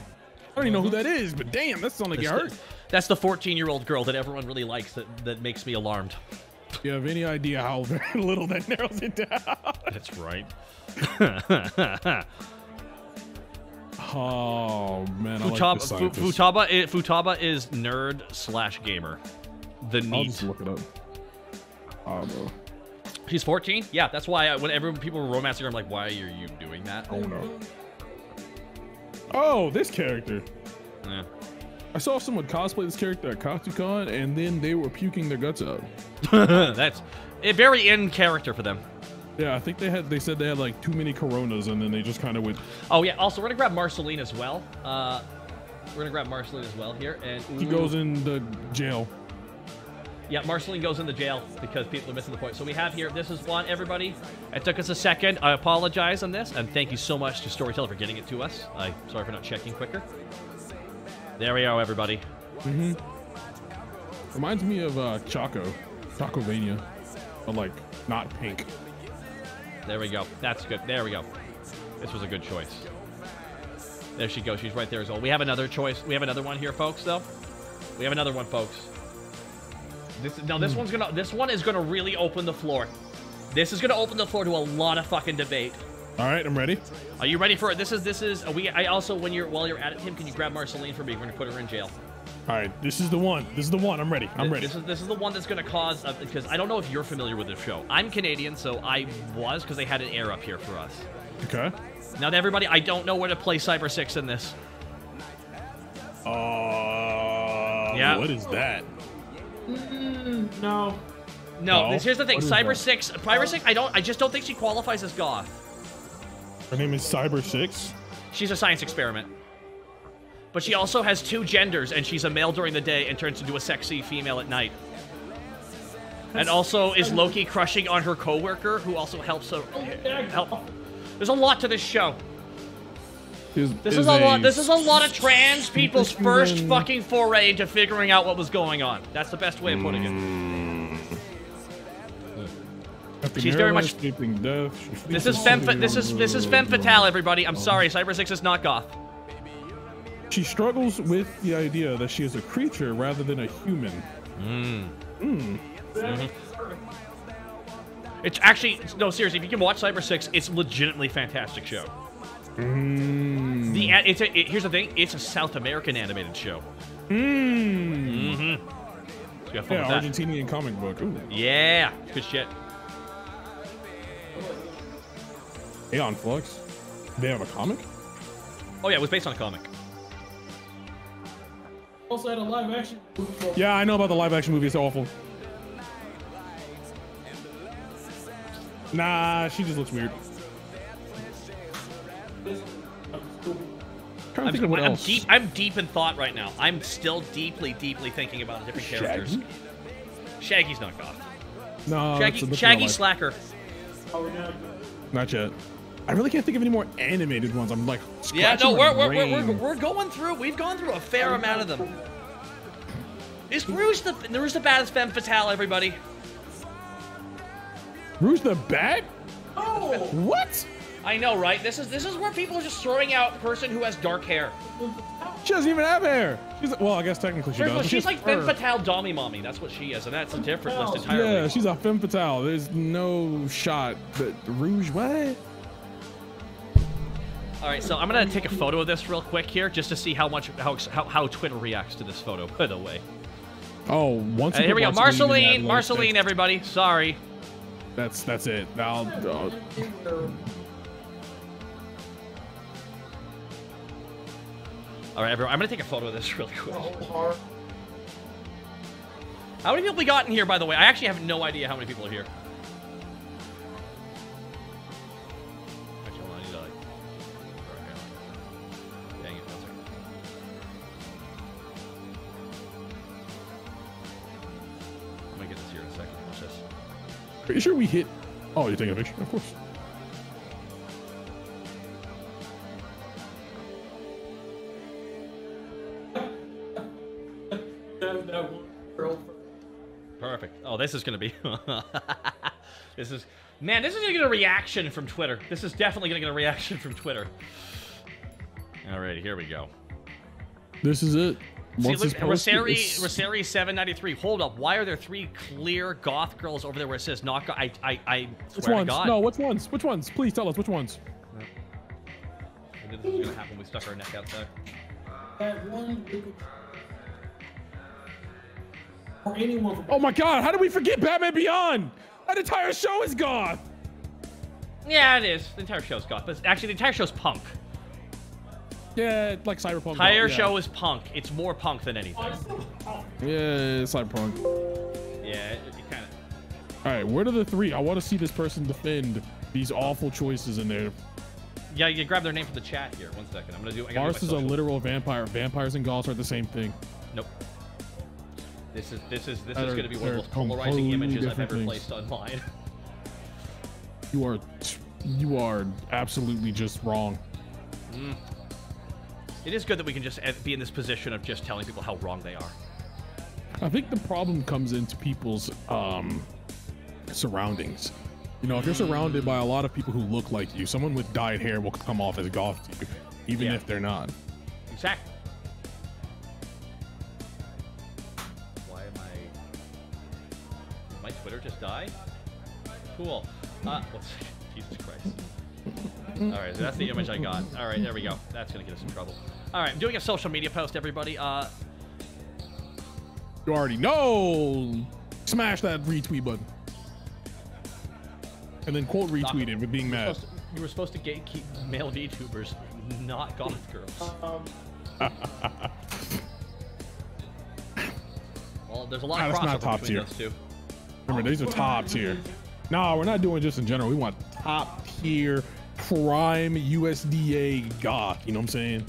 don't even know who that is, but damn, that's something like hurt. That's the 14-year-old girl that everyone really likes that makes me alarmed. Do you have any idea how very little that narrows it down? That's right. Oh man, Futaba is nerd/gamer. The neat. I'll just look it up. Oh, bro. She's 14. Yeah, that's why whenever people were romancing her, I'm like, why are you doing that? Oh no. Oh, this character. Yeah. I saw someone cosplay this character at Katsucon, and then they were puking their guts out. That's a very in character for them. Yeah, I think they said they had like too many Coronas, and then they just kind of went. Oh yeah. Also, we're gonna grab Marceline as well. Here, and he goes in the jail. Yeah, Marceline goes in the jail because people are missing the point. So we have here. This is one, everybody. It took us a second. I apologize on this, and thank you so much to Storyteller for getting it to us. Sorry for not checking quicker. There we are, everybody. Mm-hmm. Reminds me of Chocovania, but like not pink. There we go. That's good. There we go. This was a good choice. There she goes. She's right there as well. We have another choice. We have another one here, folks, though. We have another one, folks. This one is gonna really open the floor. This is gonna open the floor to a lot of fucking debate. All right, I'm ready. Are you ready for it? This is. I also, while you're at it, Tim, can you grab Marceline for me? We're gonna put her in jail. All right, this is the one. This is the one. I'm ready. I'm ready. This is the one that's gonna cause because I don't know if you're familiar with this show. I'm Canadian, so I was because they had an air up here for us. Okay. Now, to everybody, I don't know where to play Cyber 6 in this. Yeah. What is that? No. Here's the thing. Cyber 6. I just don't think she qualifies as goth. Her name is Cyber 6. She's a science experiment. But she also has two genders, and she's a male during the day and turns into a sexy female at night. And also is low-key crushing on her coworker, who also helps her help. There's a lot to this show. This is a lot of trans people's first fucking foray into figuring out what was going on. That's the best way of putting it. She's very much. This is femme fatale, everybody. I'm sorry, Cyber 6 is not goth. She struggles with the idea that she is a creature rather than a human. It's actually, no, seriously, if you can watch Cyber 6, it's legitimately fantastic show. Here's the thing, it's a South American animated show. So yeah, Argentinian comic book. Ooh. Yeah, good shit. Aeon Flux. They have a comic? Oh yeah, it was based on a comic. Also had a live action movie. Yeah, I know about the live action movie. It's awful. Nah, she just looks weird. I'm deep in thought right now. I'm still deeply thinking about different characters. Shaggy's not goth. No, Shaggy Slacker. Not yet. I really can't think of any more animated ones. I'm like, yeah, no, we're going through. We've gone through a fair amount of them. Is Rouge the baddest femme fatale, everybody? Rouge the Bat? Oh, what? I know, right? This is where people are just throwing out a person who has dark hair. She doesn't even have hair. Well, I guess technically she does. She's like femme fatale dommy mommy. That's what she is, and that's a different list entirely. Yeah, she's a femme fatale. There's no shot. But Rouge, what? All right, so I'm gonna take a photo of this real quick here, just to see how Twitter reacts to this photo. By the way. Oh, once. Here we go, Marceline, everybody. Sorry. That's it. Now. All right, everyone. I'm gonna take a photo of this really quick. How many people we got in here, by the way? I actually have no idea how many people are here. Actually, hold on, I need to like... Dang it, 1 second. I'm gonna get this here in a second. Watch this. Pretty sure we hit. Oh, you're taking a picture, of course. Perfect. Oh, this is gonna be. This is, man. This is gonna get a reaction from Twitter. This is definitely gonna get a reaction from Twitter. Alrighty, here we go. This is it. See, look, Rosari 793. Hold up. Why are there 3 clear goth girls over there where it says not goth? I swear to God. No, which ones? Which ones? Please tell us which ones. I knew this was gonna happen. We stuck our neck out there. That one. Or anyone. Oh my God! How did we forget Batman Beyond? That entire show is goth. Yeah, it is. The entire show's goth, but actually, the entire show's punk. Yeah, like cyberpunk. The entire show is punk. It's more punk than anything. Yeah, cyberpunk. Yeah, it kind of. All right, where are the 3? I want to see this person defend these awful choices in there. Yeah, you grab their name from the chat here. 1 second. I'm gonna do. Mars is a literal vampire. Vampires and goths are the same thing. Nope. This is going to be one of the most polarizing images I've ever placed online. You are absolutely just wrong. It is good that we can just be in this position of just telling people how wrong they are. I think the problem comes into people's surroundings. You know, if you're surrounded by a lot of people who look like you, someone with dyed hair will come off as goth to you, even if they're not. Exactly. My Twitter just died? Cool. Jesus Christ. Alright, so that's the image I got. Alright, there we go. That's gonna get us in trouble. Alright, I'm doing a social media post, everybody. You already know! Smash that retweet button. And then quote retweet it with being mad. You were supposed to keep male VTubers, not goth girls. Well, there's a lot of crossover between those two. Remember, these are top tier. No, we're not doing just in general. We want top tier, prime USDA goth. You know what I'm saying?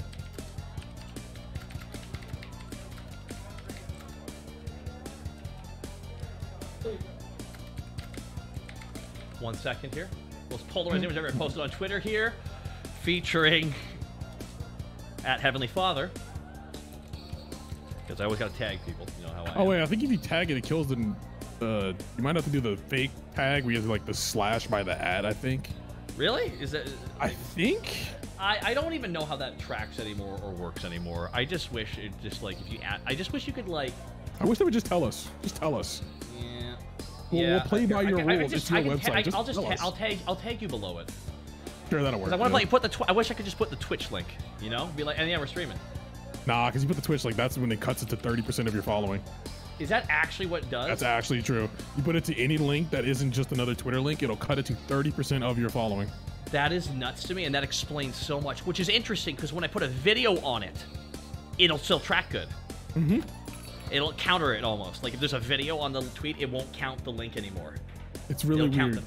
One second here. Most polarized image ever posted on Twitter here, featuring at HeavenlyFather. Because I always gotta tag people. You know how I am. Wait, I think if you tag it, it kills them. You might have to do the fake tag where you have like the slash by the ad, I think. Really? Is that? I think. I don't even know how that tracks anymore or works anymore. I just wish it just like if you add. I just wish you could like. I wish they would just tell us. Just tell us. Yeah. We'll play by your rules. It's your website. I'll tag you below it. Sure, that'll work. I want to put the. I wish I could just put the Twitch link. You know, be like, and yeah, we're streaming. Nah, because you put the Twitch link, that's when it cuts it to 30% of your following. Is that actually what it does? That's actually true. You put it to any link that isn't just another Twitter link, it'll cut it to 30% of your following. That is nuts to me, and that explains so much, which is interesting because when I put a video on it, it'll still track good. Mm-hmm. It'll counter it almost. Like if there's a video on the tweet, it won't count the link anymore. It's really weird.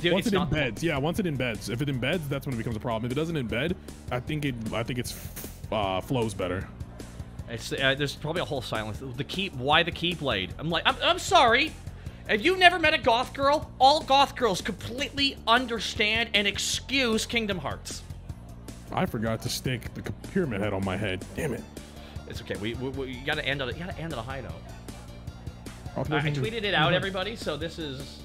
Dude, once it embeds, yeah, once it embeds. If it embeds, that's when it becomes a problem. If it doesn't embed, I think it's flows better. It's there's probably a whole silence. The key, why the Keyblade? I'm sorry. Have you never met a goth girl? All goth girls completely understand and excuse Kingdom Hearts. I forgot to stick the pyramid head on my head. Damn it. It's okay. We gotta end on a high note. I tweeted it out, everybody. So this is.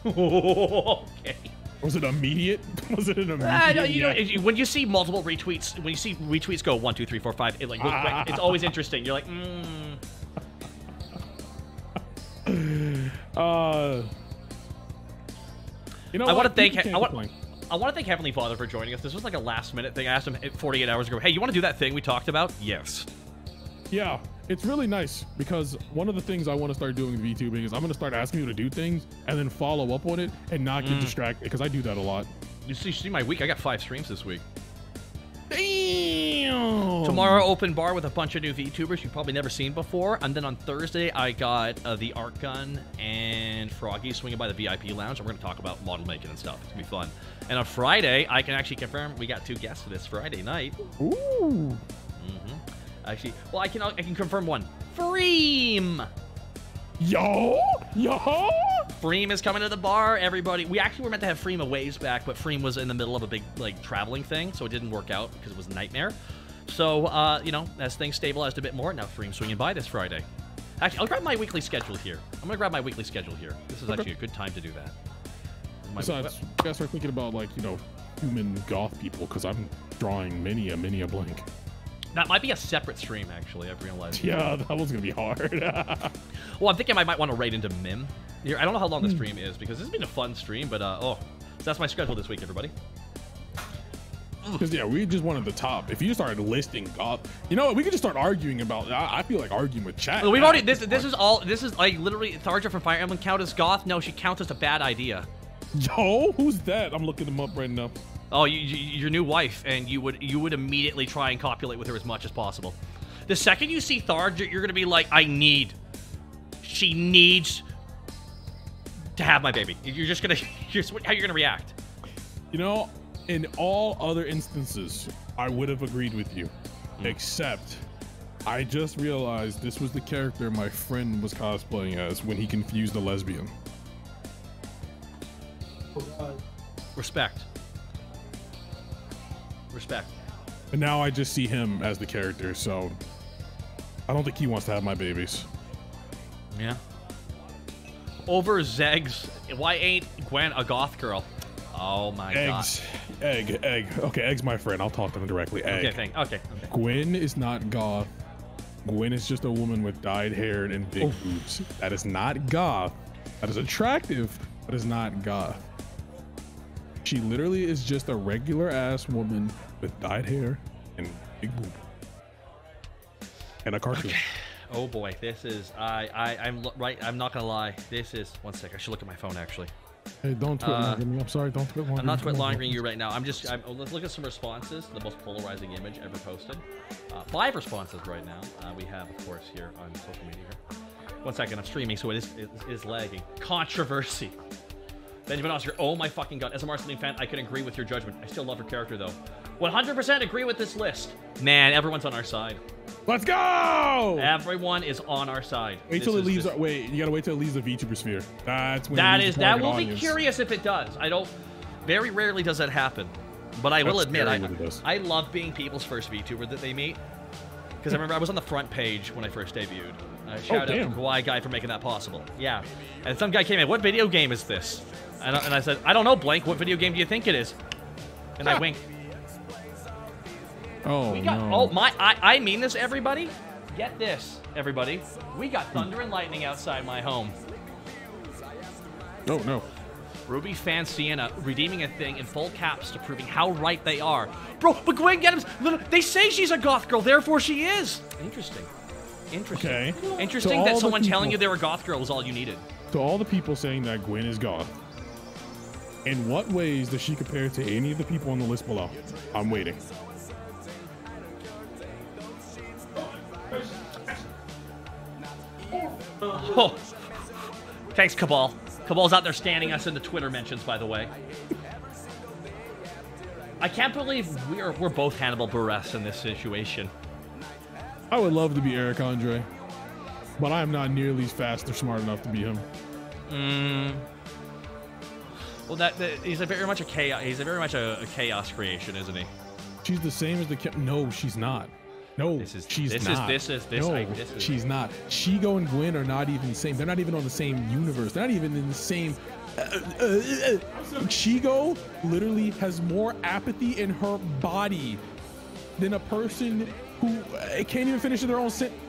Okay. Was it immediate? Was it an immediate? No, you know, when you see multiple retweets, when you see retweets go 1, 2, 3, 4, 5, it it's always interesting. You're like, You know, I want to thank Heavenly Father for joining us. This was like a last minute thing. I asked him 48 hours ago, hey, you want to do that thing we talked about? Yes. Yeah. It's really nice because one of the things I want to start doing with VTubing is I'm going to start asking you to do things and then follow up on it and not get distracted, because I do that a lot. You see my week? I got 5 streams this week. Damn. Tomorrow, open bar with a bunch of new VTubers you've probably never seen before. And then on Thursday, I got the Art Gun and Froggy swinging by the VIP lounge. And we're going to talk about model making and stuff. It's going to be fun. And on Friday, I can actually confirm we got 2 guests for this Friday night. Ooh. Actually, well, I can confirm one. Freem! Yo! Freem is coming to the bar, everybody. We actually were meant to have Freem a ways back, but Freem was in the middle of a big, like, traveling thing, so it didn't work out because it was a nightmare. So, you know, as things stabilized a bit more, now Freem's swinging by this Friday. Actually, I'll grab my weekly schedule here. I'm going to grab my weekly schedule here. This is actually a good time to do that. Besides, I gotta start thinking about, like, you know, human goth people, because I'm drawing many a blank. That might be a separate stream, actually, I've realized. Yeah, that one's gonna be hard. Well, I'm thinking I might want to raid into Mim. Here, I don't know how long the stream is, because this has been a fun stream, but, so that's my schedule this week, everybody. Because, yeah, we just wanted the top. If you started listing goth, you know what, we could just start arguing about, I feel like arguing with chat. Well, we've already, this is, like, literally, Tharja from Fire Emblem count as goth? No, she counts as a bad idea. Yo, who's that? I'm looking them up right now. Oh, your new wife, and you would immediately try and copulate with her as much as possible. The second you see Tharja, you're gonna be like, she needs to have my baby. You're just gonna, how you're gonna react. You know, in all other instances, I would have agreed with you, except I just realized this was the character my friend was cosplaying as when he confused a lesbian. Respect. And now I just see him as the character, so I don't think he wants to have my babies. Yeah. Over Zegs, why ain't Gwen a goth girl? Oh my god. Egg. Okay, Egg's my friend. I'll talk to him directly. Egg. Okay. Gwen is not goth. Gwen is just a woman with dyed hair and big boobs. That is not goth. That is attractive, but is not goth. She literally is just a regular ass woman with dyed hair and big boob. And a cartoon. Okay. Oh boy, this is I'm not gonna lie. This is 1 sec. I should look at my phone actually. Hey, don't twit line me. I'm sorry, don't twit line. I'm not twit lining you right now. Let's look at some responses. The most polarizing image ever posted. 5 responses right now. We have, of course, here on social media. 1 second, I'm streaming, so it is lagging. Controversy. Benjamin Oscar, oh my fucking god. As a Marceline fan, I can agree with your judgment. I still love her character, though. 100% agree with this list. Man, everyone's on our side. Let's go! Everyone is on our side. Wait till it leaves. Wait, you gotta wait till it leaves the VTuber sphere. That's when that will be curious if it does. Very rarely does that happen. But I will admit, I love being people's first VTuber that they meet. Because I remember I was on the front page when I first debuted. Shout out to Kawaii Guy for making that possible. Yeah. And some guy came in, what video game is this? And I said, I don't know, Blank. What video game do you think it is? And I winked. Oh, no. Oh, I mean this, everybody. Get this, everybody. We got thunder and lightning outside my home. Oh, no. Ruby Fan Sienna redeeming a thing in full caps to proving how right they are. Bro, but Gwen Gettams, they say she's a goth girl, therefore she is. Interesting. Okay. Interesting that someone telling you they're a goth girl is all you needed. To all the people saying that Gwen is goth, in what ways does she compare to any of the people on the list below? I'm waiting. Oh. Thanks, Cabal. Cabal's out there standing us in the Twitter mentions, by the way. I can't believe we're both Hannibal Buress in this situation. I would love to be Eric Andre, but I am not nearly as fast or smart enough to be him. Well, he's very much a chaos. He's very much a chaos creation, isn't he? She's the same as the. No, she's not. No, she's not. She's not. Shigo and Gwen are not even the same. They're not even on the same universe. They're not even in the same. Shigo literally has more apathy in her body than a person who can't even finish their own sentence.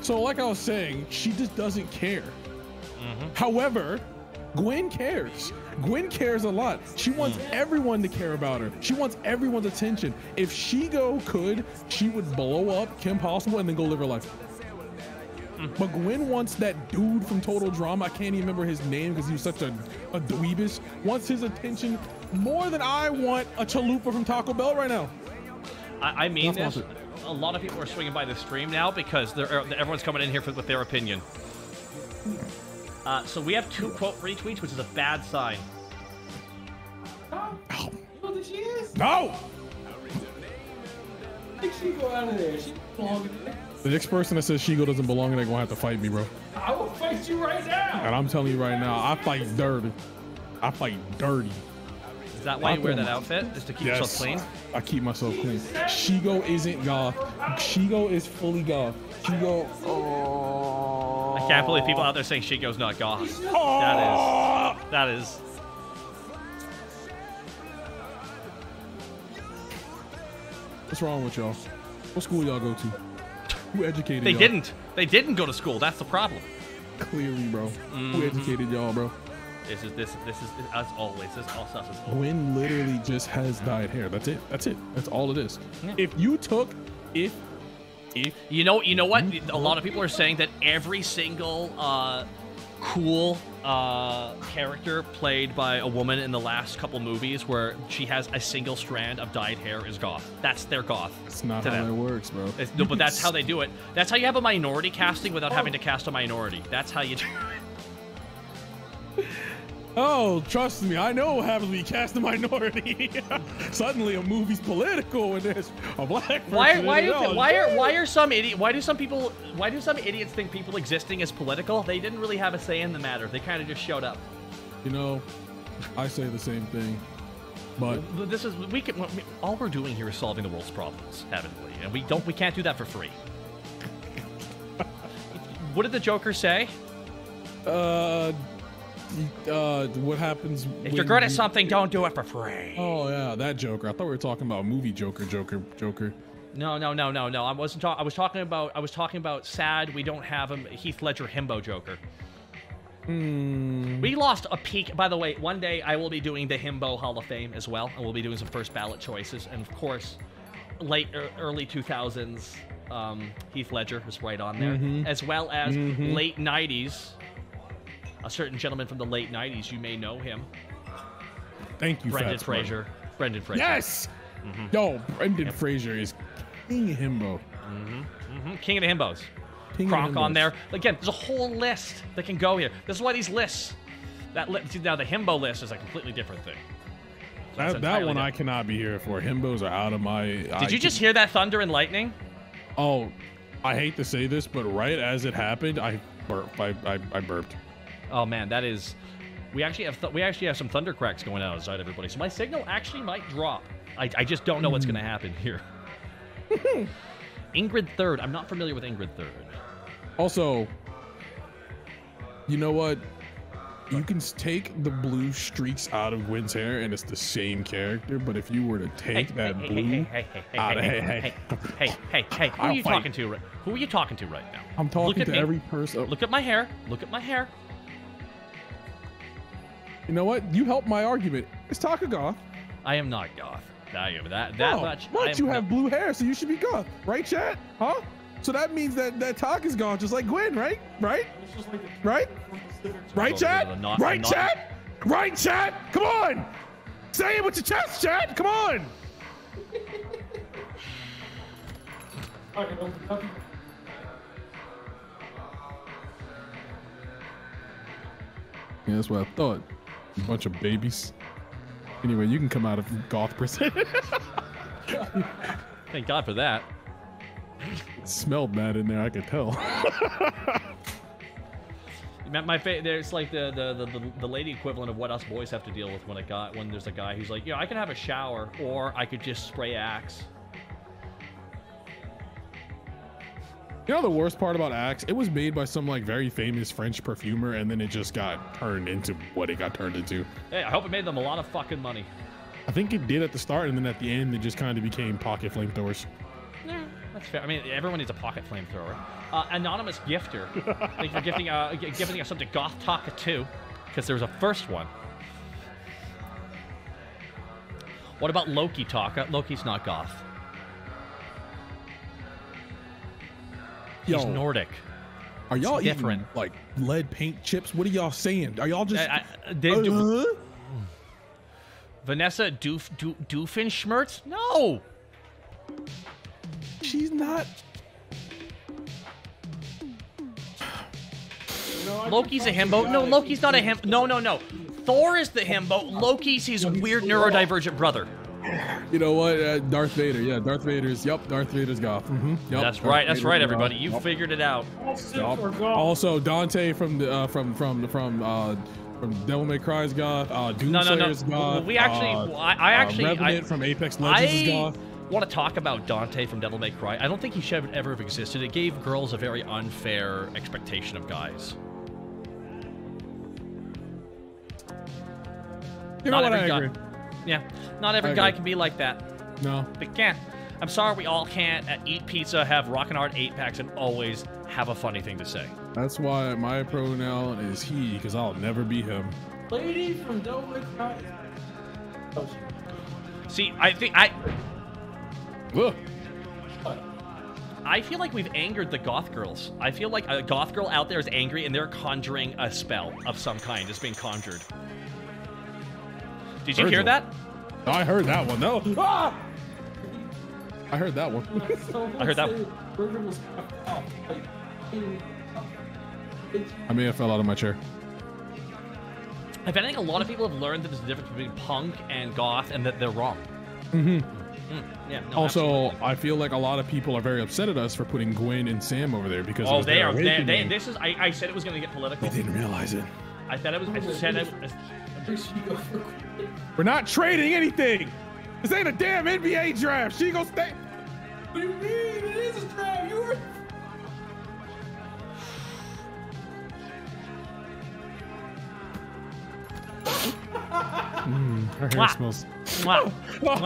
So like I was saying, she just doesn't care. However, Gwen cares. Gwen cares a lot. She wants everyone to care about her. She wants everyone's attention. If Shigo could, she would blow up Kim Possible and then go live her life. But Gwen wants that dude from Total Drama. I can't even remember his name because he was such a dweebus. Wants his attention more than I want a chalupa from Taco Bell right now. I mean this. A lot of people are swinging by the stream now because everyone's coming in here with their opinion. So we have 2 quote retweets, which is a bad sign. Oh. You know what she is? No! I think she go out of there. She belongs in there. The next person that says Shigo doesn't belong in there gonna have to fight me, bro. I will fight you right now. And I'm telling you right now, I fight dirty. I fight dirty. Is that why you wear that outfit? Is to keep yourself clean? I keep myself clean. Shigo isn't goth. Shigo is fully goth. Shigo. Oh. I can't believe people out there saying Shigo's not goth. Oh. That is. What's wrong with y'all? What school y'all go to? Who educated They y'all? didn't. They didn't go to school. That's the problem. Clearly, bro. Who educated y'all, bro? This is as always. This all stuff is always. Gwen literally just has dyed hair. That's it. That's it. That's all it is. Yeah. If you took, if you know what? A lot of people are saying that every single cool character played by a woman in the last couple movies where she has a single strand of dyed hair is goth. That's their goth. It's not how that works, bro. No, but that's how they do it. That's how you have a minority casting without having to cast a minority. That's how you do it. Oh, trust me, I know what happens when you cast a minority. Suddenly, a movie's political when there's a black person. Why do some idiots think people existing is political? They didn't really have a say in the matter. They kind of just showed up. You know, I say the same thing, but this is all we're doing here is solving the world's problems, haven't we? And we can't do that for free. What did the Joker say? What happens if you're good at something, don't do it for free. Oh yeah, that Joker. I thought we were talking about movie Joker. No. I wasn't talking. I was talking about sad. We don't have him. Heath Ledger himbo Joker. We lost a peak. By the way, one day I will be doing the himbo Hall of Fame as well, and we'll be doing some first ballot choices. And of course, early 2000s, Heath Ledger was right on there, as well as late 90s. A certain gentleman from the late 90s, you may know him. Thank you, Brendan Fraser. Brendan Fraser. Yes! Yo, Brendan Fraser is king of himbo. King of the himbos. Kronk on there. Again, there's a whole list that can go here. This is why these lists... now, the himbo list is a completely different thing. That one different. I cannot be here for. Himbos are out of my... Did you just hear that thunder and lightning? Oh, I hate to say this, but right as it happened, I burped. Oh man, that is. We actually have some thunder cracks going on outside, everybody. So my signal actually might drop. I just don't know what's going to happen here. Ingrid Third. I'm not familiar with Ingrid Third. Also, you know what? You can take the blue streaks out of Gwen's hair, and it's the same character. But if you were to take that blue out of hey, who are you talking to? Who are you talking to right now? I'm talking to every person. Look at my hair. Look at my hair. You know what? You helped my argument. It's Taka goth. I am not goth. That much. But you have blue hair, so you should be goth, right, chat? Huh? So that means that Taka's goth, just like Gwen, right? Right? Right? Right, chat? Right, chat? Right, chat? Come on! Say it with your chest, chat! Come on! Yeah, that's what I thought. Bunch of babies. Anyway, you can come out of goth prison. Thank God for that. It smelled bad in there, I could tell. There's like the lady equivalent of what us boys have to deal with when there's a guy who's like, I can have a shower, or I could just spray Axe. You know the worst part about Axe? It was made by some like very famous French perfumer, and then it just got turned into what it got turned into. Hey, I hope it made them a lot of fucking money. I think it did at the start, and then at the end, it just kind of became pocket flamethrowers. Yeah, that's fair. I mean, everyone needs a pocket flamethrower. Anonymous gifter. Thank you for gifting us something Goth Taka 2. Because there was a first one. What about Loki, Taka? Loki's not goth. He's Nordic. Are y'all different? Eating, like lead paint chips? What are y'all saying? Are y'all just? Vanessa Doofenshmirtz? No. She's not. Loki's a himbo. No, Loki's not a himbo. No. Thor is the himbo. Loki's his weird neurodivergent brother. You know what? Darth Vader. Yeah, Darth Vader's. Yep, Darth Vader's goth. Yep, that's right. That's right, everybody. You figured it out. Also, Dante from Devil May Cry's goth. Doomslayer's goth. We actually, I actually, Revenant from Apex Legends is goth. I want to talk about Dante from Devil May Cry. I don't think he should ever have existed. It gave girls a very unfair expectation of guys. You know what? I agree. Yeah, not every guy can be like that. No. They can't. I'm sorry we all can't eat pizza, have Rockin' Hard 8-packs, and always have a funny thing to say. That's why my pronoun is he, because I'll never be him. Lady from Devil May Cry. See, I feel like we've angered the goth girls. I feel like a goth girl out there is angry and they're conjuring a spell of some kind. It's being conjured. Did you hear that? I heard that one. No. Ah! I heard that one. I heard that one. I may have fell out of my chair. If anything, a lot of people have learned that there's a difference between punk and goth and that they're wrong. Yeah, no, also, absolutely. I feel like a lot of people are very upset at us for putting Gwen and Sam over there because they are. This is. I said it was going to get political. I didn't realize it. I said it was. I said it. We're not trading anything. This ain't a damn NBA draft. She gonna stay. What do you mean? It is a draft. You were. Her hair smells. Wow,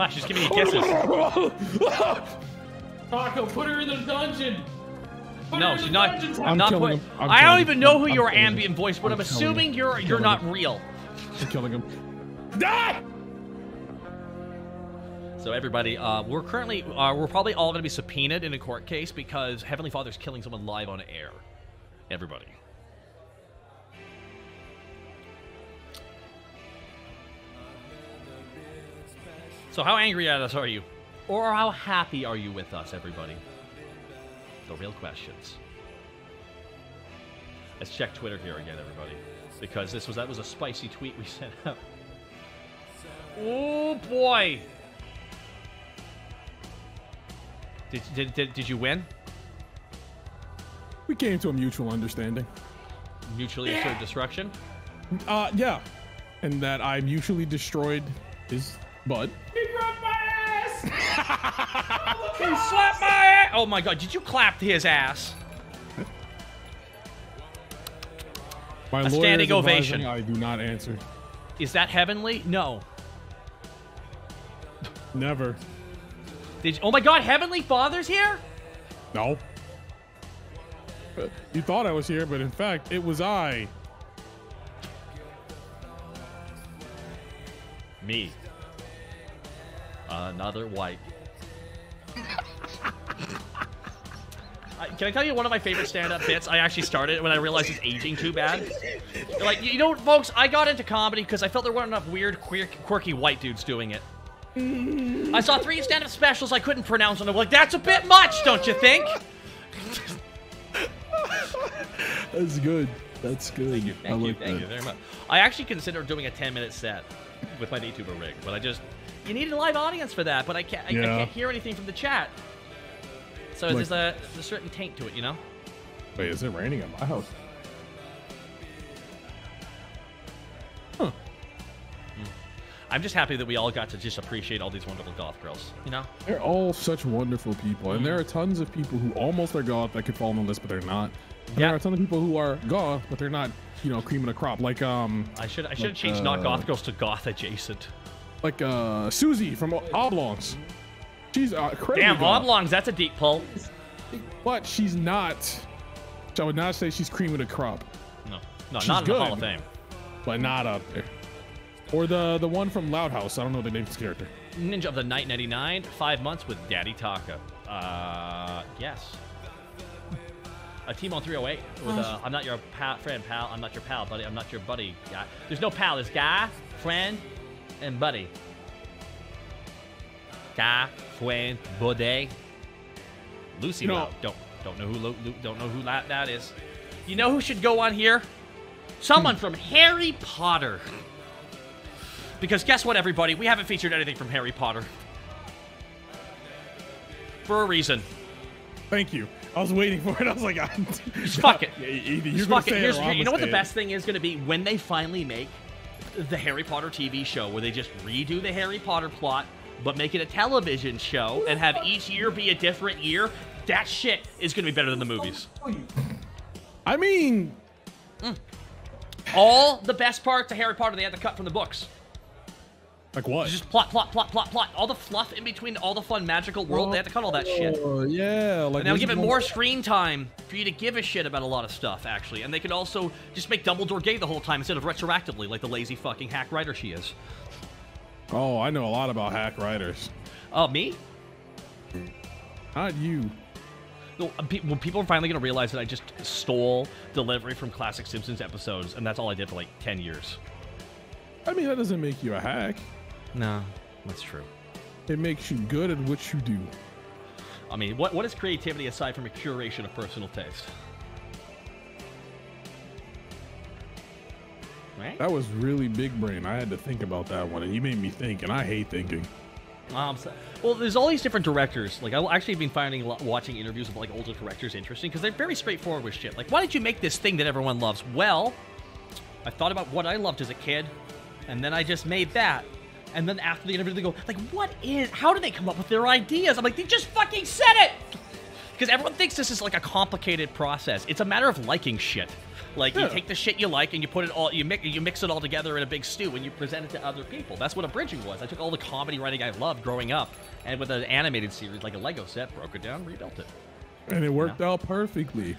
she's giving me kisses. Taco, put her in the dungeon. No, she's not. I'm not putting. I don't even know who your ambient voice, but I'm assuming you're not real. I'm killing him. Die! So everybody, we're currently, we're probably all going to be subpoenaed in a court case because Heavenly Father's killing someone live on air. Everybody. So how angry at us are you? Or how happy are you with us, everybody? The real questions. Let's check Twitter here again, everybody. Because that was a spicy tweet we sent out. Oh boy! Did you win? We came to a mutual understanding. Mutually assured destruction? Yeah. And that I mutually destroyed his bud. He grabbed my ass! He slapped my ass! Oh my god, did you clap his ass? A standing ovation. I do not answer. Is that heavenly? No. Never. Oh my god, Heavenly Father's here? No. You thought I was here, but in fact, it was I. Me. Another white. Can I tell you one of my favorite stand-up bits? I actually started when I realized it's aging too bad. Like, you know, folks, I got into comedy because I felt there weren't enough weird, quirky white dudes doing it. I saw 3 stand-up specials I couldn't pronounce, and I'm like, that's a bit much, don't you think? That's good. That's good. Thank you very much. I actually considered doing a 10-minute set with my VTuber rig, but you need a live audience for that, but I can't hear anything from the chat. So there's a certain taint to it, you know? Wait, is it raining at my house? Huh. I'm just happy that we all got to just appreciate all these wonderful goth girls, you know? They're all such wonderful people, and there are tons of people who almost are goth that could fall on the list, but they're not. And there are a ton of people who are goth, but they're not, you know, cream of the crop. Like I should have changed not goth girls to goth adjacent. Like Susie from Oblongs. She's crazy. Damn, Oblongs, that's a deep pull. But she's not. I would not say she's cream of the crop. No, not in the Hall of Fame. but not up there. Or the one from Loud House. I don't know the name of his character. Ninja of the Night 99, 5 months with Daddy Taka. Yes. A team on 308 with I'm not your friend, pal. I'm not your pal, buddy. I'm not your buddy. Guy. There's no pal. There's guy, friend, and buddy. Guy, friend, buddy. Lucy, don't know who that is. You know who should go on here? Someone from Harry Potter. Because guess what, everybody? We haven't featured anything from Harry Potter. For a reason. Thank you. I was waiting for it. I was like, just fuck it. Just fuck it. You know what the best thing is going to be? When they finally make the Harry Potter TV show, where they just redo the Harry Potter plot, but make it a television show and have each year be a different year, that shit is going to be better than the movies. I mean... All the best parts of Harry Potter they had to cut from the books. Like what? Just plot. All the fluff in between all the fun magical world, they had to cut all that shit. Yeah. Like, and they'll give it more screen time for you to give a shit about a lot of stuff, actually. And they could also just make Dumbledore gay the whole time instead of retroactively, like the lazy fucking hack writer she is. Oh, I know a lot about hack writers. Oh, me? Not you. Well, people are finally going to realize that I just stole delivery from classic Simpsons episodes, and that's all I did for like 10 years. I mean, that doesn't make you a hack. No, that's true. It makes you good at what you do. I mean, what is creativity aside from a curation of personal taste? Right? That was really big brain. I had to think about that one, and you made me think, and I hate thinking. Well, there's all these different directors. Like, I've actually been finding watching interviews of like older directors interesting because they're very straightforward with shit. Like, why did you make this thing that everyone loves? Well, I thought about what I loved as a kid, and then I just made that. And then after the interview, they go, like, how do they come up with their ideas? I'm like, they just fucking said it! Because everyone thinks this is like a complicated process. It's a matter of liking shit. Like, you take the shit you like and you put it all, you mix it all together in a big stew and you present it to other people. That's what abridging was. I took all the comedy writing I loved growing up, and with an animated series like a Lego set, broke it down, rebuilt it. And it worked out perfectly.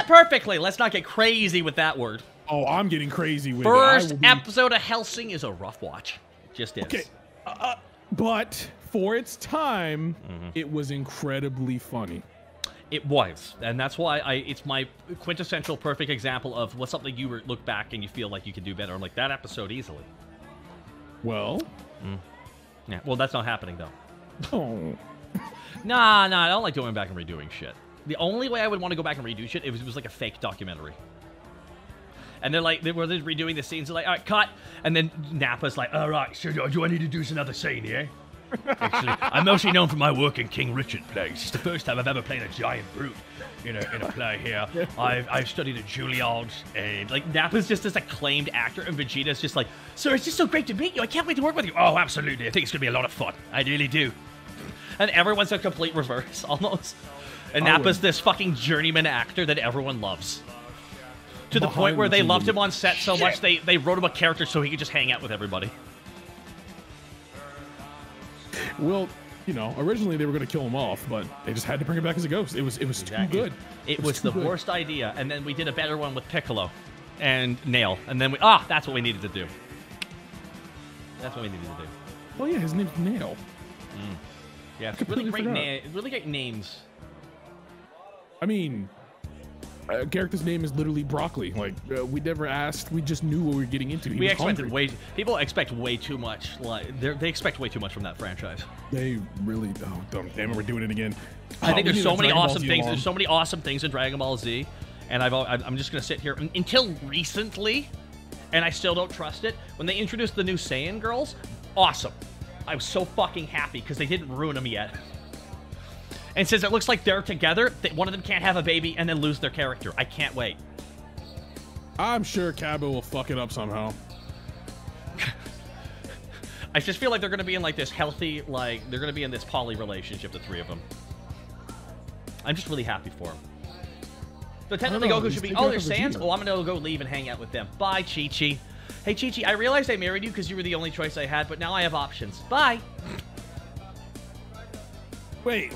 Perfectly. Let's not get crazy with that word. Oh, I'm getting crazy with First episode of Hellsing is a rough watch. Just is. Okay, but for its time, it was incredibly funny. It was, and that's why it's my quintessential perfect example of what's something you look back and you feel like you could do better. I'm like, that episode easily. Well? Yeah, well, that's not happening, though. Oh. Nah, I don't like going back and redoing shit. The only way I would want to go back and redo shit, it was like a fake documentary. And they're like, they were redoing the scenes. They're like, all right, cut. And then Nappa's like, all right, so do I need to do another scene here? Actually, I'm mostly known for my work in King Richard plays. It's the first time I've ever played a giant brute in a play here. I've studied at Juilliard, and like Nappa's just this acclaimed actor, and Vegeta's just like, sir, it's just so great to meet you. I can't wait to work with you. Oh, absolutely. I think it's gonna be a lot of fun. I really do. And everyone's a complete reverse, almost. And Nappa's this fucking journeyman actor that everyone loves. To the point where they loved him on set so much, they wrote him a character so he could just hang out with everybody. Well, you know, originally they were going to kill him off, but they just had to bring him back as a ghost. It was too good. It was the worst idea, and then we did a better one with Piccolo and Nail, and then that's what we needed to do. That's what we needed to do. Oh yeah, his name's Nail. Yeah, it's really great names. I mean, character's name is literally Broccoli. Like, we never asked. We just knew what we were getting into. We expected people expect way too much. Like, they expect way too much from that franchise. They really. Oh, damn it, we're doing it again. I think there's so many awesome things. There's so many awesome things in Dragon Ball Z, and I'm just gonna sit here until recently, and I still don't trust it. When they introduced the new Saiyan girls, awesome. I was so fucking happy because they didn't ruin them yet. And since it looks like they're together, one of them can't have a baby and then lose their character. I can't wait. I'm sure Cabo will fuck it up somehow. I just feel like they're going to be in like this healthy, like, they're going to be in this poly relationship, the three of them. I'm just really happy for them. So technically Goku should be, there's Saiyans? Oh, I'm going to go leave and hang out with them. Bye, Chi-Chi. Hey, Chi-Chi, I realized I married you because you were the only choice I had, but now I have options. Bye. Wait.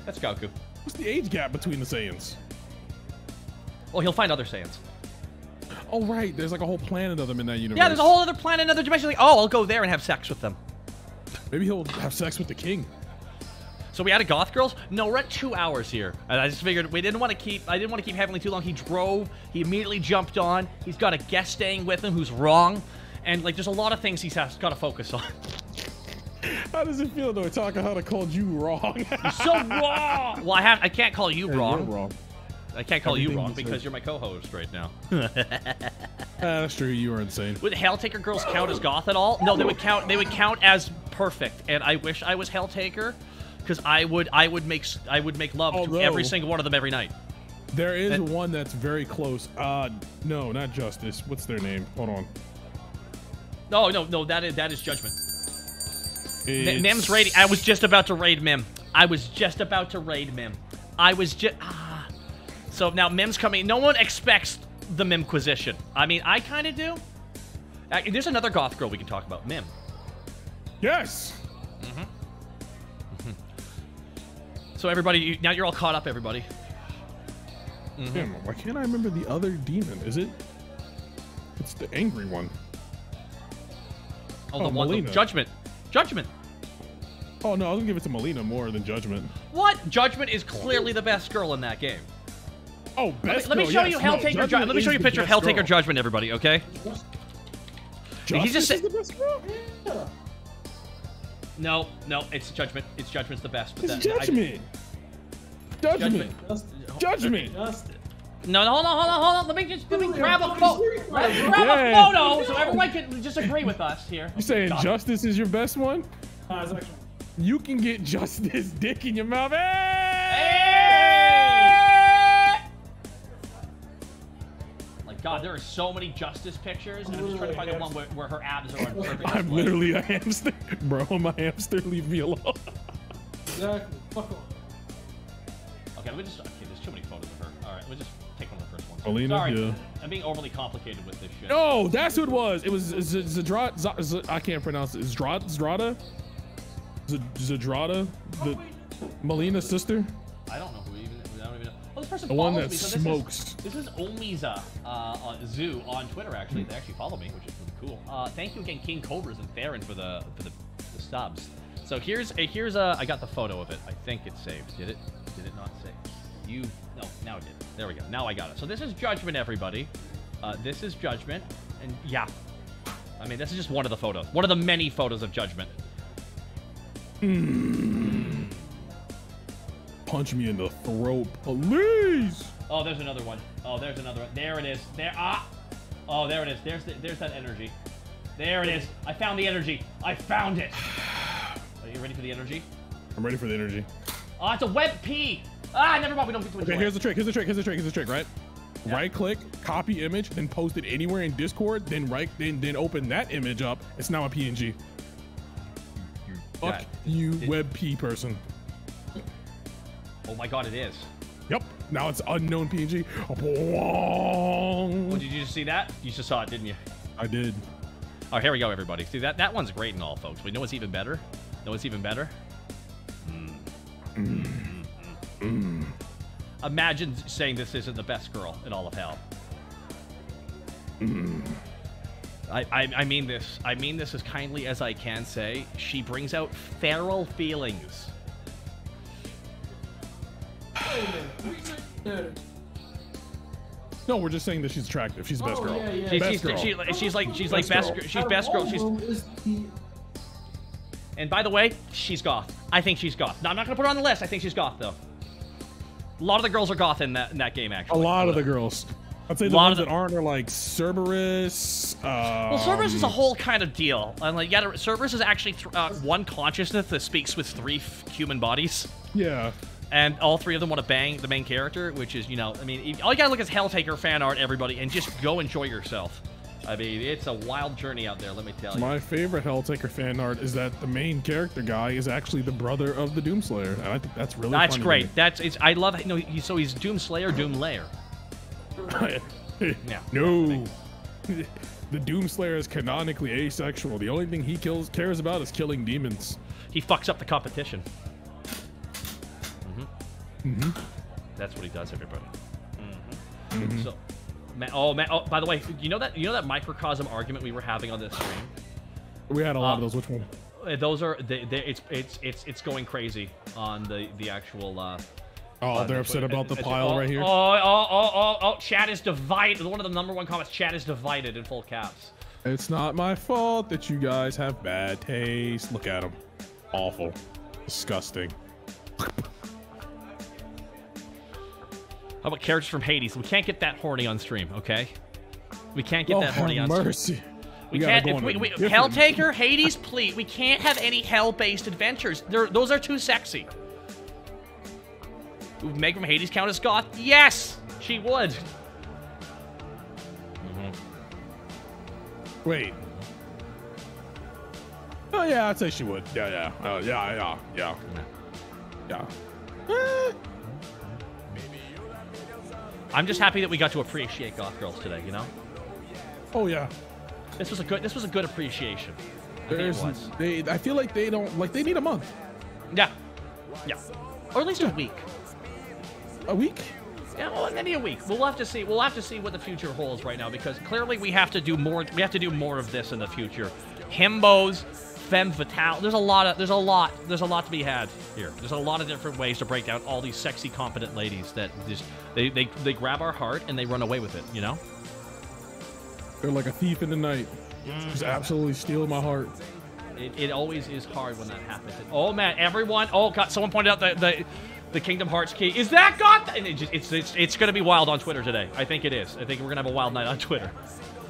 That's Goku. What's the age gap between the Saiyans? Well, he'll find other Saiyans. Oh, right. There's like a whole planet of them in that universe. Yeah, there's a whole other planet, another dimension. Like, oh, I'll go there and have sex with them. Maybe he'll have sex with the king. So we had a Goth girls? No, we're at 2 hours here. And I just figured I didn't want to keep Heavenly too long. He drove, he immediately jumped on. He's got a guest staying with him who's wrong. And like there's a lot of things he's got to focus on. How does it feel though? Takahata called you wrong. You're so wrong! Well, I can't call you wrong. You're wrong. I can't call you wrong because you're my co-host right now. That's true. You are insane. Would Helltaker girls count as Goth at all? No, they would count as perfect. And I wish I was Helltaker. Because I would make love to every single one of them every night. There is one that's very close. No, not Justice. What's their name? Hold on. No, that is Judgment. Mim's raiding. I was just about to raid Mim. So now Mim's coming. No one expects the Mimquisition. I mean, I kind of do. There's another Goth girl we can talk about. Mim. Yes. So everybody, now you're all caught up, everybody. Damn, why can't I remember the other demon? Is it? It's the angry one. Oh, the one, the Judgment. Judgment. Oh no, I was gonna give it to Melina more than Judgment. What? Judgment is clearly the best girl in that game. Oh, best Let me show you Helltaker. Let me show you a picture of Helltaker Judgment, everybody. Okay. Justice is the best girl. Yeah. No, it's Judgment. Judgment's the best. But it's Judgment. Judgment. No, hold on. Let me grab a photo. Grab a photo so everyone can just agree with us here. You saying Justice is your best one? It's actually... You can get Justice dick in your mouth. Hey! God, there are so many Justice pictures, and I'm just trying to find the one where her abs are on perfect. I'm literally a hamster. Bro, I'm a hamster. Leave me alone. Exactly. Fuck off. Okay, there's too many photos of her. Alright, we'll just take one of the first ones. Alina, sorry, yeah. I'm being overly complicated with this shit. No, that's who it was. It was Zadrada. I can't pronounce it. Zadrada? Zadrada? The Melina's sister? I don't know who even. I don't even know. Oh, this person the one that me, so smokes. This is Omiza Zoo on Twitter. Actually, they actually follow me, which is really cool. Thank you again, King Cobras and Theron for the subs. So here's I got the photo of it. I think it's saved. Did it not save? No, now it did. There we go. Now I got it. So this is Judgment, everybody. This is Judgment, and yeah, I mean this is just one of the photos, one of the many photos of Judgment. Punch me in the throat, please. Oh, there's another one. Oh, there's another one. There it is. There. Oh, there it is. There's that energy. There it is. I found the energy. I found it. Are you ready for the energy? I'm ready for the energy. Oh, it's a web P. Never mind. We don't get to enjoy. Okay, here's the trick. Right? Yeah. Right click, copy image, then post it anywhere in Discord. Then open that image up. It's now a PNG. Fuck you, WebP person. Oh my God, it is. Yep. Now it's unknown PNG. Oh, did you just see that? You just saw it, didn't you? I did. Oh, here we go, everybody. See that one's great and all, folks. But you know what's even better? Imagine saying this isn't the best girl in all of hell. I mean this as kindly as I can say. She brings out feral feelings. No, we're just saying that she's attractive. She's the best girl. Yeah. She's like best girl. She's. And by the way, she's Goth. I think she's Goth. Now I'm not gonna put her on the list. I think she's Goth though. A lot of the girls are Goth in that game actually. A lot of the girls. I'd say the ones that aren't are like Cerberus. Well, Cerberus is a whole kind of deal. And like, yeah, Cerberus is actually one consciousness that speaks with 3 human bodies. Yeah. And all 3 of them want to bang the main character, which is, you know, I mean, all you gotta look is Helltaker fan art, everybody, and just go enjoy yourself. I mean, it's a wild journey out there, let me tell you. My favorite Helltaker fan art is that the main character guy is actually the brother of the Doomslayer, and I think that's really That's great. I love it. No, so he's Doomslayer, Doomlayer. Yeah. No. The Doomslayer is canonically asexual. The only thing he cares about is killing demons. He fucks up the competition. That's what he does, everybody. So, Oh man! Oh, by the way, you know that microcosm argument we were having on this stream? We had a lot of those. Which one? Those are it's going crazy on the actual. Oh, they're upset about the pile right here. Oh! Chat is divided. One of the #1 comments: "Chat is divided" in full caps. It's not my fault that you guys have bad taste. Look at them. Awful. Disgusting. How about characters from Hades? We can't get that horny on stream, okay? We can't get that horny on stream. Mercy. We can't. Helltaker, Hades, please. We can't have any hell-based adventures. Those are too sexy. Would Meg from Hades count as Goth? Yes, she would. Wait. Oh yeah, I'd say she would. Yeah. I'm just happy that we got to appreciate Goth girls today. You know. Oh yeah. This was a good appreciation. I feel like they need a month. Yeah. Or at least a week. A week? Yeah, well, maybe a week. We'll have to see. We'll have to see what the future holds right now, because clearly we have to do more. We have to do more of this in the future. Himbos, femme fatale. There's a lot to be had here. There's a lot of different ways to break down all these sexy, competent ladies that just they grab our heart and they run away with it. You know? They're like a thief in the night, just absolutely stealing my heart. It always is hard when that happens. Oh man, everyone! Oh god, someone pointed out the Kingdom Hearts key. Is that God? And it's going to be wild on Twitter today. I think it is. I think we're going to have a wild night on Twitter.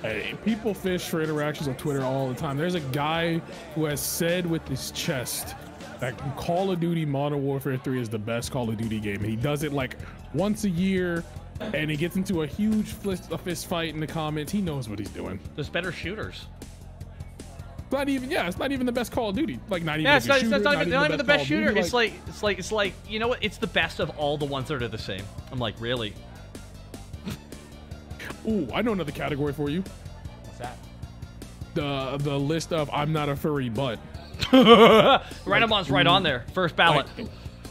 Hey, people fish for interactions on Twitter all the time. There's a guy who has said with his chest that Call of Duty Modern Warfare 3 is the best Call of Duty game. And he does it like once a year, and he gets into a huge fist fight in the comments. He knows what he's doing. There's better shooters. It's not even the best Call of Duty. Like not even. Yeah, it's not even the best shooter. It's like you know what? It's the best of all the ones that are the same. I'm like, really? Ooh, I know another category for you. What's that? The list of I'm not a furry but. Ranamon's right on there. First ballot. Like,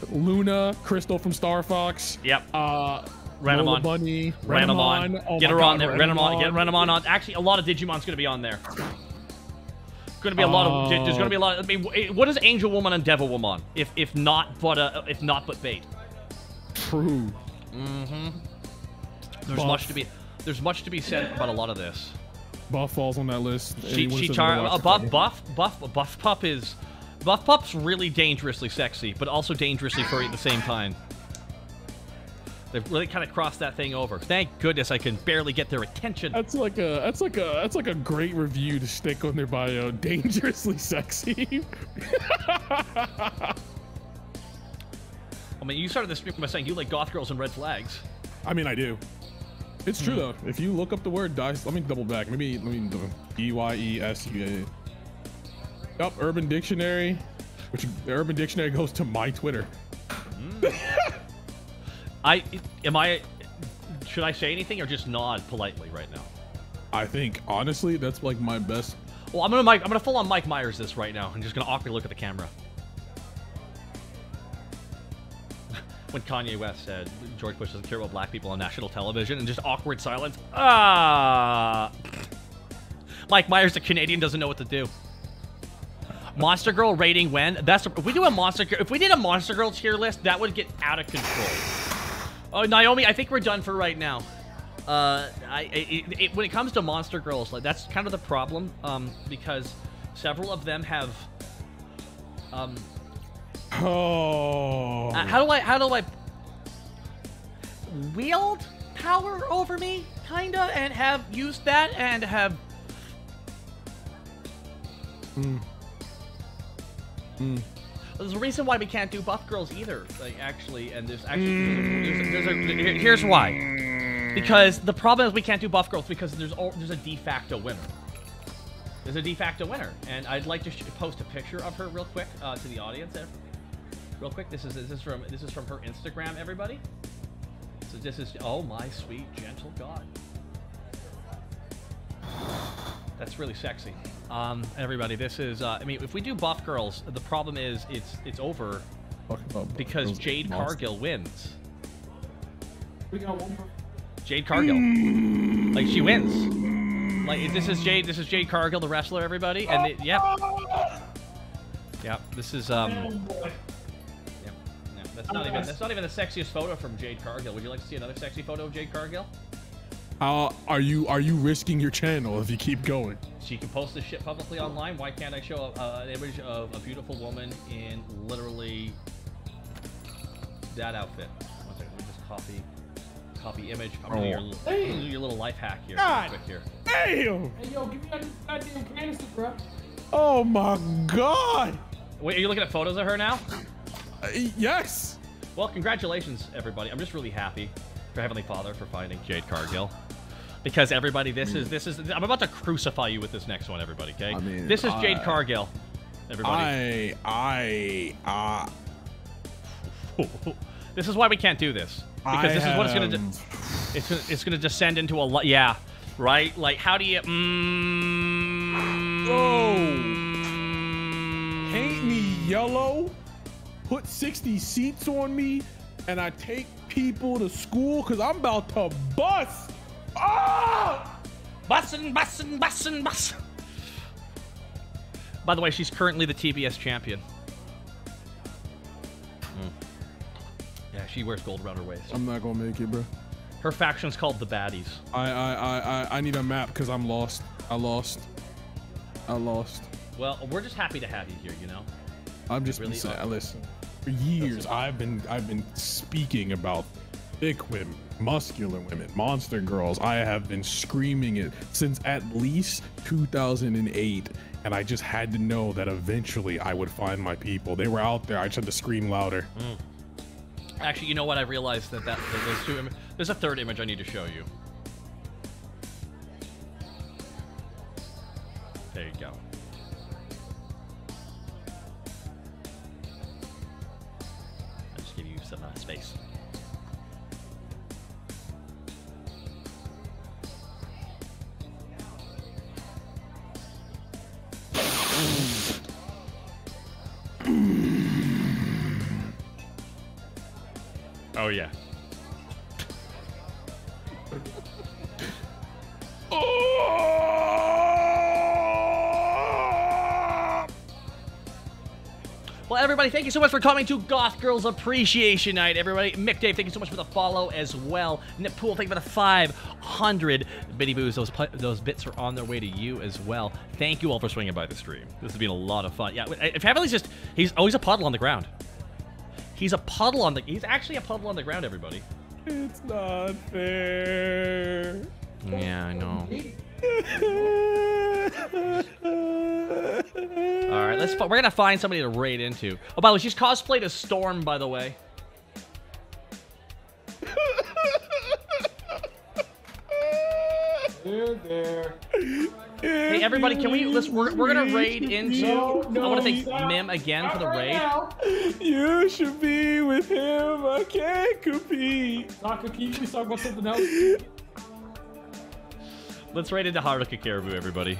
Luna, Crystal from Star Fox. Yep. Renamon. Bunny. Renamon. Oh get her God, on there. Renamon. Get Renamon on. Actually, a lot of Digimon's going to be on there. Going to be a lot of. There's going to be a lot. I mean, what is Angel Woman and Devil Woman? If not but bait. True. Mm-hmm. There's much to be said about a lot of this. Buff falls on that list. Buff Pup's really dangerously sexy, but also dangerously furry at the same time. They've really kind of crossed that thing over. Thank goodness I can barely get their attention. That's like a great review to stick on their bio. Dangerously sexy. I mean, you started the stream by saying you like goth girls and red flags. I mean, I do. It's true though. If you look up the word dice, let me double back. Let me DYESUA. Yup, Urban Dictionary. Which the Urban Dictionary goes to my Twitter. Should I say anything or just nod politely right now? I think honestly that's like my best. Well, I'm gonna full on Mike Myers this right now. I'm just gonna awkwardly look at the camera. When Kanye West said George Bush doesn't care about black people on national television, and just awkward silence. Mike Myers, the Canadian, doesn't know what to do. Monster Girl rating when? If we did a Monster Girl tier list, that would get out of control. Oh, Naomi, I think we're done for right now. When it comes to Monster Girls, like that's kind of the problem, because several of them have. How do I wield power over me, kinda, and have used that and have. There's a reason why we can't do buff girls either, like actually, and here's why. Because the problem is we can't do buff girls because there's a de facto winner. There's a de facto winner, and I'd like to post a picture of her real quick to the audience. Real quick, this is from her Instagram, everybody. So this is, oh my sweet gentle god. That's really sexy. Everybody, this is, I mean, if we do buff girls, the problem is it's over because Jade Cargill wins. We got one. Jade Cargill. Like, she wins. Like, this is Jade Cargill, the wrestler, everybody. And, yep. Yep, this is, That's not even the sexiest photo from Jade Cargill. Would you like to see another sexy photo of Jade Cargill? Are you risking your channel if you keep going? She can post this shit publicly online. Why can't I show an image of a beautiful woman in literally that outfit? One second, let me just copy image. I'm gonna do your little life hack here. God quick here. Damn! Hey, yo, give me that goddamn canister, bro. Oh my God! Wait, are you looking at photos of her now? Yes. Well, congratulations, everybody. I'm just really happy for Heavenly Father for finding Jade Cargill. Because everybody, this is. I'm about to crucify you with this next one, everybody. Okay, this is Jade Cargill. Everybody. This is why we can't do this, because this is what it's gonna do. It's gonna descend into a yeah, right? Like, how do you? Paint me yellow, put 60 seats on me, and I take people to school because I'm about to bust. Oh! Bussin'. By the way, she's currently the TBS champion. Yeah, she wears gold around her waist. I'm not gonna make it, bro. Her faction's called the Baddies. I need a map because I'm lost. I lost. Well, we're just happy to have you here, you know? I'm just really saying. Listen, for years I've been speaking about thick women, muscular women, monster girls. I have been screaming it since at least 2008, and I just had to know that eventually I would find my people. They were out there. I just had to scream louder. Actually, you know what? I realized that those two. There's a third image I need to show you. There you go. I'll just give you some space. Oh yeah. Well, everybody, thank you so much for coming to Goth Girls Appreciation Night. Everybody, Mick Dave, thank you so much for the follow as well. Nippool, thank you for the 500 Bitty Boos. Those bits are on their way to you as well. Thank you all for swinging by the stream. This has been a lot of fun. Yeah, if Heavenly's just, he's a puddle on the ground. He's actually a puddle on the ground, everybody. It's not fair. Yeah, I know. All right, we're gonna find somebody to raid into. Oh, by the way, she's cosplayed as Storm, by the way. There. Hey, everybody, can we? We're gonna raid into. I want to thank Mim again for the raid. You should be with him. I can't compete. Saka, can you please talk about something else? Let's raid into Haruka Caribou, everybody.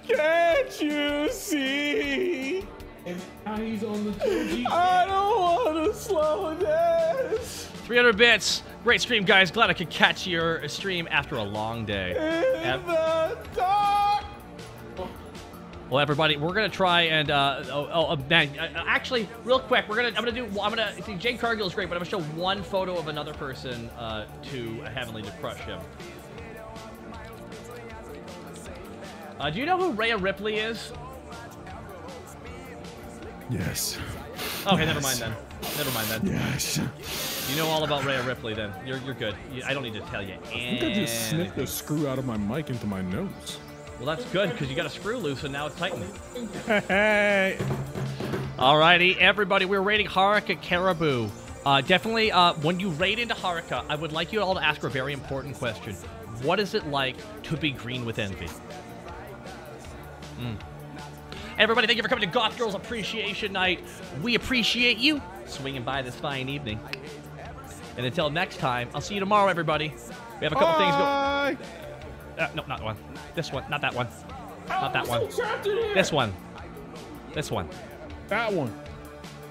Can't you see? And now he's on the 2G. I don't want to slow this. 300 bits. Great stream, guys. Glad I could catch your stream after a long day. In the dark. Well, everybody, we're gonna try and man, actually, real quick, I'm gonna see, Jade Cargill is great, but I'm gonna show one photo of another person to Heavenly to crush him. Do you know who Rhea Ripley is? Yes. Okay, never mind then. Yes. You know all about Rhea Ripley then. You're good. I don't need to tell you anything. I think I just sniffed a screw out of my mic into my nose. Well, that's good, because you got a screw loose and now it's tightened. Hey. Alrighty, everybody, we're raiding Haruka Caribou. Definitely, when you raid into Haruka, I would like you all to ask her a very important question. What is it like to be green with envy? Everybody, thank you for coming to Goth Girls Appreciation Night. We appreciate you swinging by this fine evening. And until next time, I'll see you tomorrow, everybody. We have a couple things go. No, not one. This one, not that one. Not that one. This one. This one. That one.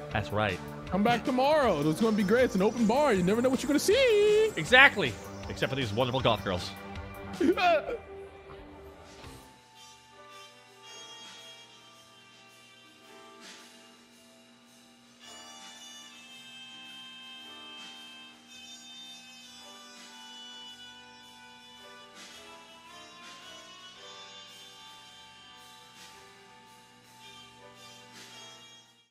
That's right. Come back tomorrow. It's going to be great. It's an open bar. You never know what you're going to see. Exactly. Except for these wonderful goth girls.